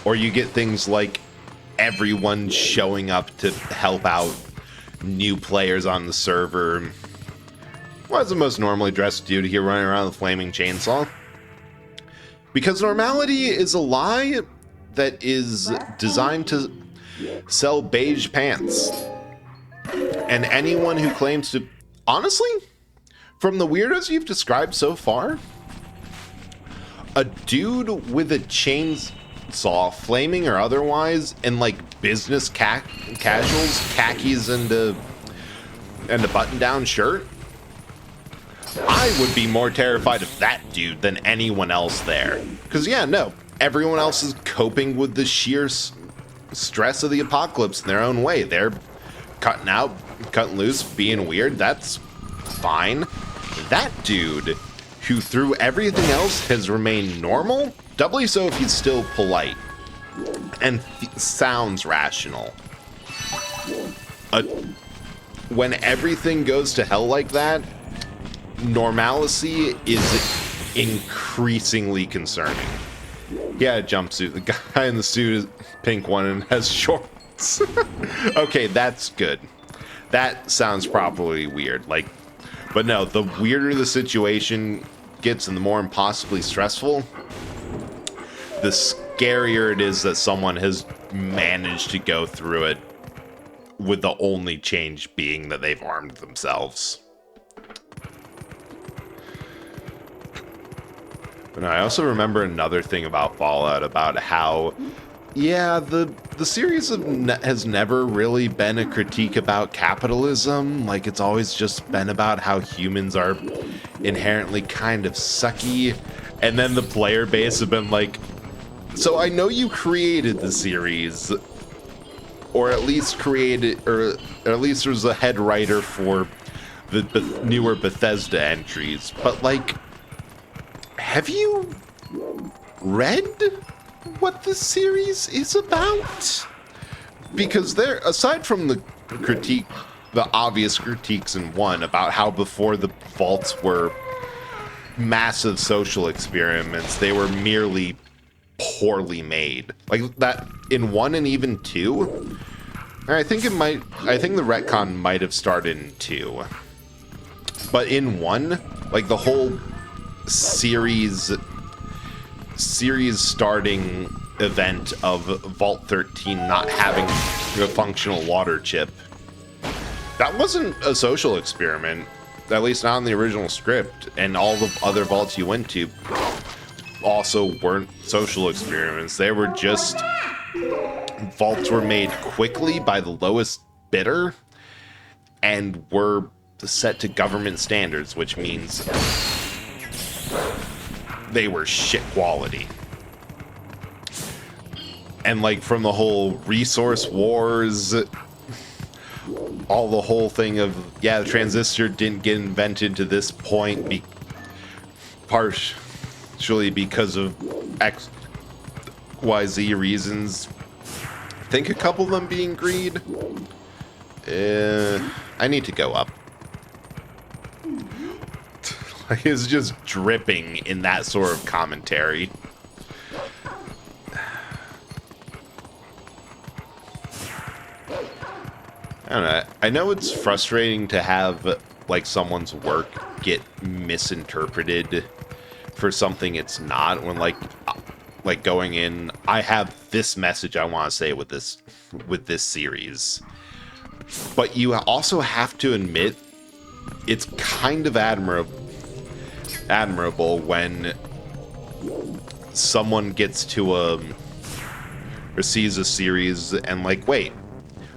Or you get things like everyone showing up to help out new players on the server. What's the most normally dressed dude here running around with a flaming chainsaw? Because normality is a lie that is designed to sell beige pants. And anyone who claims to... Honestly, from the weirdos you've described so far, a dude with a chainsaw, flaming or otherwise, in like business casuals, khakis and a button-down shirt, I would be more terrified of that dude than anyone else there. Because, yeah, no, everyone else is coping with the sheer stress of the apocalypse in their own way. They're cutting out, cutting loose, being weird. That's fine. that dude, who through everything else has remained normal, doubly so if he's still polite and sounds rational. When everything goes to hell like that, normalcy is increasingly concerning. He had a jumpsuit. The guy in the suit is pink one and has shorts. Okay, that's good. That sounds probably weird. Like, but no, the weirder the situation gets and the more impossibly stressful, the scarier it is that someone has managed to go through it with the only change being that they've armed themselves. But I also remember another thing about Fallout, about how, yeah, the series has never really been a critique about capitalism. Like, it's always just been about how humans are inherently kind of sucky. And then the player base have been like, so I know you created the series, or at least created, or at least there's a head writer for the newer Bethesda entries, but like, have you read what this series is about? Because there, aside from the critique, the obvious critiques in 1 about how before the vaults were massive social experiments, they were merely poorly made. Like that in 1 and even 2. I think the retcon might have started in 2. But in 1, like the whole series starting event of Vault 13 not having a functional water chip, that wasn't a social experiment, at least not in the original script, and all the other vaults you went to also weren't social experiments. They were just vaults were made quickly by the lowest bidder and were set to government standards, which means they were shit quality. And like from the whole resource wars, all the whole thing of, yeah, the transistor didn't get invented to this point partially because of XYZ reasons. I think a couple of them being greed. I need to go up. It's just dripping in that sort of commentary. I don't know. I know it's frustrating to have like someone's work get misinterpreted for something it's not, when like going in, I have this message I want to say with this series. But you also have to admit it's kind of admirable when someone gets to or sees a series and like, wait,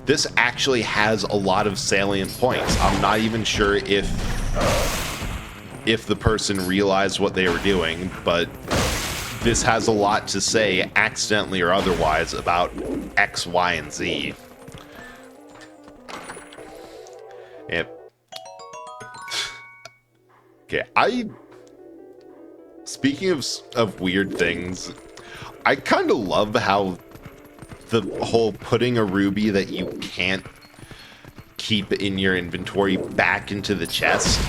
this actually has a lot of salient points. I'm not even sure if the person realized what they were doing, but this has a lot to say, accidentally or otherwise, about X, Y, and Z. Yep. Okay, speaking of weird things, I kind of love how the whole putting a ruby that you can't keep in your inventory back into the chest,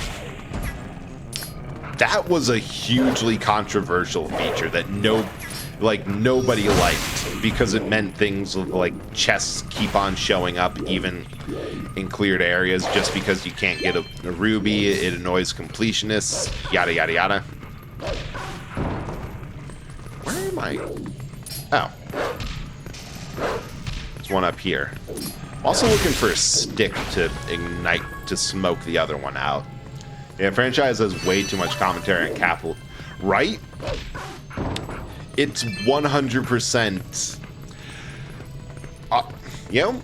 that was a hugely controversial feature that nobody liked, because it meant things like chests keep on showing up even in cleared areas just because you can't get a ruby. It annoys completionists, yada yada yada. Where am I? Oh. There's one up here. I'm also looking for a stick to ignite to smoke the other one out. Yeah, franchise has way too much commentary on capital, right? It's 100%. You know,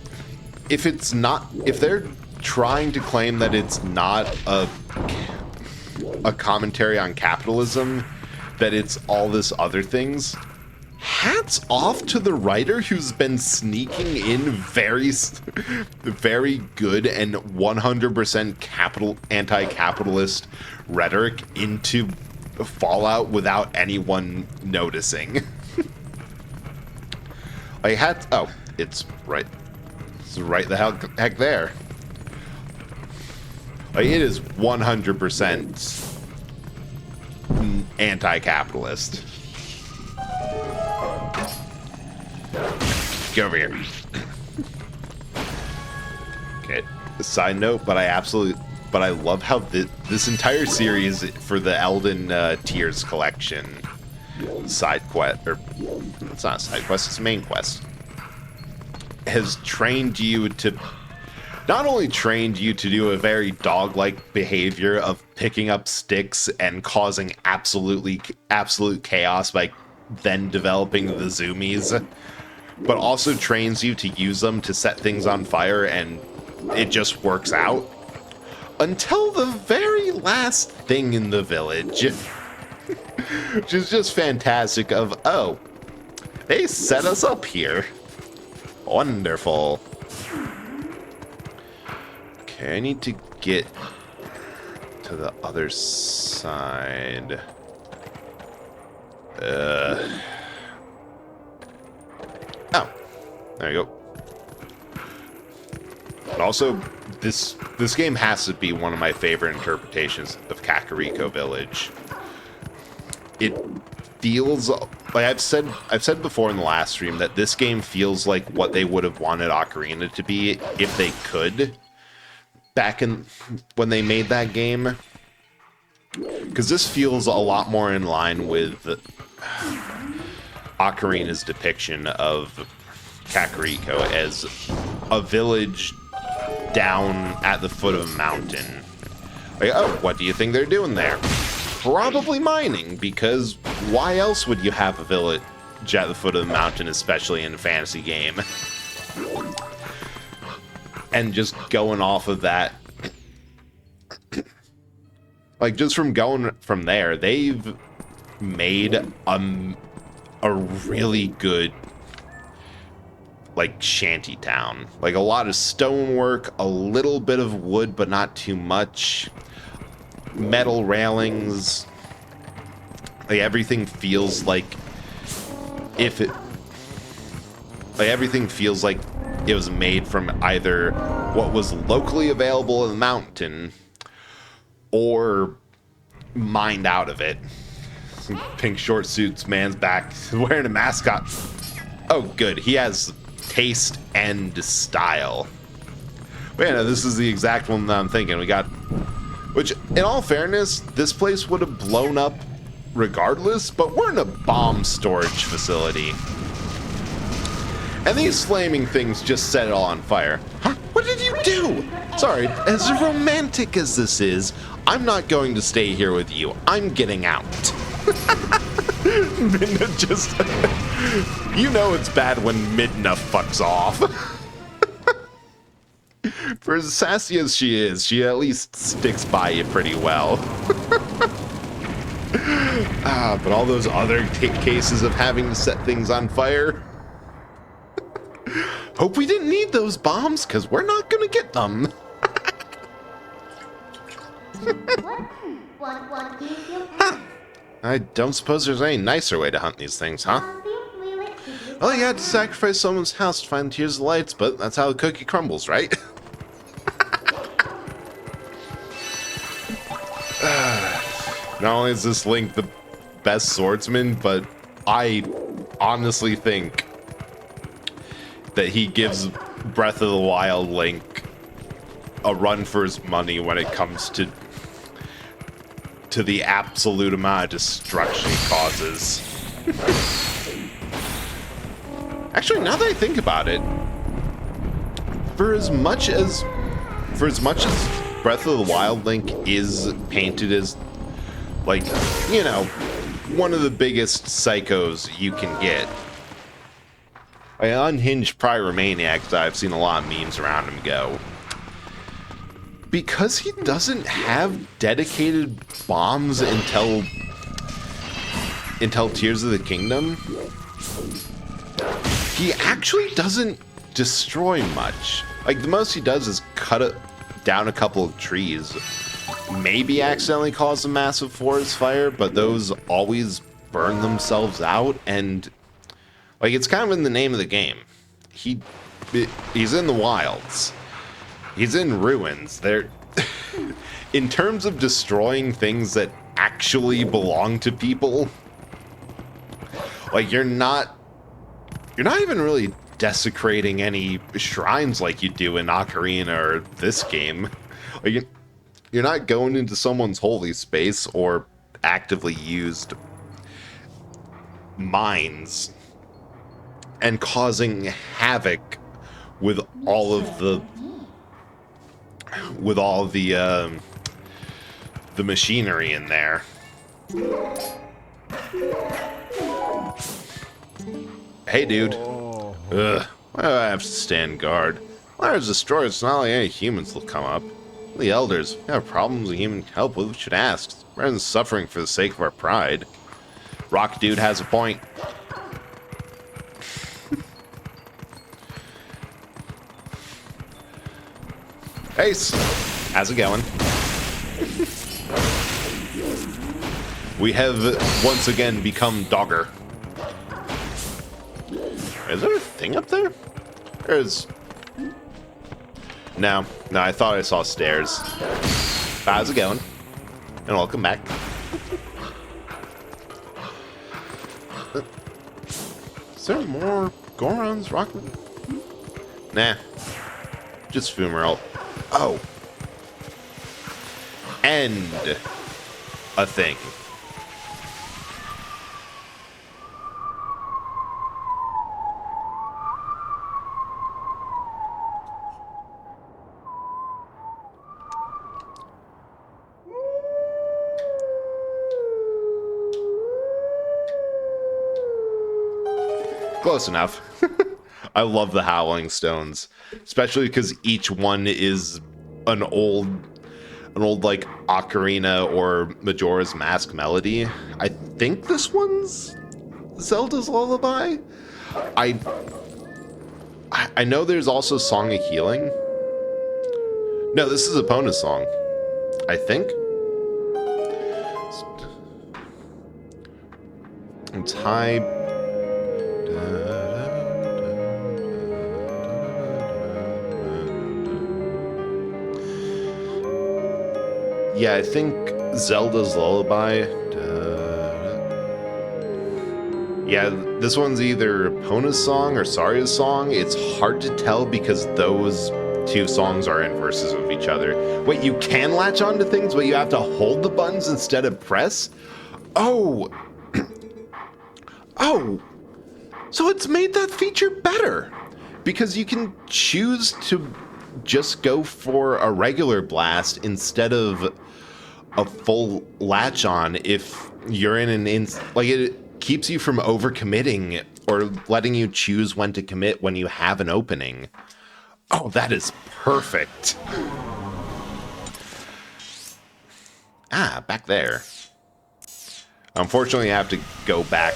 if they're trying to claim that it's not a commentary on capitalism, that it's all this other things, hats off to the writer who's been sneaking in very good and 100% anti-capitalist rhetoric into Fallout without anyone noticing. I had... Oh, it's right... It's right the heck there. Like, it is 100% anti-capitalist. Get over here. Okay. Side note, but I love how this entire series for the Elden Tears collection side quest, or it's not a side quest, it's a main quest, has trained you to not only trained you to do a very dog-like behavior of picking up sticks and causing absolute chaos by then developing the zoomies, but also trains you to use them to set things on fire, and it just works out. Until the very last thing in the village. Which is just fantastic of, oh, they set us up here. Wonderful. Okay, I need to get to the other side. Oh, there you go. But also, this game has to be one of my favorite interpretations of Kakariko Village. It feels like I've said before in the last stream that this game feels like what they would have wanted Ocarina to be if they could back in when they made that game. Because this feels a lot more in line with Ocarina's depiction of Kakariko as a village down at the foot of a mountain. Like, oh, what do you think they're doing there? Probably mining, because why else would you have a village at the foot of the mountain, especially in a fantasy game? And just going off of that, like, just from going from there, they've made a really good, like, shanty town. Like, a lot of stonework, a little bit of wood, but not too much. Metal railings. Like, everything feels like everything feels like it was made from either what was locally available in the mountain or mined out of it. Some pink short suits, man's back, wearing a mascot. Oh, good. He has taste and style. But yeah, no, this is the exact one that I'm thinking. We got... Which, in all fairness, this place would have blown up regardless, but we're in a bomb storage facility. And these flaming things just set it all on fire. Huh? What did you do? Sorry, as romantic as this is, I'm not going to stay here with you. I'm getting out. Midna just... You know it's bad when Midna fucks off. For as sassy as she is, she at least sticks by you pretty well. But all those other cases of having to set things on fire. Hope we didn't need those bombs, because we're not going to get them. I don't suppose there's any nicer way to hunt these things, huh? Well, you had to sacrifice someone's house to find Tears of Lights, but that's how the cookie crumbles, right? Not only is this Link the best swordsman, but I honestly think that he gives Breath of the Wild Link a run for his money when it comes to the absolute amount of destruction he causes. Actually, now that I think about it, for as much as Breath of the Wild Link is painted as, like, you know, one of the biggest psychos you can get, unhinged pyromaniacs, I've seen a lot of memes around him go. Because he doesn't have dedicated bombs until Tears of the Kingdom, he actually doesn't destroy much. Like, the most he does is cut down a couple of trees. Maybe accidentally cause a massive forest fire, but those always burn themselves out, and like, it's kind of in the name of the game. He's in the wilds. He's in ruins. There, in terms of destroying things that actually belong to people, like, you're not even really desecrating any shrines like you do in Ocarina or this game. Like, you're not going into someone's holy space or actively used mines and causing havoc with all the machinery in there. Hey, dude. Ugh. Why do I have to stand guard? Well, there's destroyers. It's not like any humans will come up. The elders, if you have problems a human can help with, we should ask, rather than suffering for the sake of our pride. Rock Dude has a point. Ace, how's it going? We have once again become Dogger. Is there a thing up there? There's... No, I thought I saw stairs. How's it going? And welcome back. Is there more Gorons, Rockman? Nah. Just Fumarole. Oh. And a thing. Close enough. I love the Howling Stones, especially because each one is an old like Ocarina or Majora's Mask melody. I think this one's Zelda's Lullaby. I know there's also Song of Healing. No, this is Epona's song, I think. It's high. Yeah, I think Zelda's Lullaby. Yeah, this one's either Epona's song or Saria's song. It's hard to tell because those two songs are in verses of each other. Wait, you can latch onto things, but you have to hold the buttons instead of press? Oh. Oh. So it's made that feature better. Because you can choose to just go for a regular blast instead of a full latch on if you're in an like, it keeps you from overcommitting or letting you choose when to commit when you have an opening. Oh, that is perfect. Ah, back there. Unfortunately, I have to go back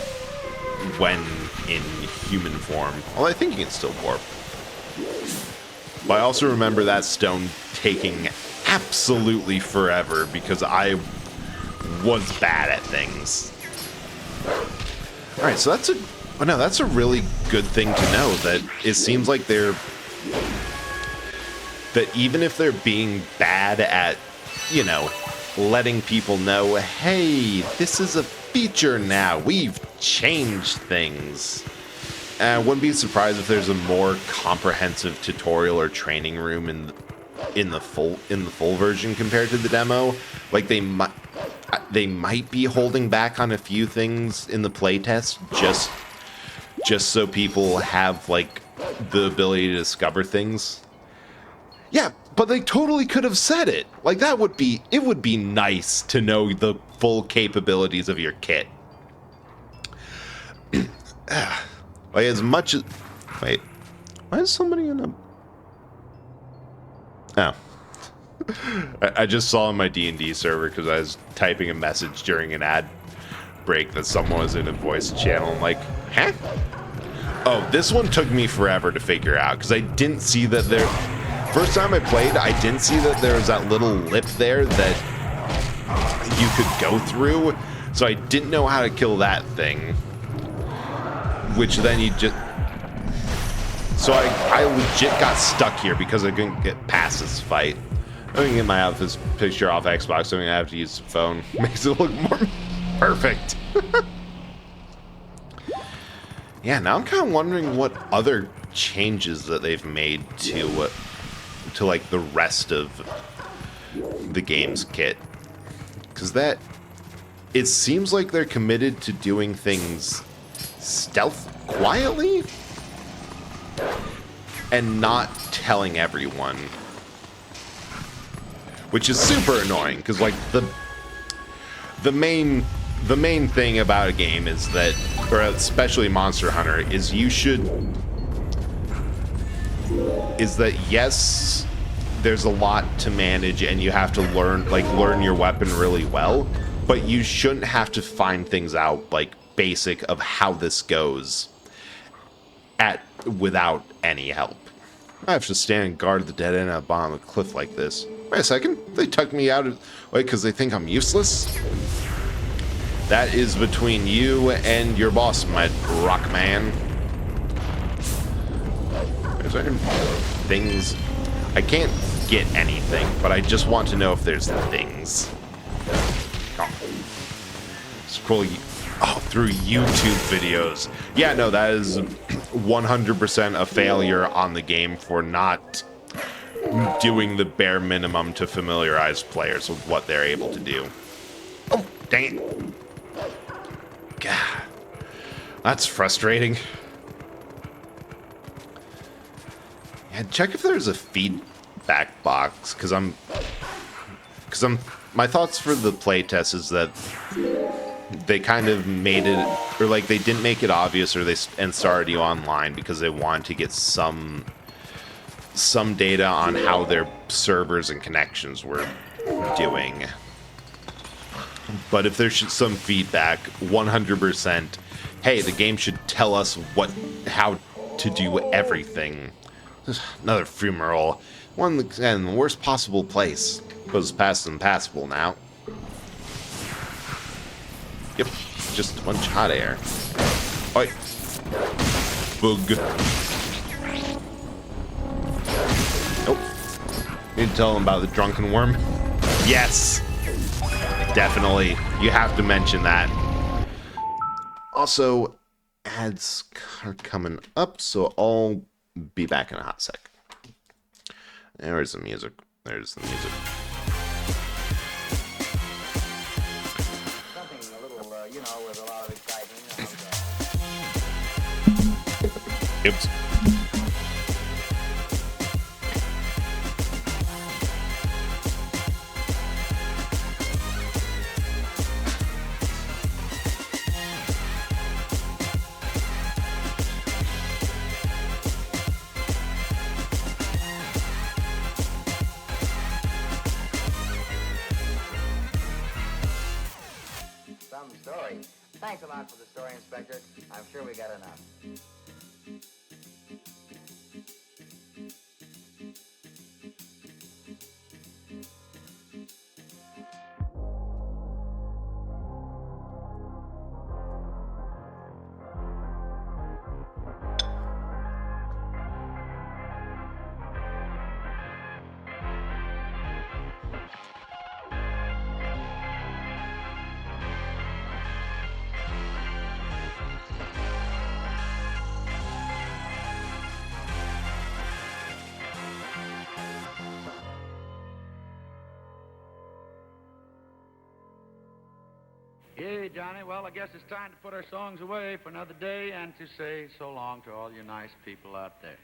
when in human form. Well, I think you can still warp. But I also remember that stone taking absolutely forever because I was bad at things. Alright, so that's a really good thing to know, that it seems like that even if they're being bad at, you know, letting people know, hey, this is a feature now, we've changed things. I wouldn't be surprised if there's a more comprehensive tutorial or training room in the full version compared to the demo. Like, they might be holding back on a few things in the playtest just so people have, like, the ability to discover things. Yeah, but they totally could have said it. Like, it would be nice to know the full capabilities of your kit. Like, as much as... Wait. Why is somebody in a... Oh. I just saw on my D&D server because I was typing a message during an ad. break that someone was in a voice channel. I'm like, huh? Oh, this one took me forever to figure out because I didn't see that there. First time I played, I didn't see that there was that little lip there that you could go through. So I didn't know how to kill that thing. Which then you just. So I legit got stuck here because I couldn't get past this fight. I'm gonna get my outfit picture off Xbox, so I'm gonna have to use the phone. Makes it look more perfect. Yeah, now I'm kind of wondering what other changes that they've made to like the rest of the game's kit, because that it seems like they're committed to doing things stealth quietly and not telling everyone, which is super annoying because like the main thing about a game is that, or especially Monster Hunter, is yes, there's a lot to manage and you have to learn your weapon really well, but you shouldn't have to find things out like basic of how this goes without any help. I have to stand and guard the dead end at the bottom of a cliff like this. Wait a second, they took me out of because they think I'm useless? That is between you and your boss, my rock man. Is there things? I can't get anything, but I just want to know if there's things. Oh. Scroll through YouTube videos. Yeah, no, that is 100% a failure on the game for not doing the bare minimum to familiarize players with what they're able to do. Oh, dang it. God, that's frustrating. Yeah, check if there's a feedback box, because my thoughts for the playtest is that they kind of made it, or like they didn't make it obvious, or and started you online because they wanted to get some data on how their servers and connections were doing. But if there's some feedback, 100%, hey, the game should tell us how to do everything. Another fumarole. One in the worst possible place. Goes past impassable now. Yep, just one hot air. Oi. Bug. Nope. Need to tell them about the drunken worm? Yes! Definitely. You have to mention that. Also, ads are coming up, so I'll be back in a hot sec. There's the music. There's the music. Something a little, with a lot of excitement. Oops. Some story. Thanks a lot for the story, Inspector. I'm sure we got enough. Yeah, Johnny, well, I guess it's time to put our songs away for another day and to say so long to all you nice people out there.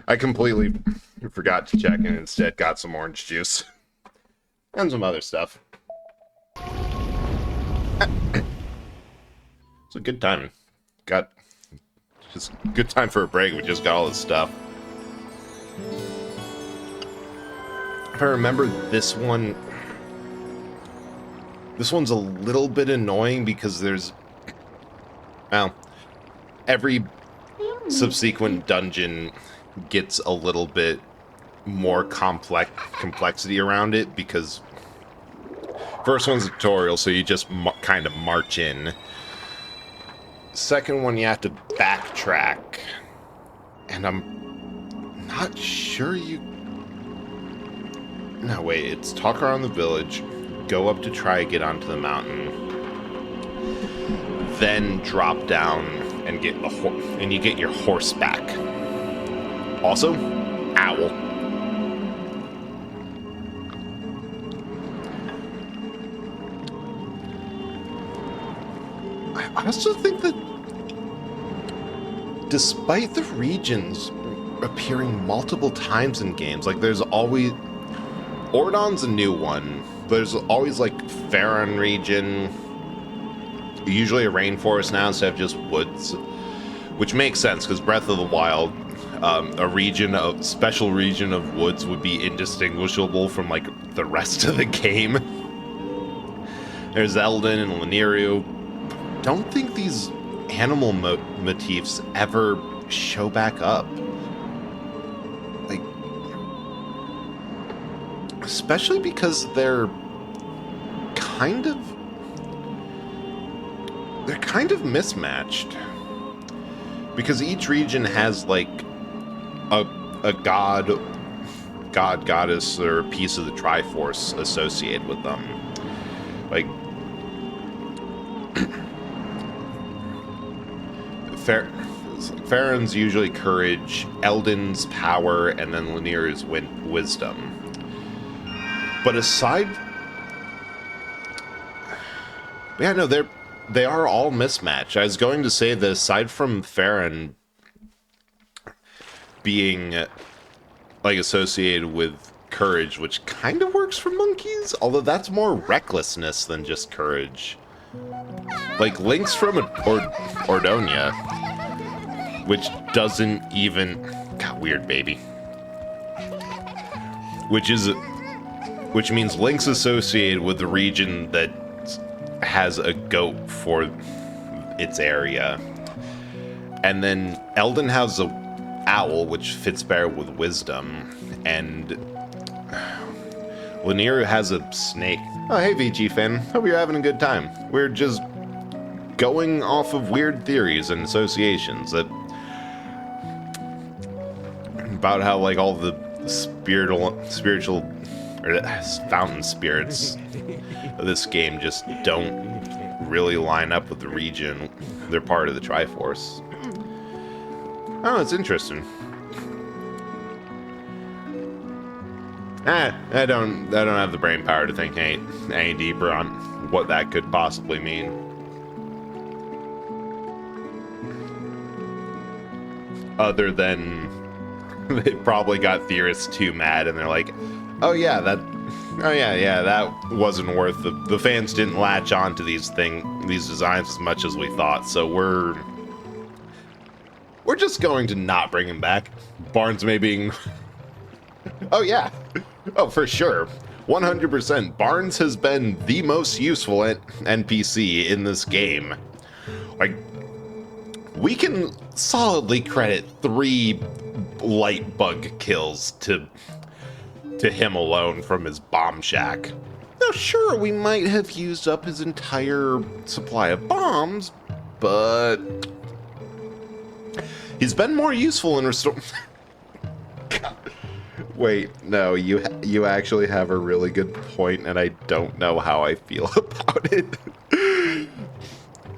I completely forgot to check and instead got some orange juice. And some other stuff. It's a good time. Got just good time for a break. We just got all this stuff. If I remember this one's a little bit annoying because there's, well, every subsequent dungeon gets a little bit more complexity around it, because first one's a tutorial, so you just kind of march in. Second one, you have to backtrack, and I'm not sure you... No, wait, it's talk around the village, go up to try to get onto the mountain, then drop down and get and you get your horse back. Also, owl. I also think that despite the regions appearing multiple times in games, like there's always... Ordon's a new one. There's always like Farron region, usually a rainforest now instead of just woods, which makes sense because Breath of the Wild, a special region of woods would be indistinguishable from like the rest of the game. There's Eldin and Lanayru. Don't think these animal motifs ever show back up. Like, especially because they're kind of mismatched. Because each region has like a god, goddess, or a piece of the Triforce associated with them. Like Farron's usually courage, Eldin's power, and then Lanayru's wisdom. But aside... Yeah, no, they are all mismatched. I was going to say that aside from Farron being like associated with courage, which kind of works for monkeys, although that's more recklessness than just courage. Like Link's from Ordonia, which doesn't even... God, weird baby. Which means Link's associated with the region that has a goat for its area. And then Eldin has a owl, which fits better with wisdom. And Lanayru has a snake. Oh, hey, VG fan. Hope you're having a good time. We're just going off of weird theories and associations that... about how, like, all the spiritual or fountain spirits of this game just don't really line up with the region. They're part of the Triforce. Oh, it's interesting. I don't have the brain power to think any deeper on what that could possibly mean. Other than they probably got theorists too mad and they're like, oh yeah, that wasn't worth the fans didn't latch on to these designs as much as we thought, so we're just going to not bring him back. Barnes may being oh yeah. Oh, for sure. 100%. Barnes has been the most useful NPC in this game. Like, we can solidly credit 3 light bug kills to him alone from his bomb shack. Now, sure, we might have used up his entire supply of bombs, but he's been more useful in restoring... Wait, no, you actually have a really good point, and I don't know how I feel about it.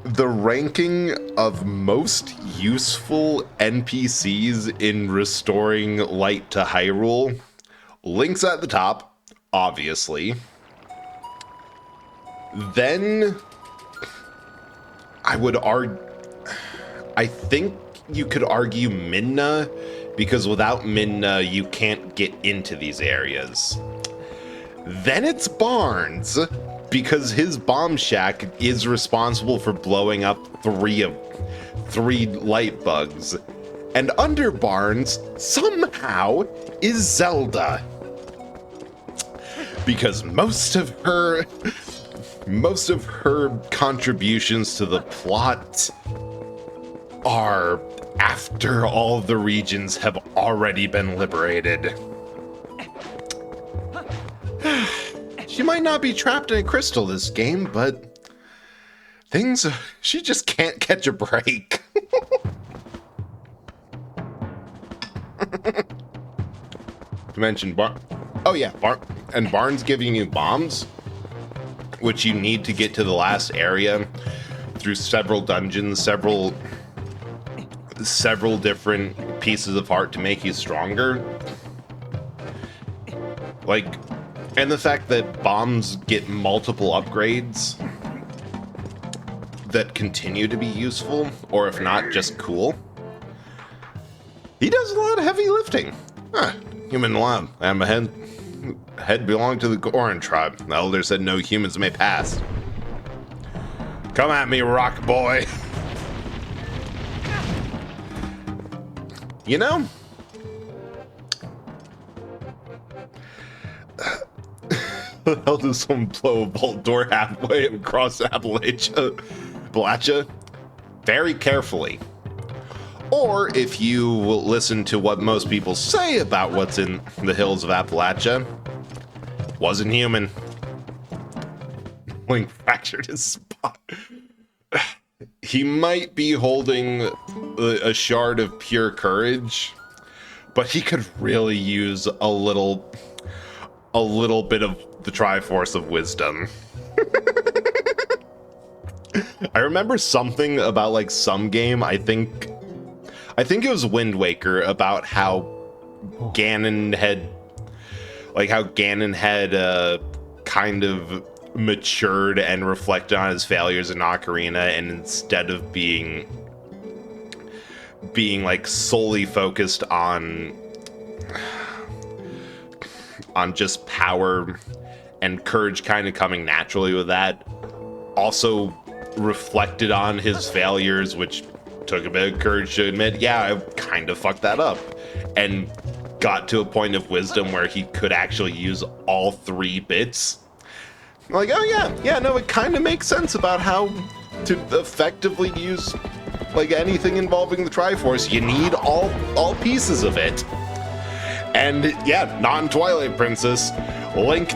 The ranking of most useful NPCs in restoring light to Hyrule, Link's at the top, obviously. Then I would argue... I think you could argue Midna, because without Minna, you can't get into these areas. Then it's Barnes, because his bomb shack is responsible for blowing up three light bugs. And under Barnes, somehow, is Zelda. Because most of her contributions to the plot are after all the regions have already been liberated. She might not be trapped in a crystal this game, but she just can't catch a break. To mention Barnes giving you bombs, which you need to get to the last area through several dungeons, several different pieces of heart to make you stronger. And the fact that bombs get multiple upgrades that continue to be useful, or if not, just cool. He does a lot of heavy lifting. Human lab. I'm a head belonging to the Goron tribe. The elder said no humans may pass. Come at me, rock boy. You know, the hell does someone blow a bolt door halfway across Appalachia? Very carefully. Or if you will listen to what most people say about what's in the hills of Appalachia, wasn't human. Link fractured his spot. He might be holding a shard of pure courage, but he could really use a little bit of the Triforce of Wisdom. I remember something about some game, I think it was Wind Waker, about how Ganon had kind of matured and reflected on his failures in Ocarina, and instead of being solely focused on just power and courage kind of coming naturally with that, also reflected on his failures, which took a bit of courage to admit, yeah, I kind of fucked that up, and got to a point of wisdom where he could actually use all three bits. Oh yeah, no, it kind of makes sense about how to effectively use anything involving the Triforce. You need all pieces of it. And yeah, non-Twilight Princess, Link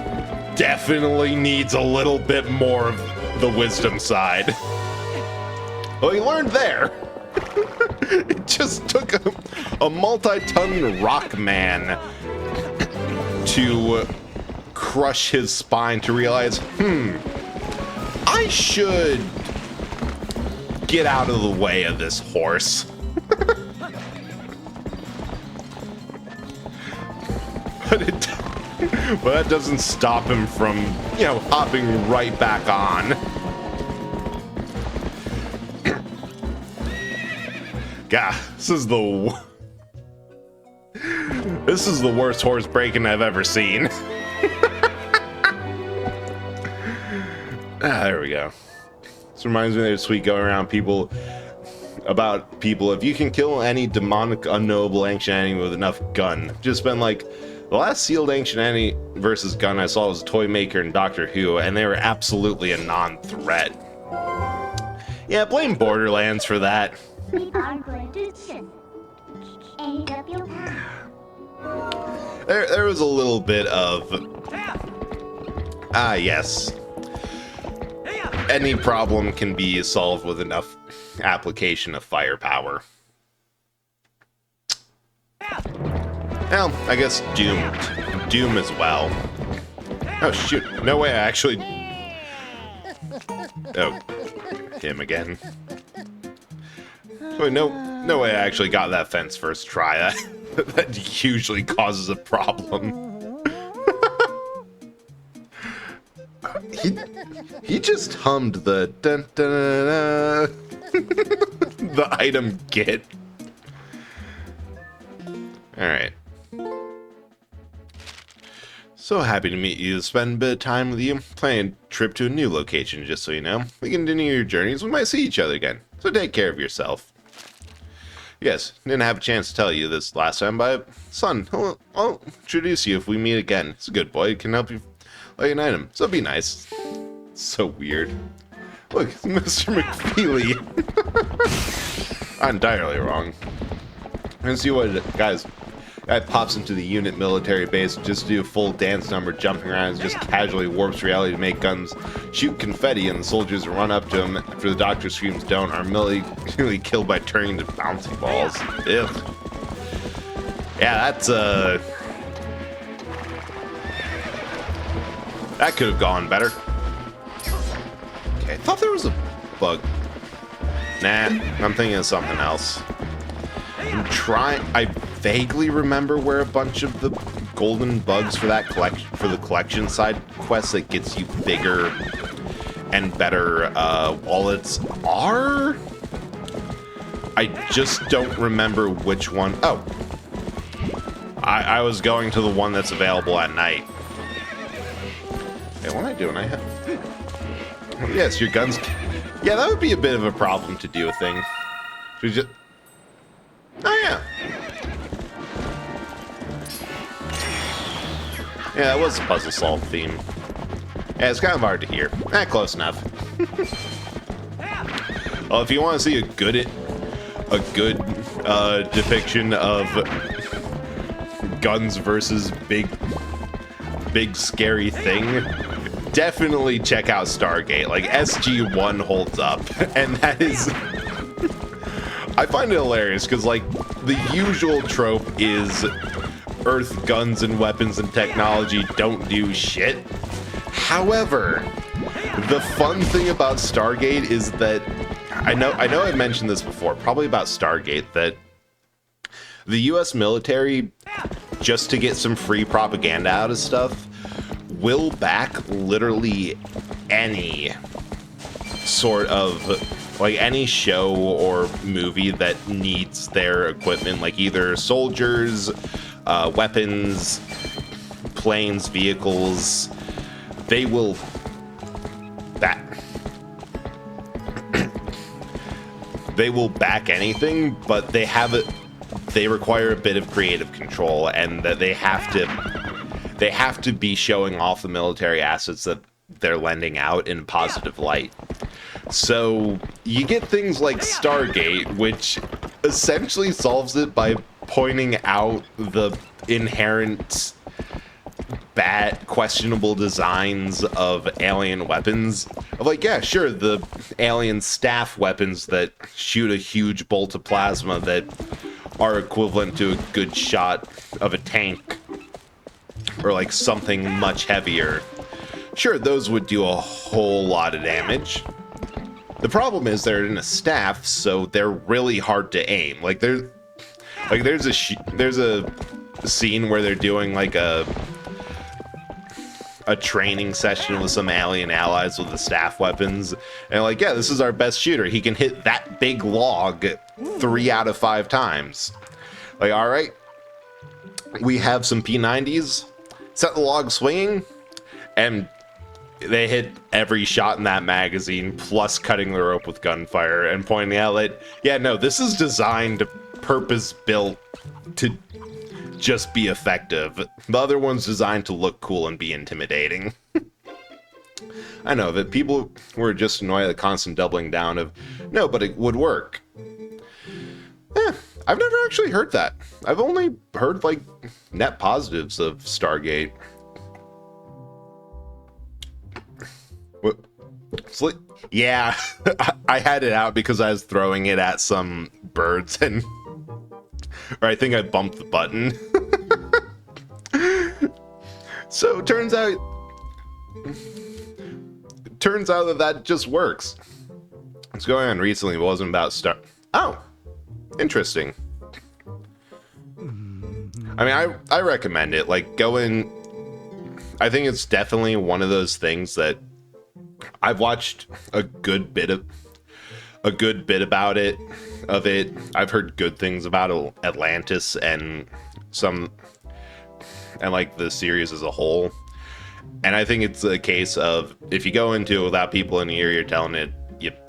definitely needs a little bit more of the wisdom side. Well, he learned there. It just took a multi-ton rock man to crush his spine to realize, I should get out of the way of this horse. But that doesn't stop him from, hopping right back on. God, this is the worst horse breaking I've ever seen. There we go. This reminds me of this week going around about people. If you can kill any demonic, unknowable ancient enemy with enough gun, just been like, the last sealed ancient enemy versus gun I saw was Toy Maker and Doctor Who, and they were absolutely a non-threat. Yeah, blame Borderlands for that. We are going to aid up your path. There was a little bit of... yes. Any problem can be solved with enough application of firepower. Well, I guess Doom as well. Oh shoot, no way I actually... Oh, him again. Wait, no way I actually got that fence first try. That usually causes a problem. He just hummed the dun, dun, dun, dun, the item get. Alright. So happy to meet you, spend a bit of time with you. Planning a trip to a new location, just so you know. We continue your journeys, we might see each other again. So take care of yourself. Yes, didn't have a chance to tell you this last time, but son, I'll introduce you if we meet again. He's a good boy, he can help you like an item, so be nice. So weird. Look, it's Mr. McFeely. I'm entirely wrong. And see what guy pops into the unit military base just to do a full dance number, jumping around, and just casually warps reality to make guns shoot confetti, and the soldiers run up to him after the doctor screams don't, are immediately killed by turning into bouncy balls. Ugh. Yeah, that's that could have gone better. Okay, I thought there was a bug. Nah, I'm thinking of something else. I vaguely remember where a bunch of the golden bugs for that collection side quest that gets you bigger and better wallets are. I just don't remember which one. Oh, I was going to the one that's available at night. Hey, what am I doing? Yes, your guns. Yeah, that would be a bit of a problem to do a thing. Should we just... Oh, yeah. Yeah, that was a puzzle solve theme. Yeah, it's kind of hard to hear. Close enough. Well, if you want to see a good depiction of guns versus big scary thing, definitely check out Stargate. Like, SG-1 holds up, and that is... I find it hilarious because, like, the usual trope is Earth guns and weapons and technology don't do shit. However, the fun thing about Stargate is that I know I've mentioned this before, probably about Stargate, that the US military, just to get some free propaganda out of stuff, will back literally any sort of, like, any show or movie that needs their equipment, like either soldiers, weapons, planes, vehicles. They will back anything, but they require a bit of creative control, and that they have to be showing off the military assets that they're lending out in a positive light. So you get things like Stargate, which essentially solves it by pointing out the inherent bad, questionable designs of alien weapons. Of like, yeah, sure, the alien staff weapons that shoot a huge bolt of plasma that are equivalent to a good shot of a tank, or like something much heavier. Sure, those would do a whole lot of damage. The problem is they're in a staff, so they're really hard to aim. Like there's a scene where they're doing like a training session with some alien allies with the staff weapons, and like, yeah, this is our best shooter. He can hit that big log 3 out of 5 times. Like, all right, we have some P90s. Set the log swinging, and they hit every shot in that magazine, plus cutting the rope with gunfire and pointing out that, yeah, no, this is designed, purpose-built to just be effective. The other one's designed to look cool and be intimidating. I know that people were just annoyed at the constant doubling down of, no, but it would work. I've never actually heard that. I've only heard, like, net positives of Stargate. What? Yeah, I had it out because I was throwing it at some birds, and or I think I bumped the button. So turns out that just works. What's going on recently wasn't about Oh, interesting. I mean, I recommend it. Like, go in. I think it's definitely one of those things that I've watched a good bit about it. I've heard good things about Atlantis and and like the series as a whole. And I think it's a case of if you go into it without people in your ear, you're telling it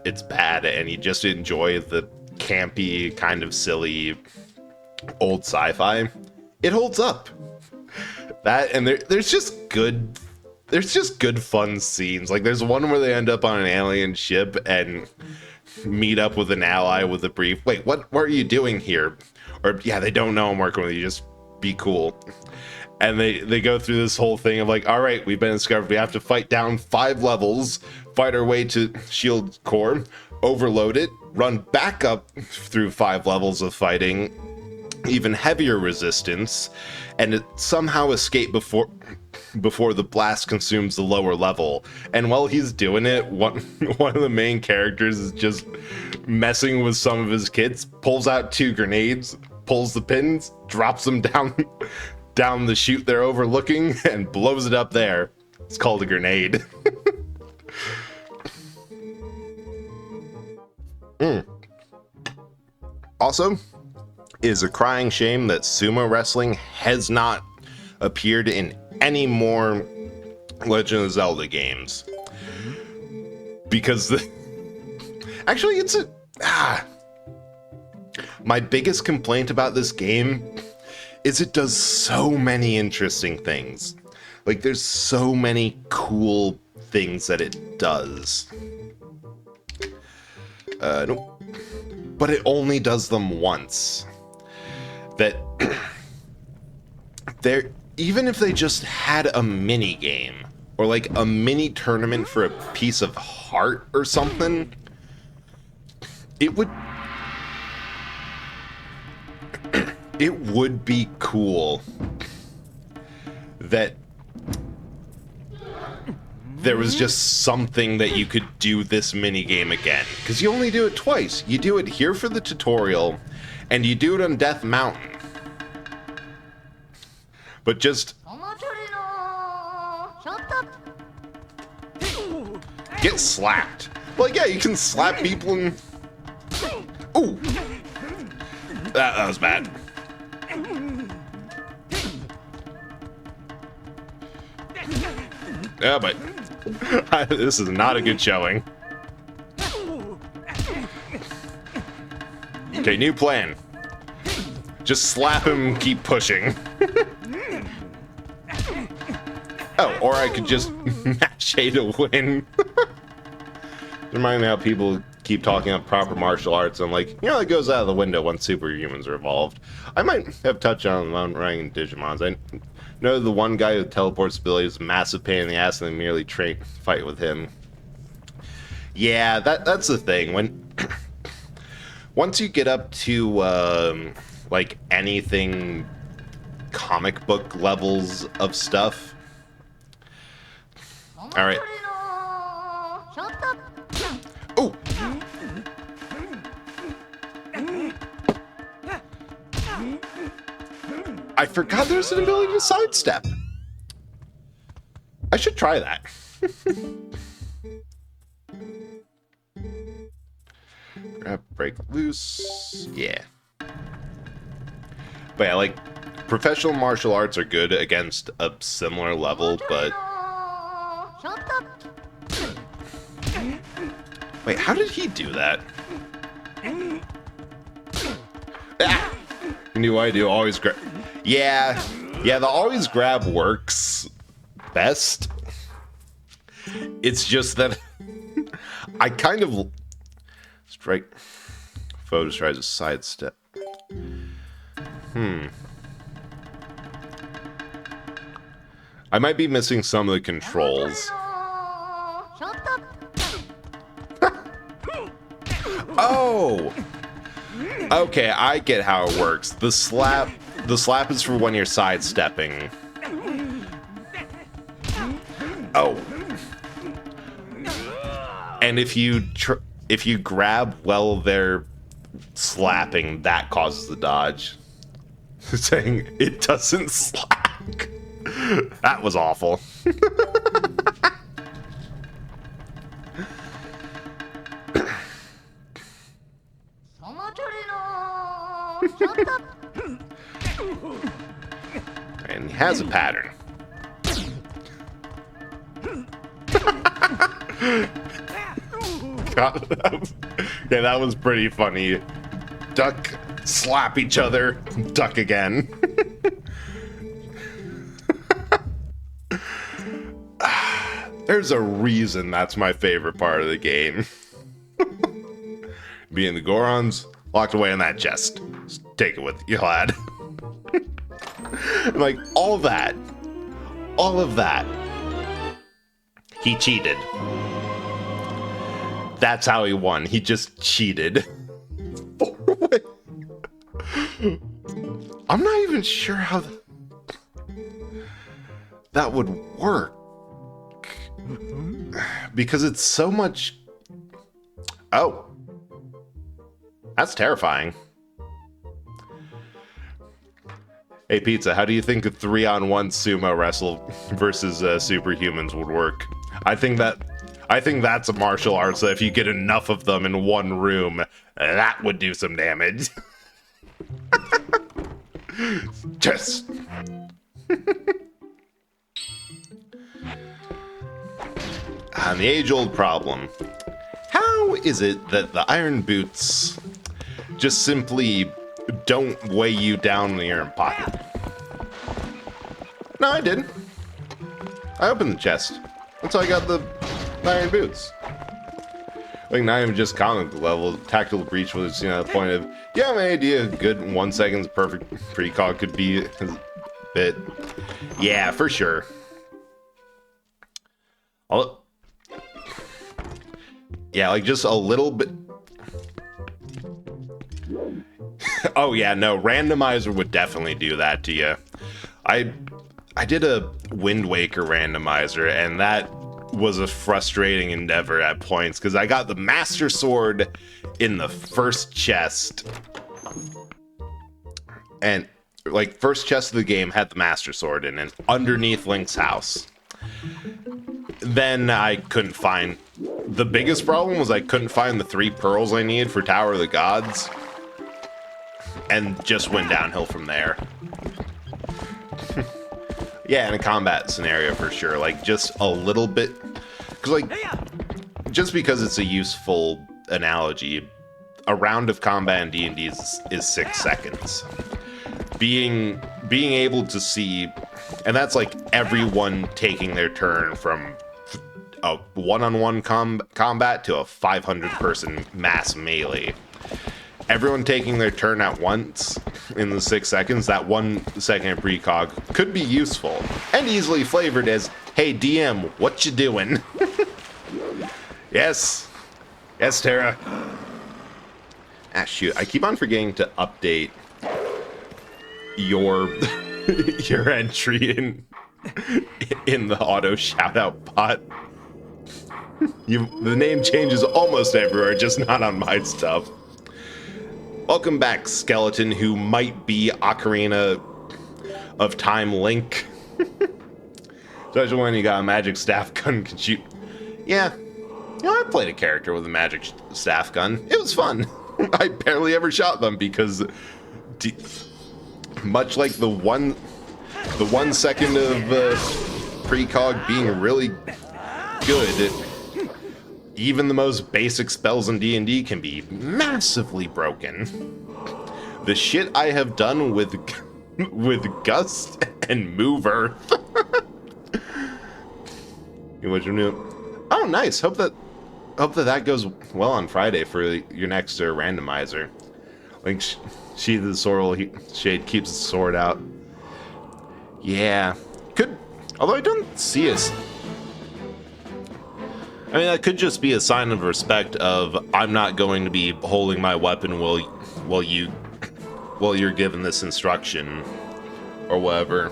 it's bad, and you just enjoy the campy, kind of silly old sci-fi, it holds up. That, and there's just good fun scenes. Like there's one where they end up on an alien ship and meet up with an ally with a brief, wait, what are you doing here? Or yeah, they don't know I'm working with you, just be cool. And they go through this whole thing of like, all right, we've been discovered, we have to fight down 5 levels, fight our way to shield core, overload it, run back up through 5 levels of fighting even heavier resistance, and somehow escape before the blast consumes the lower level. And while he's doing it, one of the main characters is just messing with some of his kids, pulls out 2 grenades, pulls the pins, drops them down the chute they're overlooking, and blows it up there. It's called a grenade. Also, it is a crying shame that sumo wrestling has not appeared in any more Legend of Zelda games. Because actually, it's my biggest complaint about this game is it does so many interesting things. Like, there's so many cool things that it does. Nope. But it only does them once. That even if they just had a mini game or like a mini tournament for a piece of heart or something, it would be cool that there was just something that you could do this mini game again, because you only do it twice. You do it here for the tutorial, and you do it on Death Mountain. But just get slapped. Well, yeah, you can slap people and... Ooh! That was bad. Yeah, but this is not a good showing. Okay, new plan. Just slap him, keep pushing. Oh, or I could just match A to win. Remind me how people keep talking about proper martial arts. I'm like, you know, it goes out of the window once superhumans are evolved. I might have touched on when ranking Digimons. I know the one guy who teleports ability is a massive pain in the ass, and they merely fight with him. Yeah, that's the thing. When once you get up to like anything comic book levels of stuff. All right. Oh. I forgot there's an ability to sidestep. I should try that. Grab, break loose. Yeah. But yeah, like, professional martial arts are good against a similar level, but... Wait, how did he do that? Ah! You knew what I do, always grab... Yeah, the always grab works best. It's just that I kind of... Strike... Foe tries to sidestep. I might be missing some of the controls. Oh! Okay, I get how it works. The slap is for when you're sidestepping. Oh. And if you grab while they're slapping, that causes the dodge. Saying it doesn't slack. That was awful. has a pattern. Yeah, that was pretty funny. Duck, slap each other, duck again. There's a reason that's my favorite part of the game. Being the Gorons locked away in that chest. Just take it with you, lad. Like, all of that. He cheated. That's how he won. He just cheated. I'm not even sure how that would work. Because it's so much... Oh. That's terrifying. Hey, Pizza, how do you think a 3-on-1 sumo wrestle versus superhumans would work? I think that's a martial arts that if you get enough of them in one room, that would do some damage. Just... And the age-old problem. How is it that the iron boots just simply don't weigh you down in your pocket? No, I didn't. I opened the chest. That's how I got the iron boots. Like, not even just comic level. Tactical breach was, the point of, yeah, my idea, good 1 second's perfect precog could be a bit. Yeah, for sure. Yeah, like just a little bit. Oh yeah, no, randomizer would definitely do that to you. I did a Wind Waker randomizer, and that was a frustrating endeavor at points, because I got the Master Sword in the first chest. And, like, first chest of the game had the Master Sword in it, underneath Link's house. Then I couldn't find... The biggest problem was I couldn't find the 3 pearls I needed for Tower of the Gods. And just went downhill from there. Yeah, in a combat scenario for sure. Like, just a little bit... Because, like, just because it's a useful analogy, a round of combat in D&D is 6 seconds. Being able to see... And that's, like, everyone taking their turn from a one-on-one combat to a 500-person mass melee. Everyone taking their turn at once in the 6 seconds, that 1 second precog could be useful and easily flavored as, hey, DM, what you doing? Yes, Tara. Ah, shoot, I keep on forgetting to update your your entry in the auto shout-out bot. The name changes almost everywhere, just not on my stuff. Welcome back, skeleton who might be Ocarina of Time Link. Especially when you got a magic staff gun can shoot. Yeah, I played a character with a magic staff gun. It was fun. I barely ever shot them because, much like the one second of precog being really good, even the most basic spells in D&D can be massively broken. The shit I have done with Gust and Move Earth. Oh, nice. Hope that goes well on Friday for your next randomizer. Like, Sheath of the Sorrel Shade keeps the sword out. Yeah. Although I don't see us. I mean, that could just be a sign of respect of I'm not going to be holding my weapon while you're given this instruction or whatever.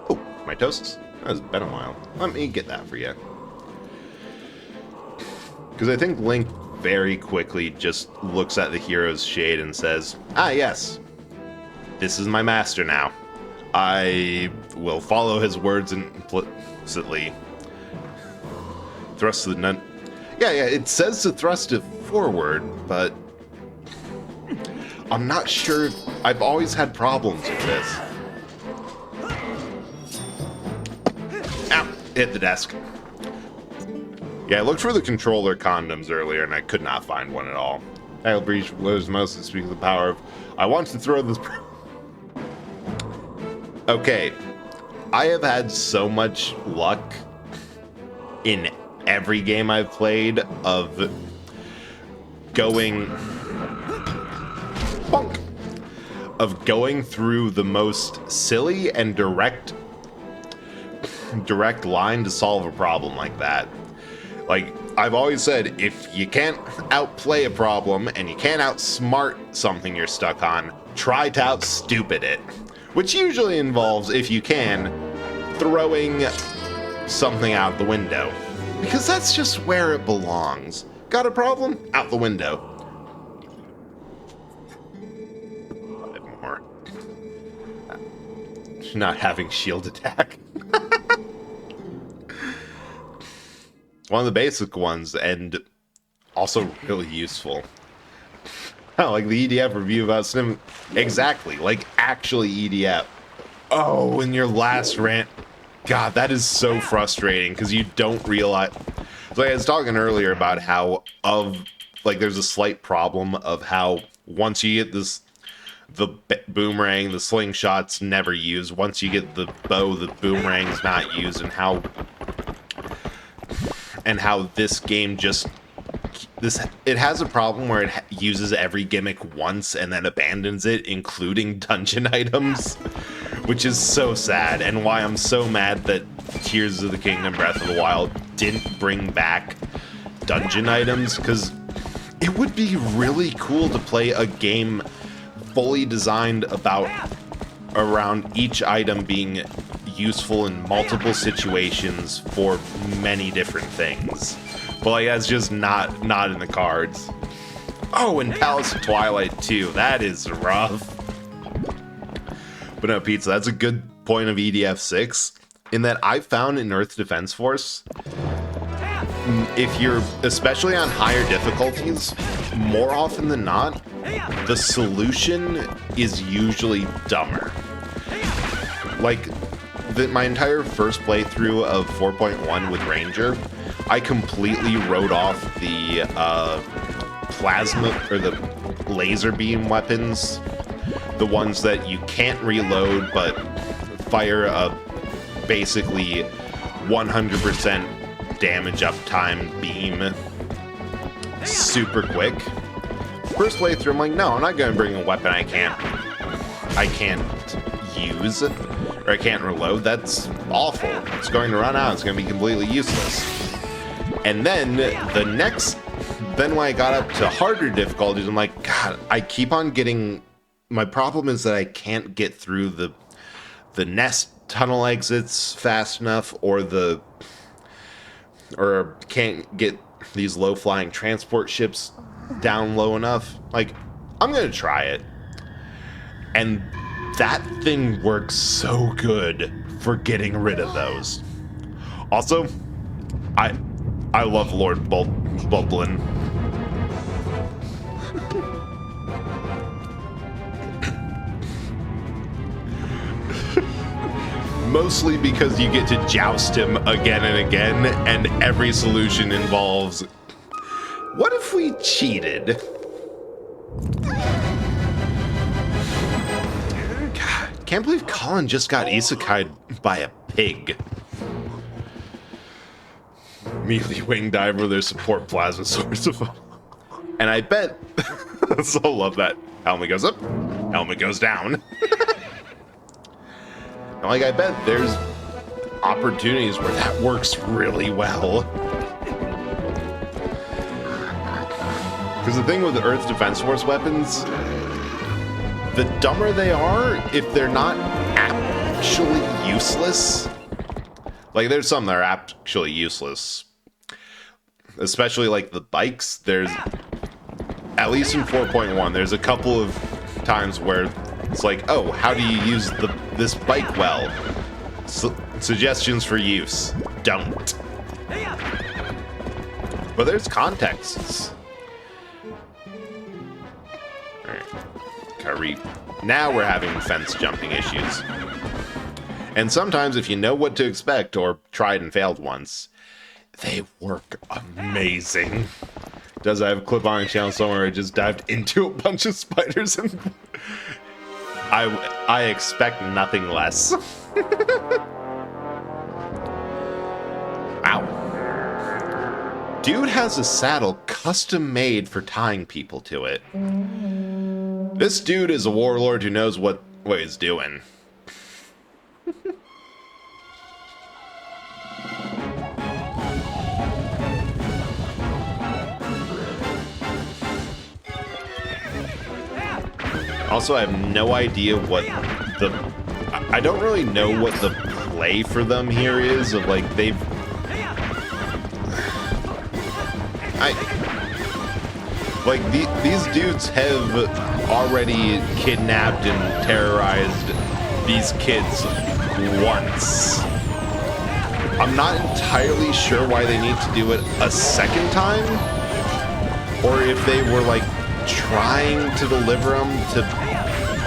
Oh, mitosis. That's been a while. Let me get that for you. Because I think Link very quickly just looks at the hero's shade and says, ah, yes, this is my master now. I will follow his words implicitly. Thrust the nun. Yeah, it says to thrust it forward, but I'm not sure. I've always had problems with this. hit the desk. Yeah, I looked for the controller condoms earlier, and I could not find one at all. Title breach was mostly speak of the power of... I want to throw this... Okay. I have had so much luck in every game I've played of going... Bonk! Of going through the most silly and direct line to solve a problem like that. Like, I've always said, if you can't outplay a problem and you can't outsmart something you're stuck on, try to outstupid it. Which usually involves, if you can, throwing something out the window. Because that's just where it belongs. Got a problem? Out the window. A bit more. Not having shield attack. One of the basic ones, and also really useful. Oh, like the EDF review about Snim. Exactly, like actually EDF. Oh, in your last rant. God, that is so frustrating, because you don't realize... So I was talking earlier about how, there's a slight problem of how once you get the boomerang, the slingshot's never used. Once you get the bow, the boomerang's not used, and how this game just... It has a problem where it uses every gimmick once and then abandons it, including dungeon items, which is so sad, and why I'm so mad that Tears of the Kingdom Breath of the Wild didn't bring back dungeon items, because it would be really cool to play a game fully designed around each item being useful in multiple situations for many different things. But like, that's just not in the cards. Oh, and Palace of Twilight too. That is rough. But no, Pizza, that's a good point of EDF 6, in that I found in Earth Defense Force, if you're, especially on higher difficulties, more often than not, the solution is usually dumber. Like, my entire first playthrough of 4.1 with Ranger, I completely wrote off the plasma, or the laser beam weapons, the ones that you can't reload but fire a basically 100% damage uptime beam super quick. First playthrough, I'm like, no, I'm not going to bring a weapon I can't use, or I can't reload. That's awful. It's going to run out. It's going to be completely useless. And then then when I got up to harder difficulties, I'm like, God, I keep on getting... My problem is that I can't get through the nest tunnel exits fast enough, or can't get these low-flying transport ships down low enough. Like, I'm gonna try it. And that thing works so good for getting rid of those. Also, I love Lord Bulblin. Mostly because you get to joust him again and again, and every solution involves... What if we cheated? God, can't believe Colin just got isekai'd by a pig. Melee wing diver with their support plasma source of... And I bet... I so love that. Helmet goes up, helmet goes down. And like, I bet there's opportunities where that works really well. Because the thing with the Earth Defense Force weapons, the dumber they are, if they're not actually useless. Like, there's some that are actually useless. Especially, like, the bikes. There's, at least in 4.1, there's a couple of times where it's like, oh, how do you use this bike well? Suggestions for use. Don't. But there's contexts. Alright. Now we're having fence jumping issues. And sometimes if you know what to expect or tried and failed once, they work amazing. Does I have a clip on a channel somewhere I just dived into a bunch of spiders and I expect nothing less. Ow. Dude has a saddle custom made for tying people to it. This dude is a warlord who knows what he's doing. Also, I have no idea what I don't really know what the play for them here is, of like, these dudes have already kidnapped and terrorized these kids once. I'm not entirely sure why they need to do it a second time, or if they were like trying to deliver them to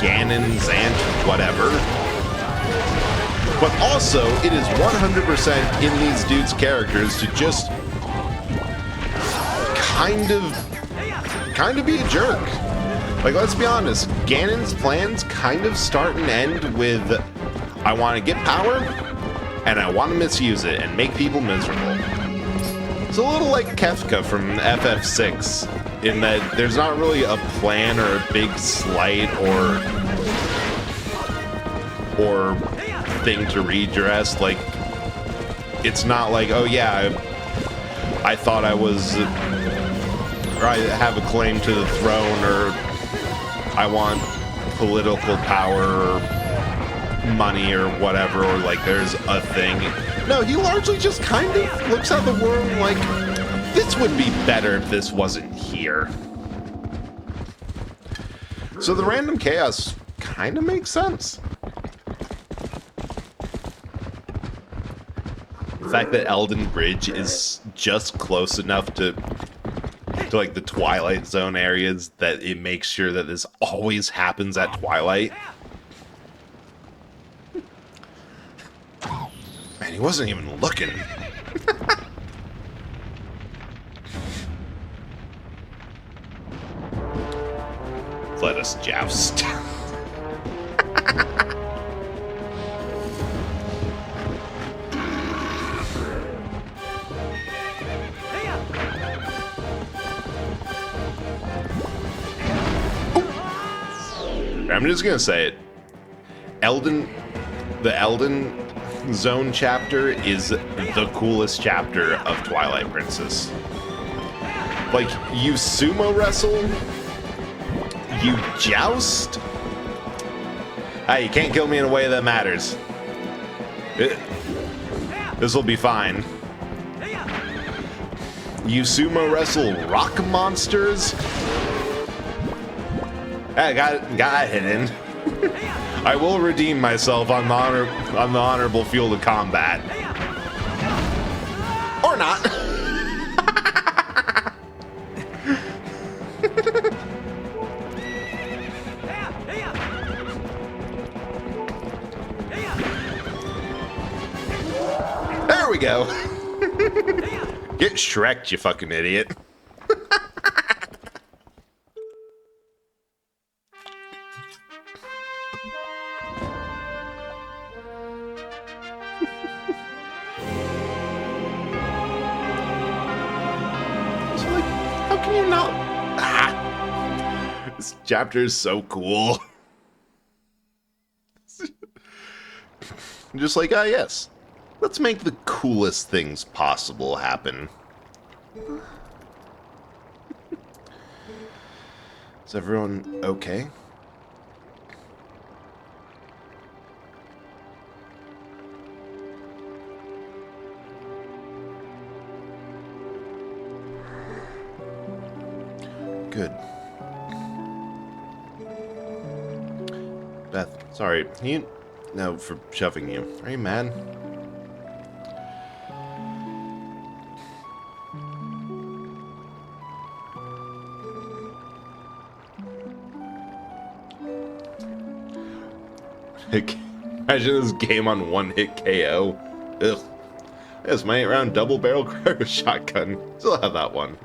Ganon, Zant, whatever. But also, it is 100% in these dudes' characters to just kind of be a jerk. Like, let's be honest, Ganon's plans kind of start and end with, I want to get power, and I want to misuse it and make people miserable. It's a little like Kefka from FF6, in that there's not really a plan or a big slight or thing to redress. Like, it's not like, oh yeah, I thought I was, or I have a claim to the throne, or I want political power or money or whatever, or like there's a thing. No, he largely just kind of looks at the world like, this would be better if this wasn't here. So the random chaos kind of makes sense. The fact that Elden Bridge is just close enough to like the Twilight Zone areas that it makes sure that this always happens at Twilight. Man, he wasn't even looking. Let us joust. I'm just gonna say it. The Elden Zone chapter is the coolest chapter of Twilight Princess. Like, you sumo wrestle, you joust. Hey, you can't kill me in a way that matters. This will be fine. You sumo wrestle rock monsters. I got hidden. I will redeem myself on the honorable field of combat. Or not. There we go. Get Shrek'd, you fucking idiot. This chapter is so cool. Just like, yes, let's make the coolest things possible happen. Is everyone okay? Good. Beth, sorry. No, for shoving you. Are you mad? Imagine this game on one-hit KO. Ugh. This my 8-round double barrel cryo shotgun. Still have that one.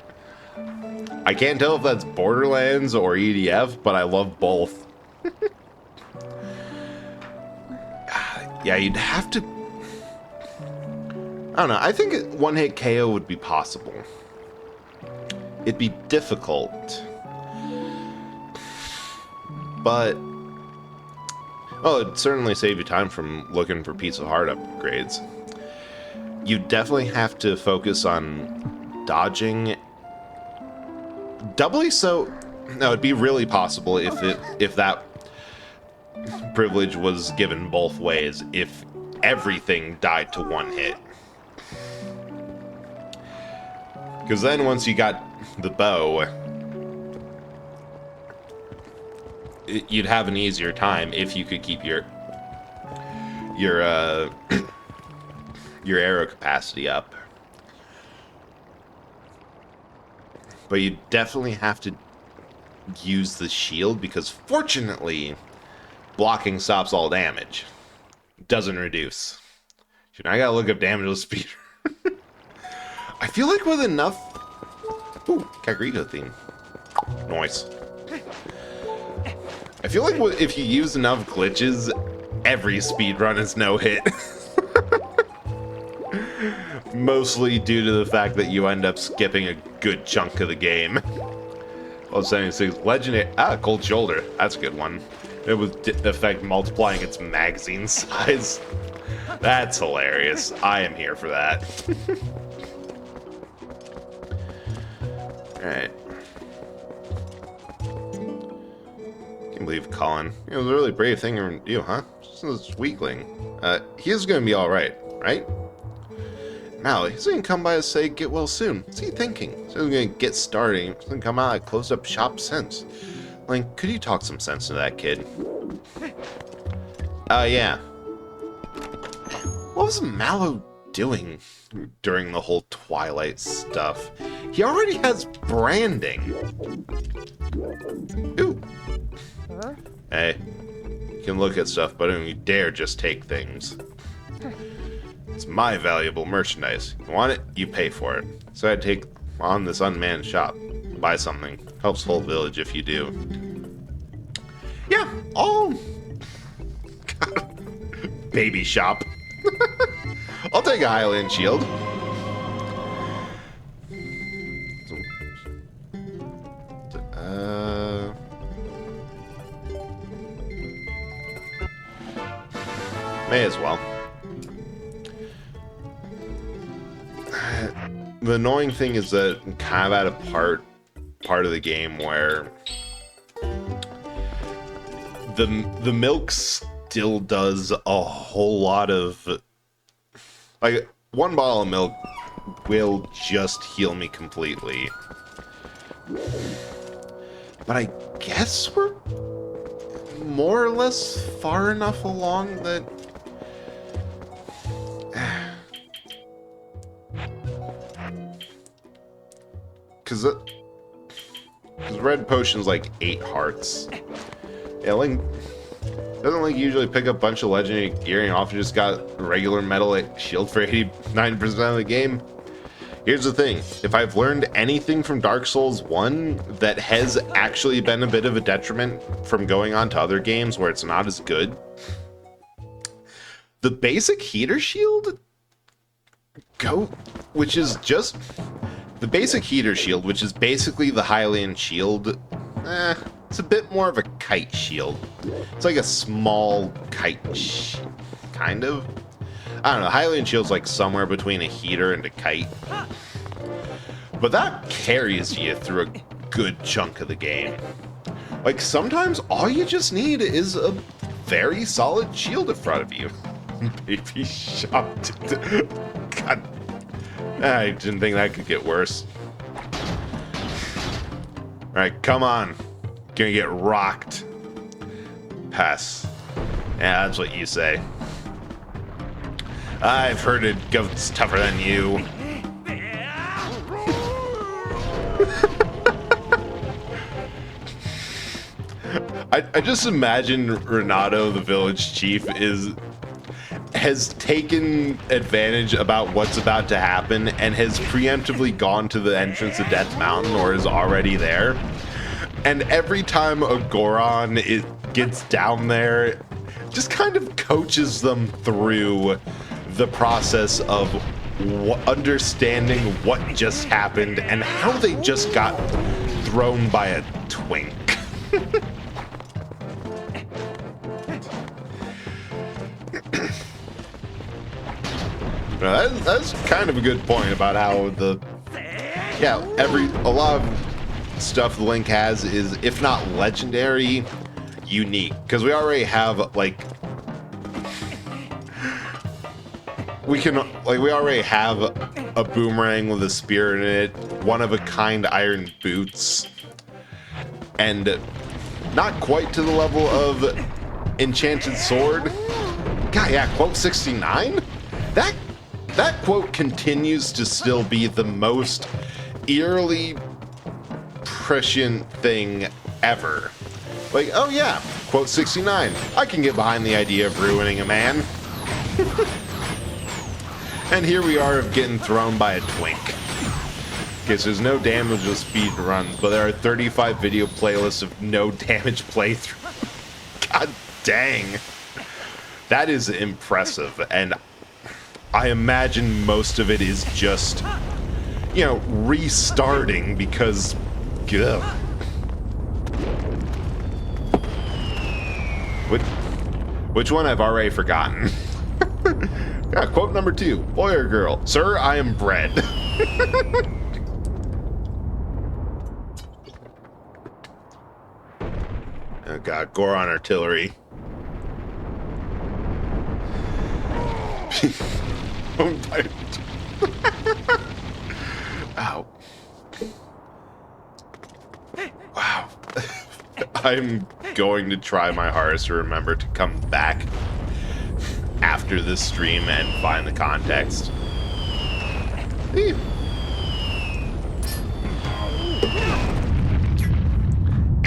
I can't tell if that's Borderlands or EDF, but I love both. Yeah, you'd have to... I don't know. I think one-hit KO would be possible. It'd be difficult. But... oh, it'd certainly save you time from looking for piece of heart upgrades. You definitely have to focus on dodging. Doubly so... no, it'd be really possible if that privilege was given both ways, if everything died to one hit. Because then once you got the bow, you'd have an easier time if you could keep your your arrow capacity up. But you definitely have to use the shield, because fortunately blocking stops all damage. Doesn't reduce. Dude, I gotta look up damage with speed. I feel like with enough... ooh, Kakariko theme. Nice. I feel like if you use enough glitches, every speedrun is no hit. Mostly due to the fact that you end up skipping a good chunk of the game. Well, 76 legendary... ah, cold shoulder. That's a good one. It would affect multiplying its magazine size. That's hilarious. I am here for that. Alright. Can't believe Colin. It was a really brave thing from you, huh? Just this weakling. He's gonna be alright, right? Mallory, he's gonna come by and say get well soon. What's he thinking? He's gonna get starting. He's gonna come out and close up shop since. Like, could you talk some sense to that kid? Yeah. What was Mallow doing during the whole Twilight stuff? He already has branding. Ooh. Huh? Hey, you can look at stuff, but don't you dare just take things. It's my valuable merchandise. You want it, you pay for it. So I'd take on this unmanned shop. Buy something. Helps the whole village if you do. Yeah, all... baby shop. I'll take a Highland shield. May as well. The annoying thing is that I'm kind of at a part of the game where the milk still does a whole lot of, like, one bottle of milk will just heal me completely. But I guess we're more or less far enough along that because red potion's like 8 hearts. Yeah, Link doesn't Link usually pick up a bunch of legendary gear and often just got regular metal shield for 89% of the game? Here's the thing, if I've learned anything from Dark Souls 1 that has actually been a bit of a detriment from going on to other games where it's not as good, the basic heater shield which is just the basic heater shield, which is basically the Hylian shield. It's a bit more of a kite shield. It's like a small kite, kind of. I don't know. Hylian shield's like somewhere between a heater and a kite, but that carries you through a good chunk of the game. Like sometimes all you just need is a very solid shield in front of you. Baby shop. God. I didn't think that could get worse. Alright, come on. Gonna get rocked. Pass. Yeah, that's what you say. I've heard it goes tougher than you. I just imagine Renato, the village chief, is has taken advantage about what's about to happen and has preemptively gone to the entrance of Death Mountain or is already there. And every time a Goron gets down there, just kind of coaches them through the process of understanding what just happened and how they just got thrown by a twink. Now, that's kind of a good point about how a lot of stuff the Link has is, if not legendary, unique. Because we already have, like, we already have a boomerang with a spear in it, one-of-a-kind iron boots, and not quite to the level of enchanted sword. God, yeah, quote 69? That quote continues to still be the most eerily prescient thing ever. Like, oh yeah, quote 69. I can get behind the idea of ruining a man. And here we are getting thrown by a twink. Okay, so there's no damage with speed runs, but there are 35 video playlists of no damage playthrough. God dang. That is impressive, and I imagine most of it is just, restarting because, ugh. Which one I've already forgotten. Quote number 2, boy or girl? Sir, I am bred. Oh god, Goron artillery. Ow. Wow. I'm going to try my hardest to remember to come back after this stream and find the context.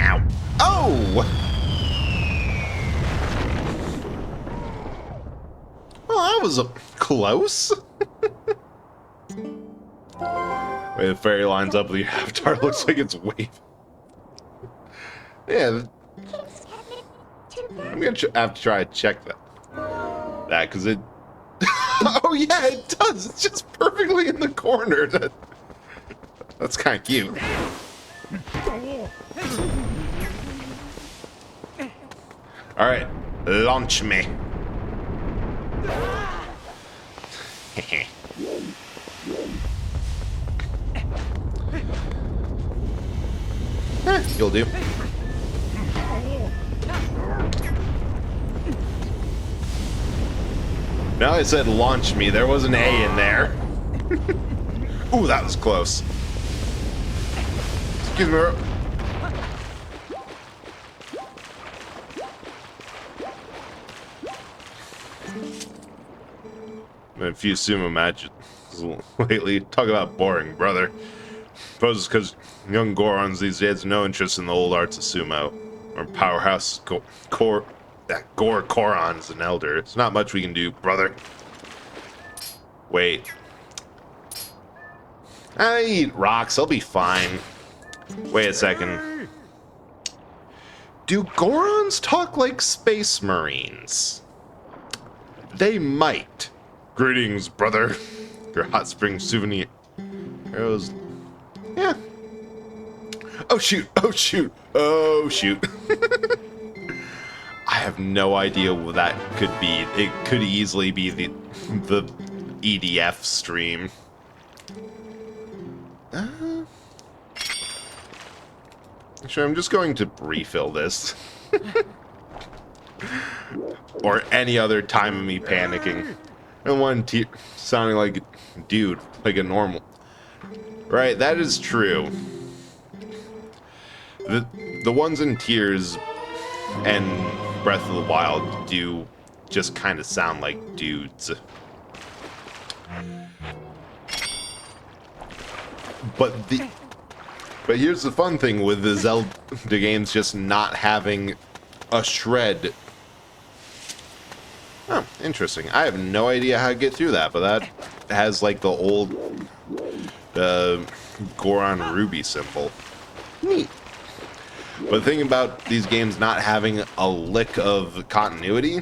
Ow. Oh! Well, that was close. Wait, the fairy lines up with the avatar. Looks like it's waving. Yeah. I'm gonna have to try to check that, because it... Oh yeah, it does! It's just perfectly in the corner. That's kind of cute. Alright, launch me. You'll do. Now I said launch me, there was an A in there. Ooh, that was close. Excuse me. A few sumo matches lately. Talk about boring, brother. Suppose it's because young Gorons these days have no interest in the old arts of sumo. Or powerhouse Gore Koron's an elder. It's not much we can do, brother. Wait. I eat rocks, I'll be fine. Wait a second. Do Gorons talk like space marines? They might. Greetings, brother. Your hot spring souvenir. Arrows. Yeah. Oh shoot! Oh shoot! Oh shoot! I have no idea what that could be. It could easily be the EDF stream. Actually, I'm just going to refill this. Or any other time of me panicking. And one sounding like a dude, like a normal. Right, that is true. The ones in Tears and Breath of the Wild do just kind of sound like dudes. But here's the fun thing with the Zelda games just not having a shred. Oh, Interesting. I have no idea how to get through that, but that has like the old Goron Ruby symbol. Neat. But the thing about these games not having a lick of continuity...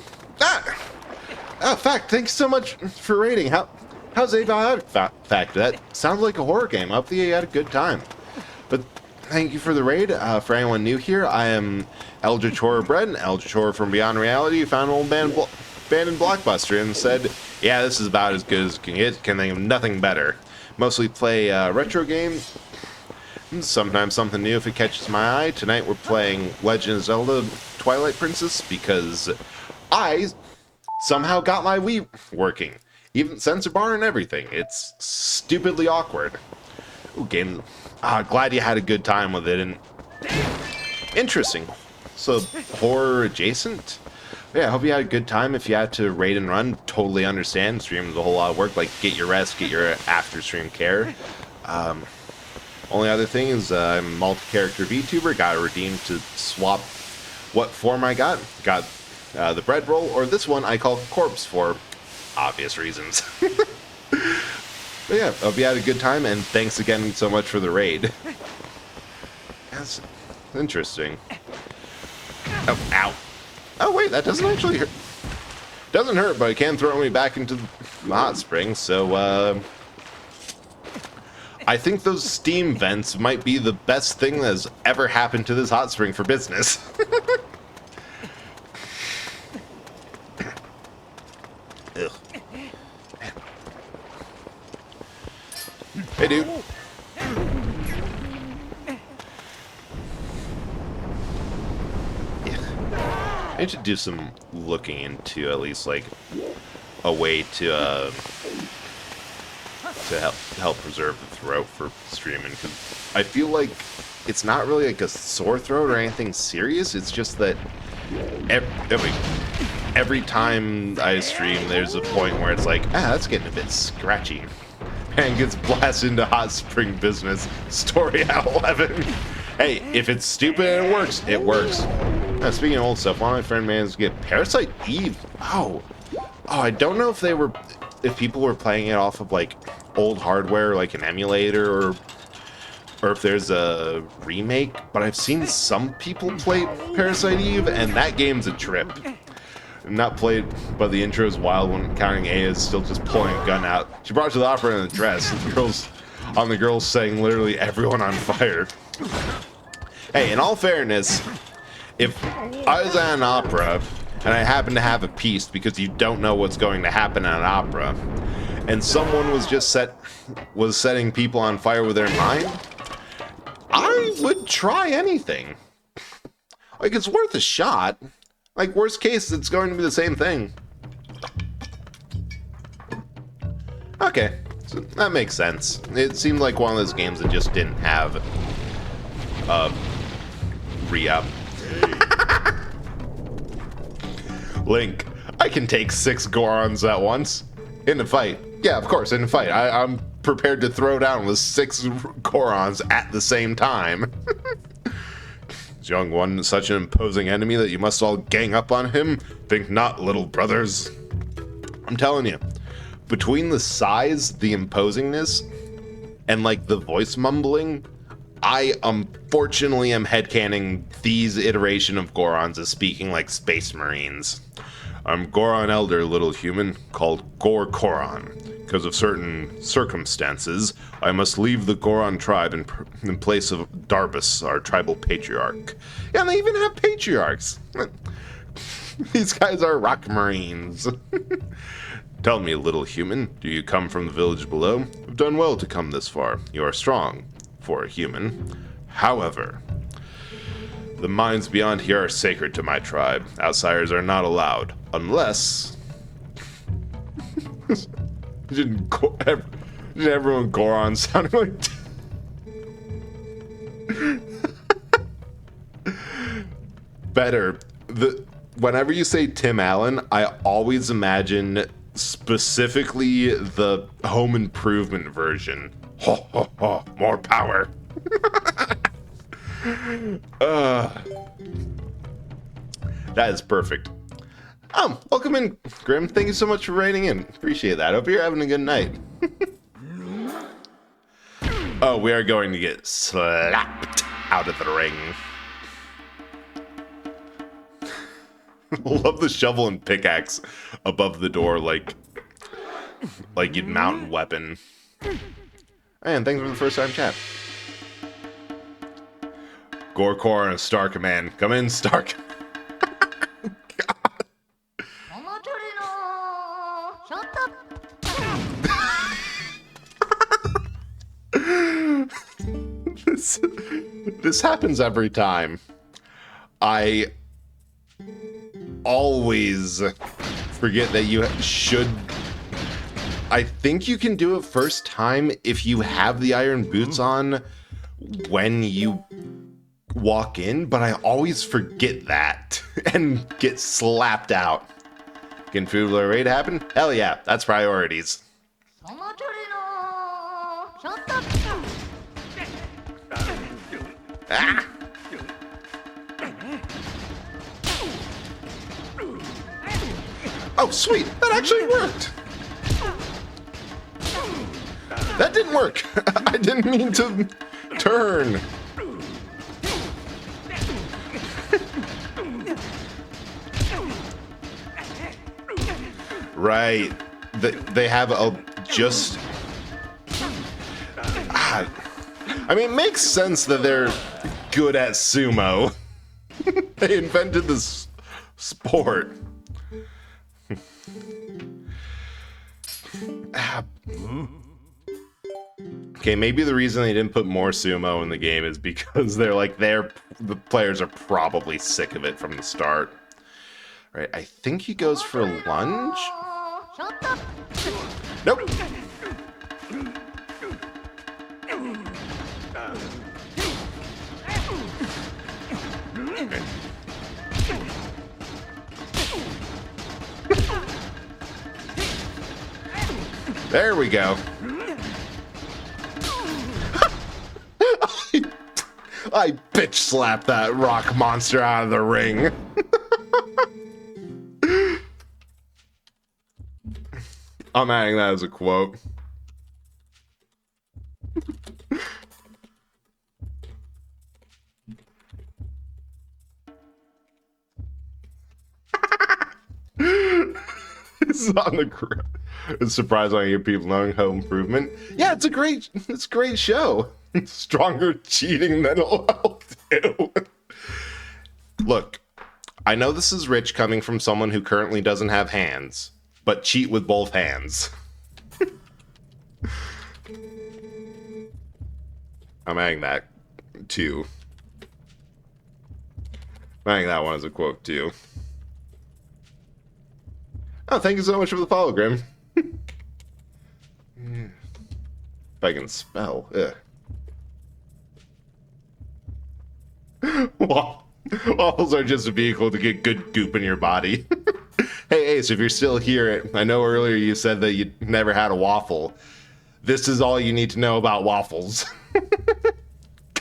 Fact, thanks so much for rating. How's Ava Fact? That sounds like a horror game. I hope that you had a good time. But thank you for the raid. For anyone new here, I am Eldritch Horror Bread, Eldritch Horror from Beyond Reality, found an old abandoned Blockbuster and said, yeah, this is about as good as it can get. Can think of nothing better. Mostly play retro games. Sometimes something new if it catches my eye. Tonight we're playing Legend of Zelda Twilight Princess because I somehow got my Wii working. Even sensor bar and everything. It's stupidly awkward. Ooh, game. Glad you had a good time with it. And interesting. So, horror adjacent? Yeah, I hope you had a good time. If you had to raid and run, totally understand. Stream is a whole lot of work. Like, get your rest, get your after-stream care. Only other thing is I'm a multi-character VTuber. Got a redeem to swap what form I got. Got the bread roll, or this one I call corpse for obvious reasons. But yeah, hope you had a good time, and thanks again so much for the raid. That's interesting. Oh, ow. Oh wait, that doesn't actually hurt. Doesn't hurt, but it can throw me back into the hot spring, so I think those steam vents might be the best thing that has ever happened to this hot spring for business. Ugh. Hey, dude. I need to do some looking into at least like a way to help preserve the throat for streaming, because I feel like it's not really like a sore throat or anything serious. It's just that every time I stream, there's a point where it's like, that's getting a bit scratchy. And gets blasted into hot spring business. Story at 11. Hey, if it's stupid and it works, it works. Now, speaking of old stuff, one of my friend managed to get Parasite Eve. Oh, I don't know if people were playing it off of like old hardware, like an emulator, or if there's a remake. But I've seen some people play Parasite Eve, and that game's a trip. Not played, but the intro is wild when counting A is still just pulling a gun out. She brought it to the opera in a dress, and the girls setting literally everyone on fire. Hey, in all fairness, if I was at an opera and I happened to have a piece, because you don't know what's going to happen at an opera, and someone was setting people on fire with their mind, I would try anything. Like, it's worth a shot. Like, worst case, it's going to be the same thing. Okay, so that makes sense. It seemed like one of those games that just didn't have re-up. Link, I can take 6 Gorons at once. In a fight. Yeah, of course, in a fight. I'm prepared to throw down with 6 Gorons at the same time. Young one, such an imposing enemy that you must all gang up on him? Think not, little brothers. I'm telling you, between the size, the imposingness, and like the voice mumbling, I unfortunately am headcanon these iteration of Gorons as speaking like space marines. I'm Goron Elder, little human, called Goron. Because of certain circumstances, I must leave the Goron tribe in place of Darbus, our tribal patriarch. Yeah, and they even have patriarchs. These guys are rock marines. Tell me, little human, do you come from the village below? You've done well to come this far. You are strong for a human. However, the mines beyond here are sacred to my tribe. Outsiders are not allowed, unless... Didn't everyone Goron sounded like... Better. Whenever you say Tim Allen, I always imagine specifically the Home Improvement version. Ho, ho, ho, more power. That is perfect. Welcome in, Grim. Thank you so much for writing in. Appreciate that. Hope you're having a good night. Oh, we are going to get slapped out of the ring. Love the shovel and pickaxe above the door, like you'd mount a weapon. And thanks for the first time chat. Gorkor and a Star Command. Come in, Stark. This happens every time. I always forget that you should... I think you can do it first time if you have the iron boots on when you walk in, but I always forget that and get slapped out. Can food raid happen? Hell yeah, that's priorities. Ah! Oh, sweet! That actually worked! That didn't work! I didn't mean to turn! Right. They have a just... I mean, it makes sense that they're good at sumo. They invented this sport. Okay, maybe the reason they didn't put more sumo in the game is because the players are probably sick of it from the start. Right, I think he goes for a lunge. Nope. There we go. I bitch slapped that rock monster out of the ring. I'm adding that as a quote. It's on the ground. It's surprising I hear people knowing Home Improvement. Yeah, it's a great show. Stronger cheating than it'll do. Look, I know this is rich coming from someone who currently doesn't have hands, but cheat with both hands. I'm adding that too. I'm adding that one as a quote too. Oh, thank you so much for the follow, Grim. If I can spell. Waffles are just a vehicle to get good goop in your body. Hey, Ace, if you're still here, I know earlier you said that you never had a waffle. This is all you need to know about waffles.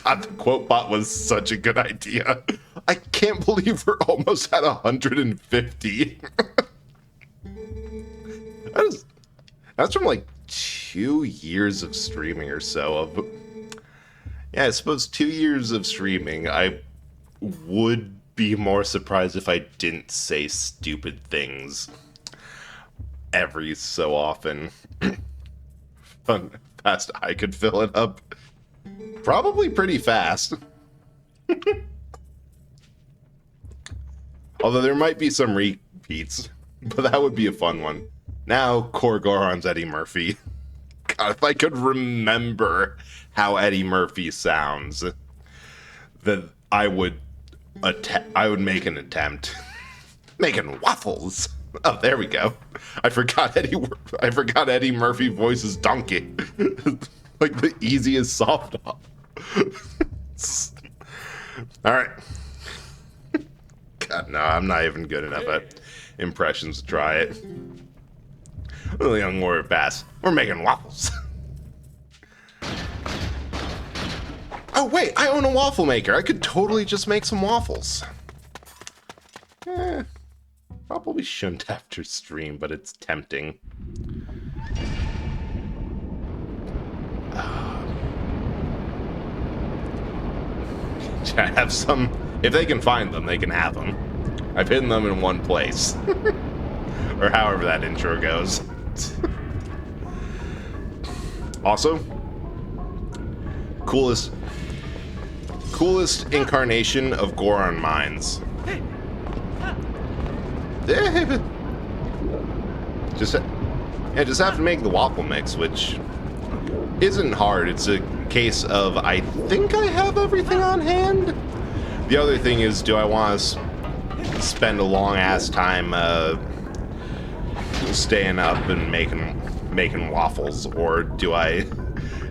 God, the quote bot was such a good idea. I can't believe we're almost at 150. That's from like 2 years of streaming or so. Yeah, I suppose 2 years of streaming. I would be more surprised if I didn't say stupid things every so often. Fast I could fill it up. Probably pretty fast. Although there might be some repeats, but that would be a fun one. Now, Core Goron's Eddie Murphy. God, if I could remember how Eddie Murphy sounds, that I would make an attempt. Making waffles. Oh, there we go. I forgot Eddie Murphy voices Donkey. Like the easiest soft op. All right. God, no, I'm not even good enough at impressions to try it. Little young warrior pass. We're making waffles. Oh, wait, I own a waffle maker. I could totally just make some waffles. Probably probably shouldn't after stream, but it's tempting. Should I have some? If they can find them, they can have them. I've hidden them in one place. Or however that intro goes. Also, coolest incarnation of Goron Mines. Just have to make the waffle mix, which isn't hard. It's a case of I think I have everything on hand. The other thing is, do I want to spend a long ass time staying up and making waffles, or do I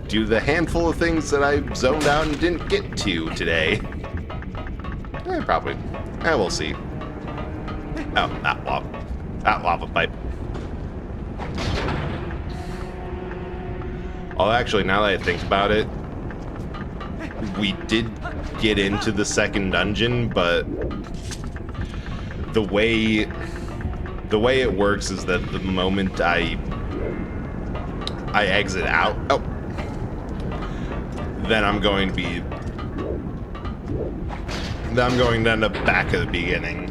do the handful of things that I zoned out and didn't get to today? Probably. We'll see. Oh, that lava pipe. Oh, actually, now that I think about it, we did get into the second dungeon, but the way it works is that the moment I exit out, then I'm going to end up back at the beginning,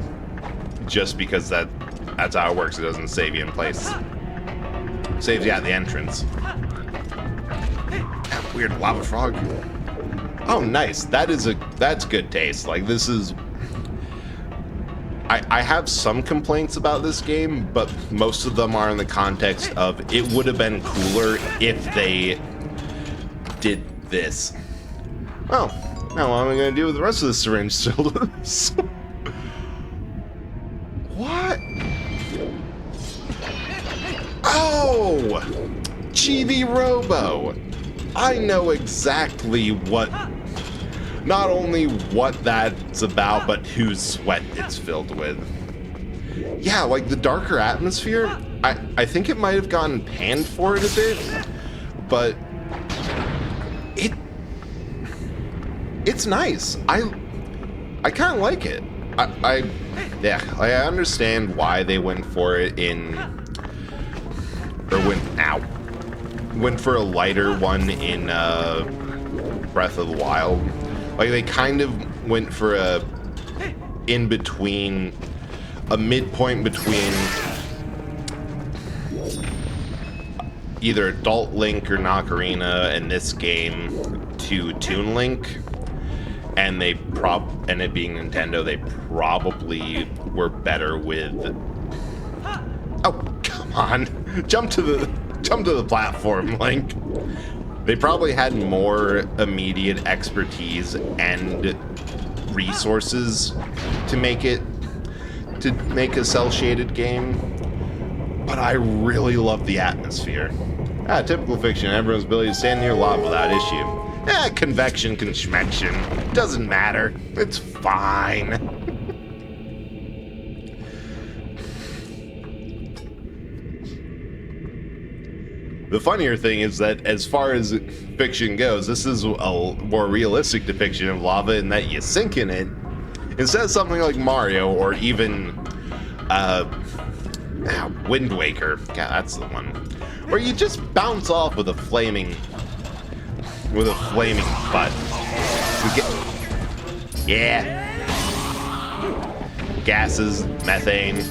just because that's how it works. It doesn't save you in place. It saves you at the entrance. That weird lava frog. Oh, nice. That's good taste. Like, this is... I have some complaints about this game, but most of them are in the context of it would have been cooler if they did this. Well, now what am I going to do with the rest of the syringe cylinders? What? Oh! Chibi Robo! I know exactly what... Not only what that's about, but whose sweat it's filled with. Yeah, like the darker atmosphere, I think it might have gotten panned for it a bit, but it's nice. I kind of like it. I understand why they went for it went for a lighter one in Breath of the Wild. Like, they kind of went for a midpoint between either Adult Link or Ocarina and this game to Toon Link, and it being Nintendo, they probably were better with... Oh, come on! Jump to the platform, Link. They probably had more immediate expertise and resources to make a cel-shaded game, but I really love the atmosphere. Typical fiction, everyone's ability to stand near lava without issue. Convection, conschmection, doesn't matter. It's fine. The funnier thing is that as far as fiction goes, this is a more realistic depiction of lava in that you sink in it. Instead of something like Mario or even Wind Waker. God, that's the one. Where you just bounce off with a flaming butt. Yeah. Gases, methane.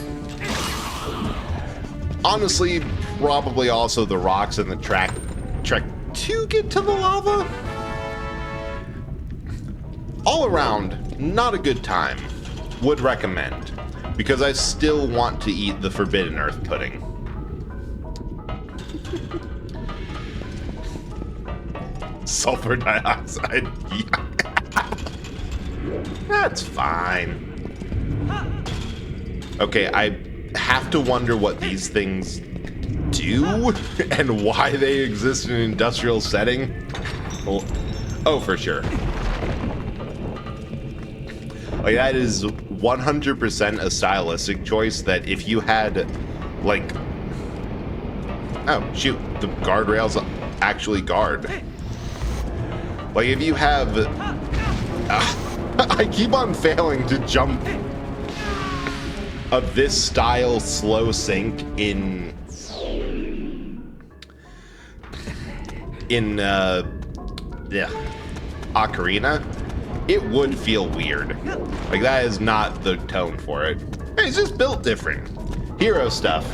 Honestly, probably also the rocks in the trek to get to the lava. All around, not a good time. Would recommend, because I still want to eat the Forbidden Earth pudding. Sulfur dioxide. That's fine. Okay, I have to wonder what these things do and why they exist in an industrial setting. Well, oh, for sure. Like, that is 100% a stylistic choice that if you had, like... Oh, shoot. The guardrails actually guard. Like, if you have... I keep on failing to jump... of this style slow sync in Ocarina, it would feel weird. Like, that is not the tone for it. It's just built different. Hero stuff.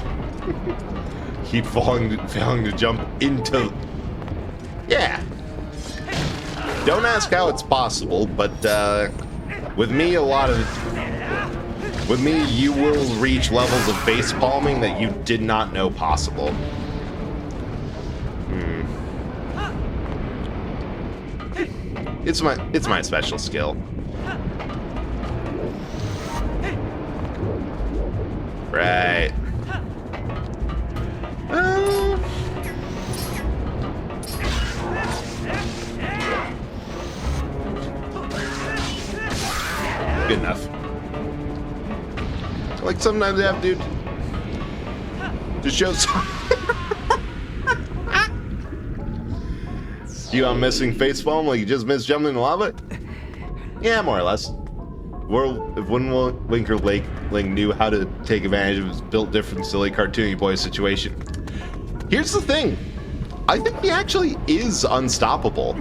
Keep failing to jump into... Yeah. Don't ask how it's possible, but with me, you will reach levels of face palming that you did not know possible. It's my special skill. Right. Good enough. Like, sometimes you have to show some... You on missing facepalm like you just missed jumping in the lava? Yeah, more or less. If Winker Link knew how to take advantage of his built different, silly, cartoony boy situation. Here's the thing. I think he actually is unstoppable.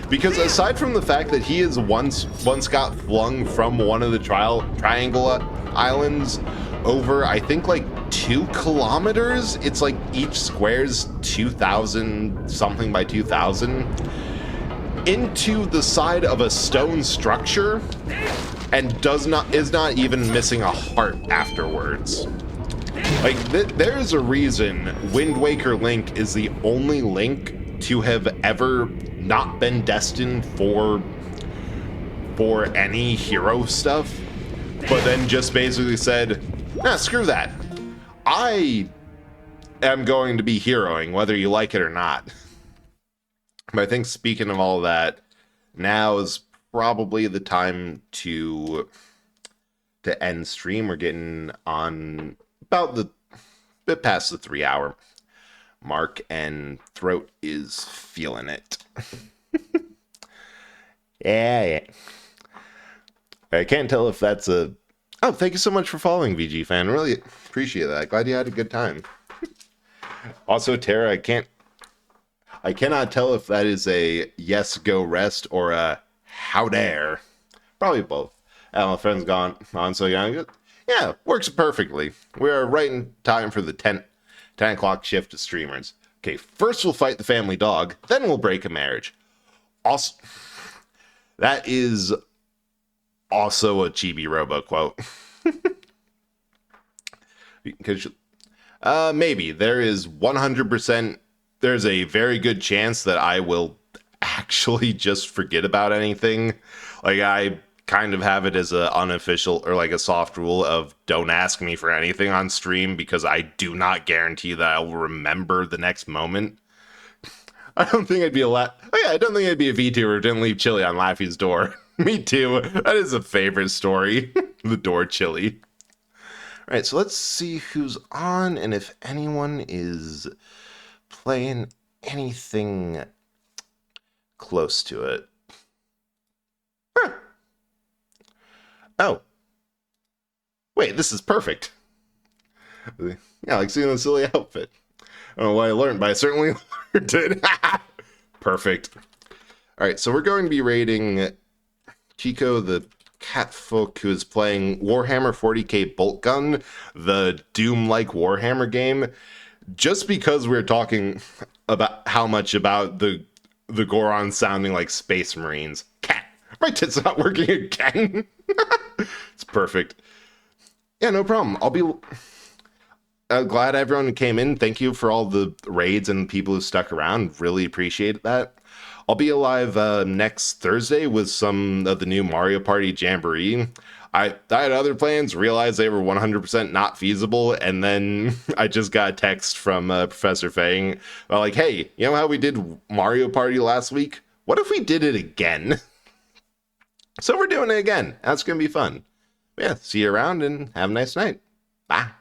Because aside from the fact that he is once got flung from one of the triangle islands over, I think, like 2 kilometers, it's like each square's 2,000 something by 2,000, into the side of a stone structure, and is not even missing a heart afterwards. Like, there's a reason Wind Waker Link is the only Link to have ever not been destined for any hero stuff, but then just basically said, nah, screw that. I am going to be heroing, whether you like it or not. But I think, speaking of all that, now is probably the time to end stream. We're getting on about the bit past the 3-hour mark, and throat is feeling it. Yeah. I can't tell if that's a... Oh, thank you so much for following, VG fan. Really appreciate that. Glad you had a good time. Also, Tara, I cannot tell if that is a yes, go rest, or a how dare. Probably both. My friend's gone on so young. Yeah, works perfectly. We are right in time for the 10 o'clock shift of streamers. Okay, first we'll fight the family dog, then we'll break a marriage. Also, that is also a Chibi Robo quote. Because maybe there is 100%. There's a very good chance that I will actually just forget about anything. Like, I kind of have it as a unofficial, or like a soft rule of don't ask me for anything on stream, because I do not guarantee that I will remember the next moment. I don't think I'd be I don't think I'd be a VTuber who didn't leave Chili on Laffy's door. Me too. That is a favorite story. The door Chili. All right, so let's see who's on and if anyone is playing anything close to it. Huh. Oh. Wait, this is perfect. Yeah, like seeing the silly outfit. I don't know what I learned, but I certainly learned it. Perfect. All right, so we're going to be rating Chico the Catfolk, who is playing Warhammer 40k Bolt Gun, the Doom-like Warhammer game, just because we're talking about how much about the Gorons sounding like Space Marines. Cat! My tit's not working again! It's perfect. Yeah, no problem. I'll be... glad everyone came in. Thank you for all the raids and people who stuck around. Really appreciate that. I'll be alive next Thursday with some of the new Mario Party Jamboree. I had other plans, realized they were 100% not feasible, and then I just got a text from Professor Fang, like, hey, you know how we did Mario Party last week? What if we did it again? So we're doing it again. That's going to be fun. Yeah, see you around and have a nice night. Bye.